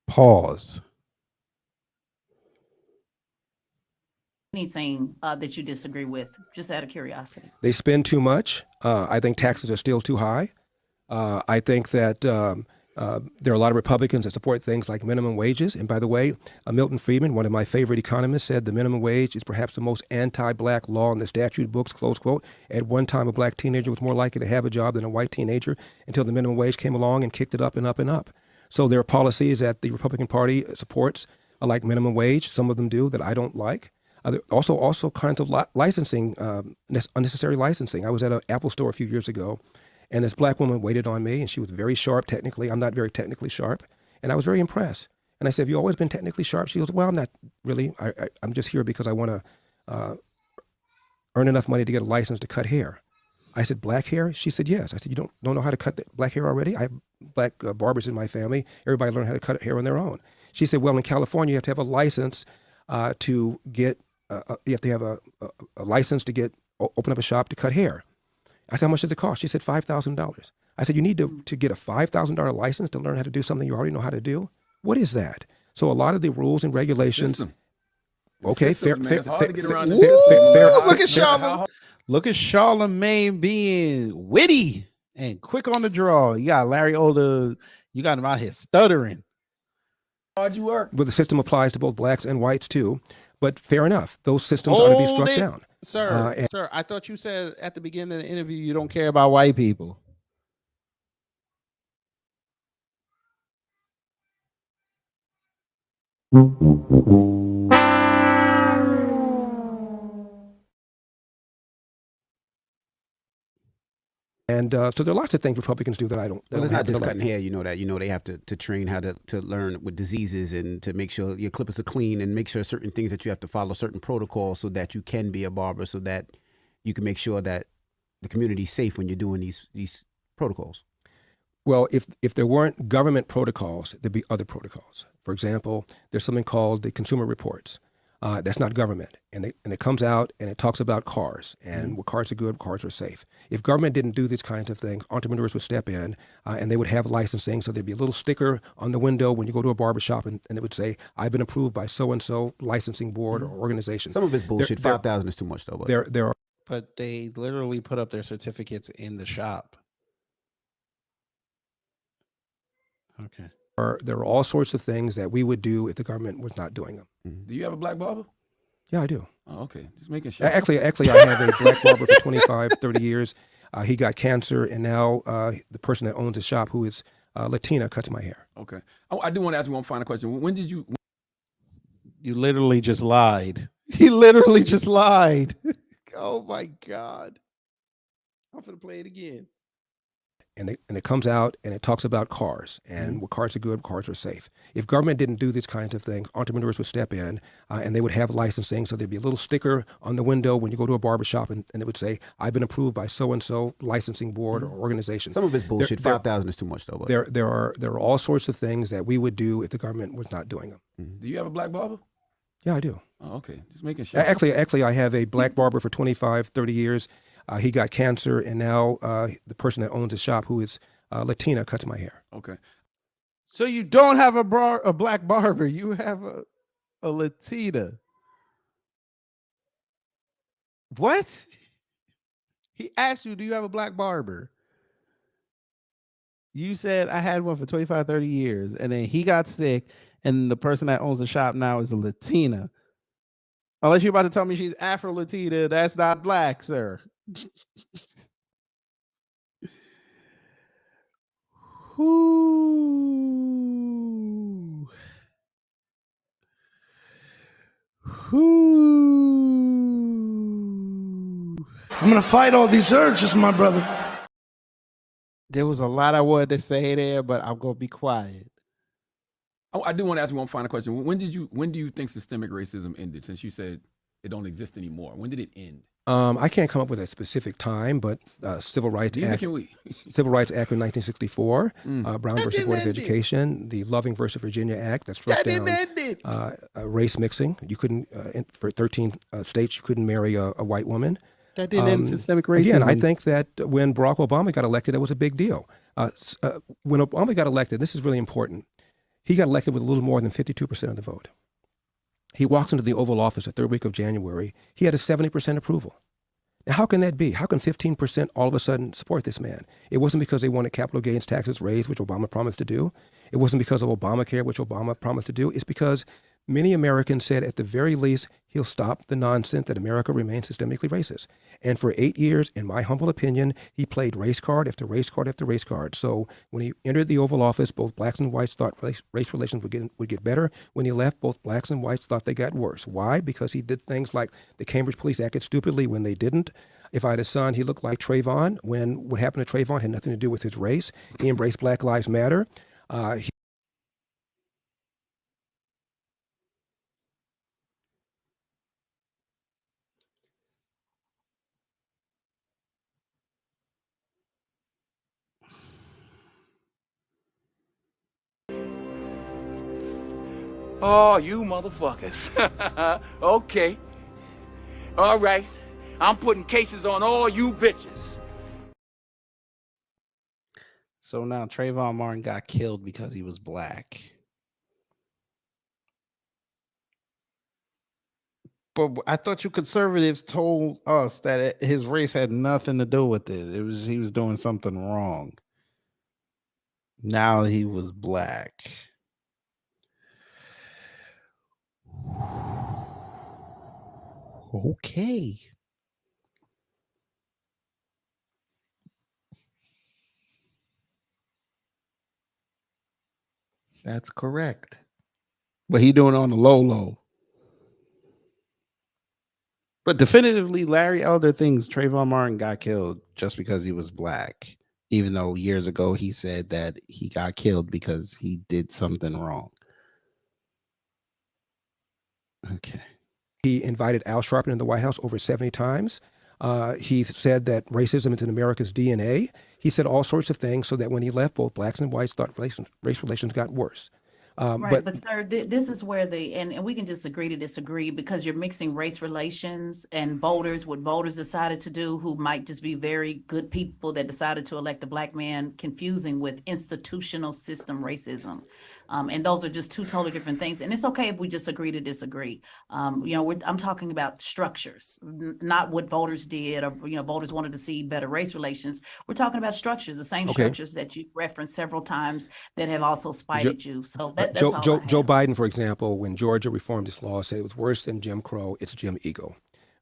Pause. Anything that you disagree with, just out of curiosity? They spend too much. I think taxes are still too high. I think that there are a lot of Republicans that support things like minimum wages. And by the way, Milton Friedman, one of my favorite economists, said the minimum wage is perhaps the most anti-black law in the statute books, close quote. At one time, a black teenager was more likely to have a job than a white teenager until the minimum wage came along and kicked it up and up and up. So there are policies that the Republican Party supports, like minimum wage. Some of them do that I don't like. Also kinds of licensing, unnecessary licensing. I was at an Apple store a few years ago, and this black woman waited on me, and she was very sharp technically. I'm not very technically sharp, and I was very impressed. And I said, have you always been technically sharp? She goes, well, I'm not really. I'm just here because I want to earn enough money to get a license to cut hair. I said, black hair? She said, yes. I said, you don't know how to cut black hair already? I have black barbers in my family. Everybody learned how to cut hair on their own. She said, well, in California, you have to have a license to get, you have to have a license to open up a shop to cut hair. I said, how much does it cost? She said, $5,000. I said, you need to get a $5,000 license to learn how to do something you already know how to do? What is that? So a lot of the rules and regulations. Okay, Systems, man. It's hard to get around the fair- system. fair- Look at fair- Charlamagne. Look at Charlamagne being witty and quick on the draw. You got Larry Older. You got him out here stuttering. Hard you work. Well, the system applies to both blacks and whites too. But fair enough, those systems ought to be struck down. Sir, sir, I thought you said at the beginning of the interview you don't care about white people. And so there are lots of things Republicans do that I don't. Well, it's not happen just to cutting like. hair. You know that. You know they have to train how to learn with diseases and to make sure your clippers are clean and make sure certain things that you have to follow certain protocols so that you can be a barber, so that you can make sure that the community's safe when you're doing these protocols. Well, if there weren't government protocols, there'd be other protocols. For example, there's something called the Consumer Reports. That's not government, and it comes out and it talks about cars and what cars are good, cars are safe. If government didn't do these kinds of things, entrepreneurs would step in and they would have licensing. So there'd be a little sticker on the window when you go to a barbershop, and it would say, "I've been approved by so and so licensing board or organization." Some of it's bullshit. 5,000 is too much though. But. There are. But they literally put up their certificates in the shop. Okay. There are all sorts of things that we would do if the government was not doing them. Do you have a black barber? Yeah, I do. Oh, okay. Just making sure. Actually, I have a black barber for 25, 30 years. He got cancer, and now the person that owns the shop, who is Latina, cuts my hair. Okay. Oh, I do want to ask you one final question. When did you? You literally just lied. He literally just lied. Oh my God. I'm gonna play it again. And it comes out and it talks about cars and what cars are good, cars are safe. If government didn't do these kinds of things, entrepreneurs would step in and they would have licensing. So there'd be a little sticker on the window when you go to a barbershop, and it would say, "I've been approved by so and so licensing board or organization." Some of it's bullshit. 5,000 is too much though. But. There are all sorts of things that we would do if the government was not doing them. Do you have a black barber? Yeah, I do. Oh, okay. Just making sure. Actually, I have a black barber for 25, 30 years. He got cancer, and now the person that owns the shop, who is Latina, cuts my hair. Okay. So you don't have a black barber. You have a Latina. What? He asked you, do you have a black barber? You said I had one for 25, 30 years, and then he got sick, and the person that owns the shop now is a Latina. Unless you're about to tell me she's Afro-Latina, that's not black, sir. Whoo. Whoo. I'm gonna fight all these urges, my brother. There was a lot I wanted to say there, but I'm gonna be quiet. Oh, I do want to ask you one final question. When do you think systemic racism ended? Since you said it don't exist anymore, when did it end? I can't come up with a specific time, but Civil Rights Act. Civil Rights Act of 1964, Brown versus Board of Education, the Loving versus Virginia Act that struck down race mixing. You couldn't, for 13 states, you couldn't marry a white woman. That didn't end systemic racism. Again, I think that when Barack Obama got elected, that was a big deal. When Obama got elected, this is really important. He got elected with a little more than 52% of the vote. He walks into the Oval Office the third week of January. He had a 70% approval. Now, how can that be? How can 15% all of a sudden support this man? It wasn't because they wanted capital gains taxes raised, which Obama promised to do. It wasn't because of Obamacare, which Obama promised to do. It's because many Americans said, at the very least, he'll stop the nonsense that America remains systemically racist. And for 8 years, in my humble opinion, he played race card after race card after race card. So when he entered the Oval Office, both blacks and whites thought race relations would get better. When he left, both blacks and whites thought they got worse. Why? Because he did things like the Cambridge police acted stupidly when they didn't. If I had a son, he looked like Trayvon. When what happened to Trayvon had nothing to do with his race. He embraced Black Lives Matter. Oh, you motherfuckers. Okay. All right. I'm putting cases on all you bitches. So now Trayvon Martin got killed because he was black. But I thought you conservatives told us that his race had nothing to do with it. It was he was doing something wrong. Now he was black. Okay. That's correct. But he doing it on the low. But definitively, Larry Elder thinks Trayvon Martin got killed just because he was black, even though years ago he said that he got killed because he did something wrong. Okay. He invited Al Sharpton in the White House over 70 times. He said that racism is in America's DNA. He said all sorts of things so that when he left, both blacks and whites thought race relations got worse. Right, but sir, this is where and we can just agree to disagree because you're mixing race relations and voters, what voters decided to do, who might just be very good people that decided to elect a black man, confusing with institutional system racism. And those are just two totally different things. And it's okay if we just agree to disagree. I'm talking about structures, not what voters did or, voters wanted to see better race relations. We're talking about structures, the same structures that you referenced several times that have also spited you. So that's all Joe Biden, for example, when Georgia reformed its law, said it was worse than Jim Crow. It's Jim Eagle.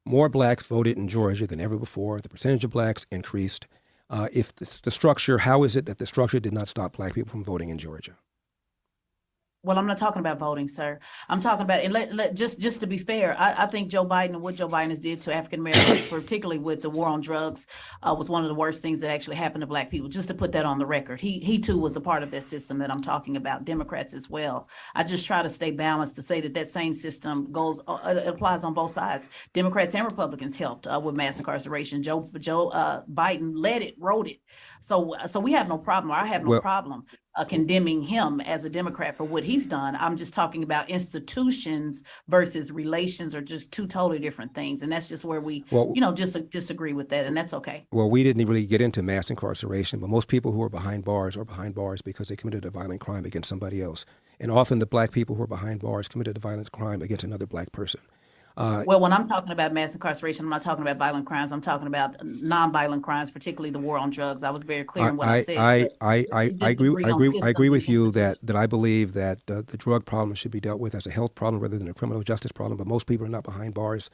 More blacks voted in Georgia than ever before. The percentage of blacks increased. If the structure, how is it that the structure did not stop black people from voting in Georgia? Well, I'm not talking about voting, sir. I'm talking about, and just to be fair, I think Joe Biden and what Joe Biden has did to African Americans, particularly with the war on drugs, was one of the worst things that actually happened to black people. Just to put that on the record, he too was a part of that system that I'm talking about. Democrats as well. I just try to stay balanced to say that same system applies on both sides. Democrats and Republicans helped with mass incarceration. Joe Biden wrote it. So we have no problem. Or I have no problem condemning him as a Democrat for what he's done. I'm just talking about institutions versus relations are just two totally different things. And that's just where we, just disagree with that. And that's okay. Well, we didn't really get into mass incarceration, but most people who are behind bars because they committed a violent crime against somebody else. And often the black people who are behind bars committed a violent crime against another black person. Well, when I'm talking about mass incarceration, I'm not talking about violent crimes. I'm talking about nonviolent crimes, particularly the war on drugs. I was very clear in what I said. I agree with you that I believe that the drug problem should be dealt with as a health problem rather than a criminal justice problem. But most people are not behind bars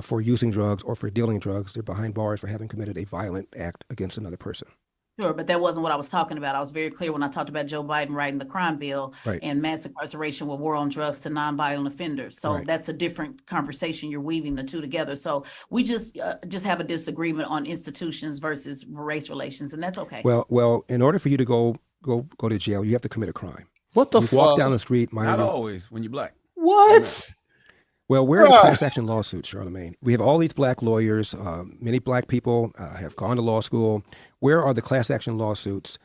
for using drugs or for dealing drugs. They're behind bars for having committed a violent act against another person. Sure, but that wasn't what I was talking about. I was very clear when I talked about Joe Biden writing the crime bill and mass incarceration with war on drugs to nonviolent offenders. So that's a different conversation. You're weaving the two together. So we just have a disagreement on institutions versus race relations, and that's okay. Well, in order for you to go to jail, you have to commit a crime. What the fuck? Walk down the street. Not always when you're black. What? Well, where are the class action lawsuits, Charlemagne? We have all these black lawyers. Many black people have gone to law school. Where are the class action lawsuits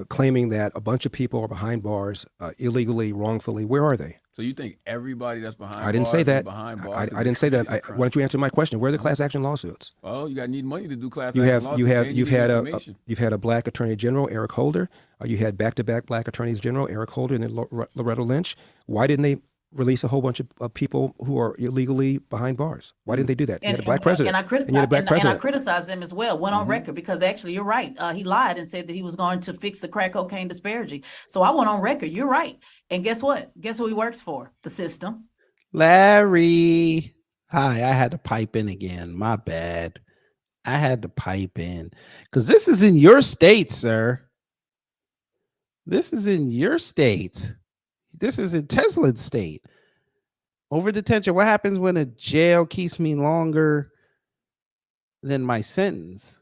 claiming that a bunch of people are behind bars illegally, wrongfully? Where are they? So you think everybody that's behind bars? I didn't say that. Behind bars I didn't say that. Why don't you answer my question? Where are the class action lawsuits? Well, you need money to do class action lawsuits. You've had a black attorney general, Eric Holder. You had back-to-back black attorneys general, Eric Holder and then Loretta Lynch. Why didn't they release a whole bunch of people who are illegally behind bars? Why didn't they do that? You had a black president. And I criticized them as well. Went on record because actually you're right. He lied and said that he was going to fix the crack cocaine disparity. So I went on record. You're right. And guess what? Guess who he works for? The system. Larry. Hi, I had to pipe in again. My bad. I had to pipe in because this is in your state, sir. This is in your state. This is in Tesla's state. Over detention. What happens when a jail keeps me longer than my sentence?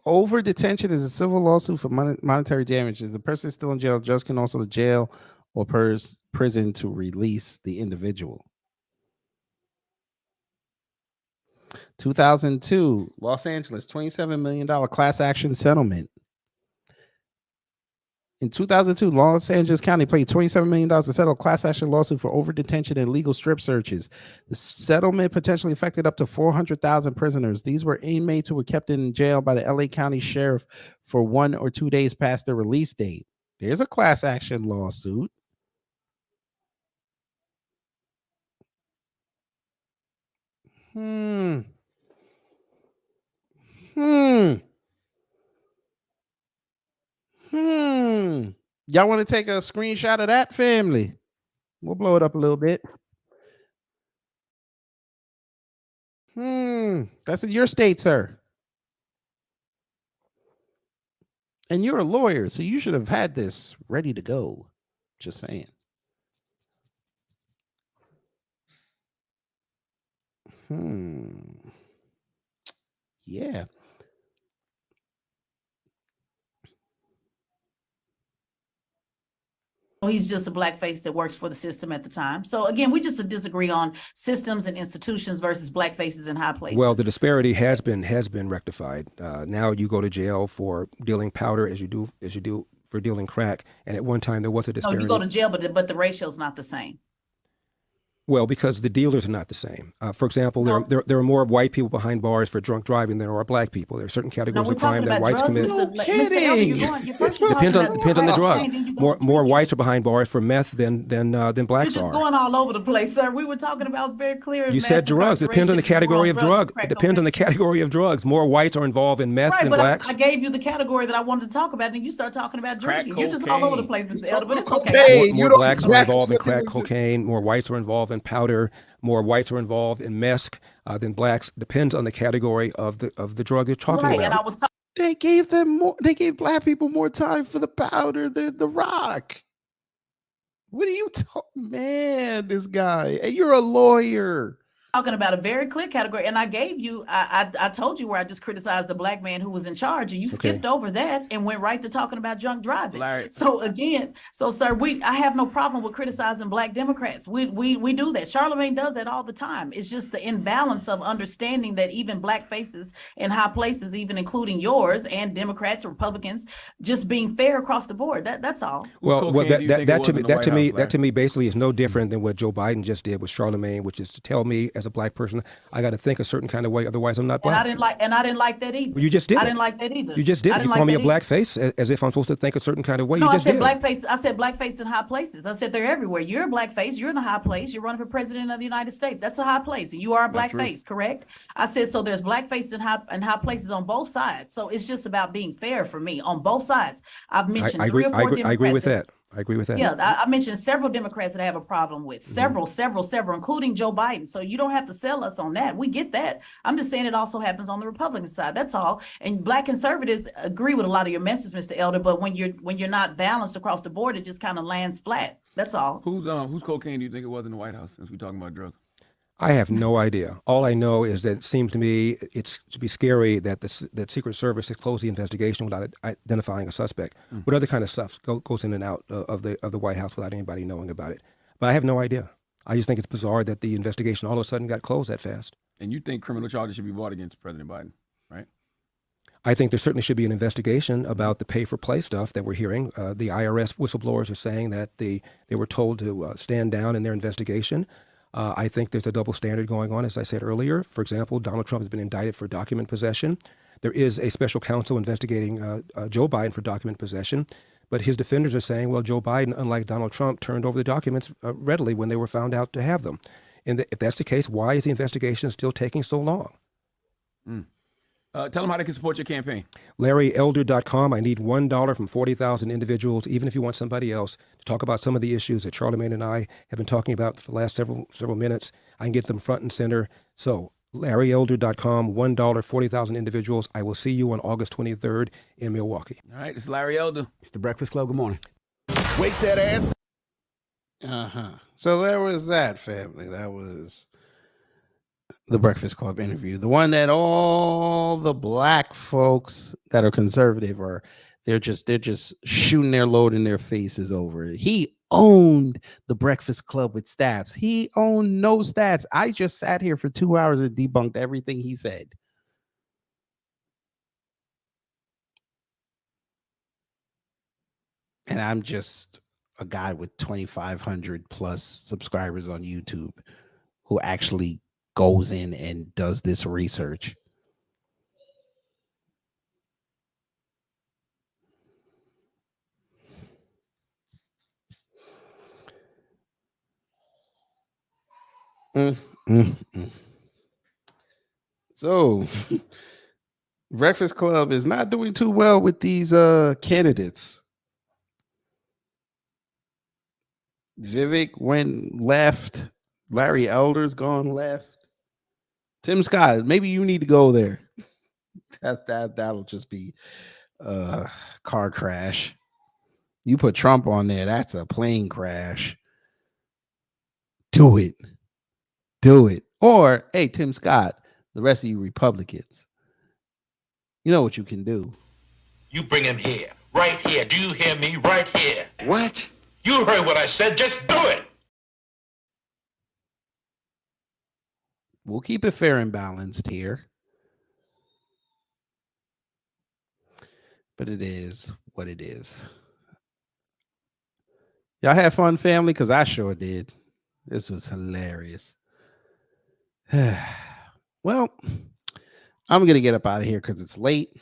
Over detention is a civil lawsuit for monetary damages. The person is still in jail. Judge can also jail or prison to release the individual. 2002, Los Angeles, $27 million class action settlement. In 2002, Los Angeles County paid $27 million to settle a class action lawsuit for over detention and illegal strip searches. The settlement potentially affected up to 400,000 prisoners. These were inmates who were kept in jail by the LA County Sheriff for 1 or 2 days past their release date. There's a class action lawsuit. Hmm. Hmm. Hmm. Y'all want to take a screenshot of that, family? We'll blow it up a little bit. That's in your state, sir. And you're a lawyer, so you should have had this ready to go. Just saying. Yeah. He's just a black face that works for the system at the time. So again, we just disagree on systems and institutions versus black faces in high places. Well, the disparity has been rectified. Now you go to jail for dealing powder as you do for dealing crack. And at one time there was a disparity. No, you go to jail, but the ratio is not the same. Well, because the dealers are not the same. For example, there are more white people behind bars for drunk driving than there are black people. There are certain categories of crime that whites commit. Depends on the drug. More whites are behind bars for meth than blacks are. You're just going all over the place, sir. We were talking about it's very clear. You said drugs. It depends on the category of drug. It depends on the category of drugs. More whites are involved in meth than blacks. I gave you the category that I wanted to talk about, and you start talking about drinking. You're just all over the place, Mr. Elder, but it's okay. More blacks are involved in crack cocaine. More whites are involved in powder. More whites are involved in meth than blacks. Depends on the category of the drug they're talking about. And I was they gave them more. They gave black people more time for the powder than the rock. What are you talking, man? This guy, and you're a lawyer. Talking about a very clear category, and I gave you, I told you where I just criticized the black man who was in charge, and you skipped over that and went right to talking about drunk driving. So again, sir, I have no problem with criticizing black Democrats. We do that. Charlemagne does that all the time. It's just the imbalance of understanding that even black faces in high places, even including yours and Democrats, Republicans, just being fair across the board. That's all. Well, that to me basically is no different than what Joe Biden just did with Charlemagne, which is to tell me as a black person, I got to think a certain kind of way, otherwise I'm not black. And I didn't like that either. Well, you just did. I didn't like that either. You just did. You call me a black face as if I'm supposed to think a certain kind of way. No, you just I said did. black face. I said black face in high places. I said they're everywhere. You're a black face. You're in a high place. You're running for president of the United States. That's a high place, and you are a black face, correct? I said so. There's black face in high places on both sides. So it's just about being fair for me on both sides. I've mentioned three or four Democrats. I agree with that. I agree with that. Yeah, I mentioned several Democrats that I have a problem with. Several, including Joe Biden. So you don't have to sell us on that. We get that. I'm just saying it also happens on the Republican side. That's all. And black conservatives agree with a lot of your messages, Mr. Elder. But when you're not balanced across the board, it just kind of lands flat. That's all. Whose cocaine do you think it was in the White House? Since we're talking about drugs. I have no idea. All I know is that it seems to me it's to be scary that that Secret Service has closed the investigation without identifying a suspect. What other kind of stuff goes in and out of the White House without anybody knowing about it? But I have no idea. I just think it's bizarre that the investigation all of a sudden got closed that fast. And you think criminal charges should be brought against President Biden, right? I think there certainly should be an investigation about the pay-for-play stuff that we're hearing. The IRS whistleblowers are saying that they were told to stand down in their investigation. I think there's a double standard going on, as I said earlier. For example, Donald Trump has been indicted for document possession. There is a special counsel investigating Joe Biden for document possession. But his defenders are saying, well, Joe Biden, unlike Donald Trump, turned over the documents readily when they were found out to have them. And if that's the case, why is the investigation still taking so long? Tell them how they can support your campaign. LarryElder.com. I need $1 from 40,000 individuals, even if you want somebody else, to talk about some of the issues that Charlemagne and I have been talking about for the last several minutes. I can get them front and center. So LarryElder.com, $1, 40,000 individuals. I will see you on August 23rd in Milwaukee. All right, it's Larry Elder. It's the Breakfast Club. Good morning. Wake that ass. So there was that, family. That was the Breakfast Club interview, the one that all the black folks that are conservative they're just shooting their load in their faces over. He owned the Breakfast Club with stats. He owned no stats. I just sat here for 2 hours and debunked everything he said. And I'm just a guy with 2,500 plus subscribers on YouTube who actually goes in and does this research. So, Breakfast Club is not doing too well with these candidates. Vivek went left. Larry Elder's gone left. Tim Scott, maybe you need to go there. That'll just be a car crash. You put Trump on there, that's a plane crash. Do it. Do it. Or, hey, Tim Scott, the rest of you Republicans, you know what you can do. You bring him here, right here. Do you hear me? Right here. What? You heard what I said. Just do it. We'll keep it fair and balanced here. But it is what it is. Y'all had fun, family? Because I sure did. This was hilarious. Well, I'm going to get up out of here because it's late.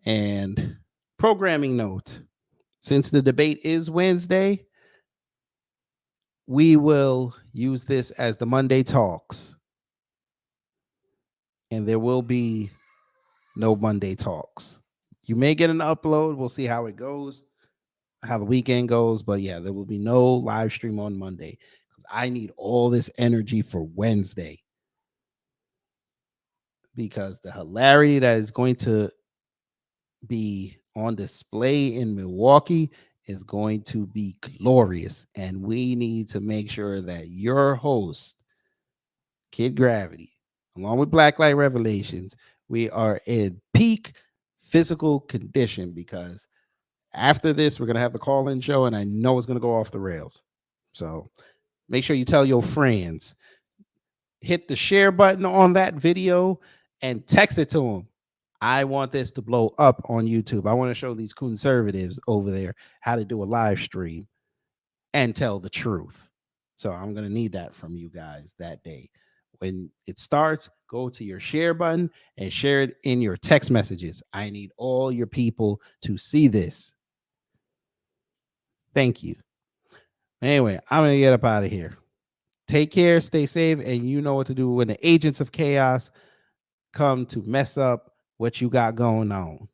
And programming note, since the debate is Wednesday, we will use this as the Monday Talks. And there will be no Monday Talks. You may get an upload. We'll see how it goes, how the weekend goes. But yeah, there will be no live stream on Monday because I need all this energy for Wednesday. Because the hilarity that is going to be on display in Milwaukee is going to be glorious. And we need to make sure that your host, Kid Gravity, along with Blacklight Revelations, we are in peak physical condition because after this, we're going to have the call-in show, and I know it's going to go off the rails. So make sure you tell your friends. Hit the share button on that video and text it to them. I want this to blow up on YouTube. I want to show these conservatives over there how to do a live stream and tell the truth. So I'm going to need that from you guys that day. When it starts, go to your share button and share it in your text messages. I need all your people to see this. Thank you. Anyway, I'm going to get up out of here. Take care, stay safe, and you know what to do when the agents of chaos come to mess up what you got going on.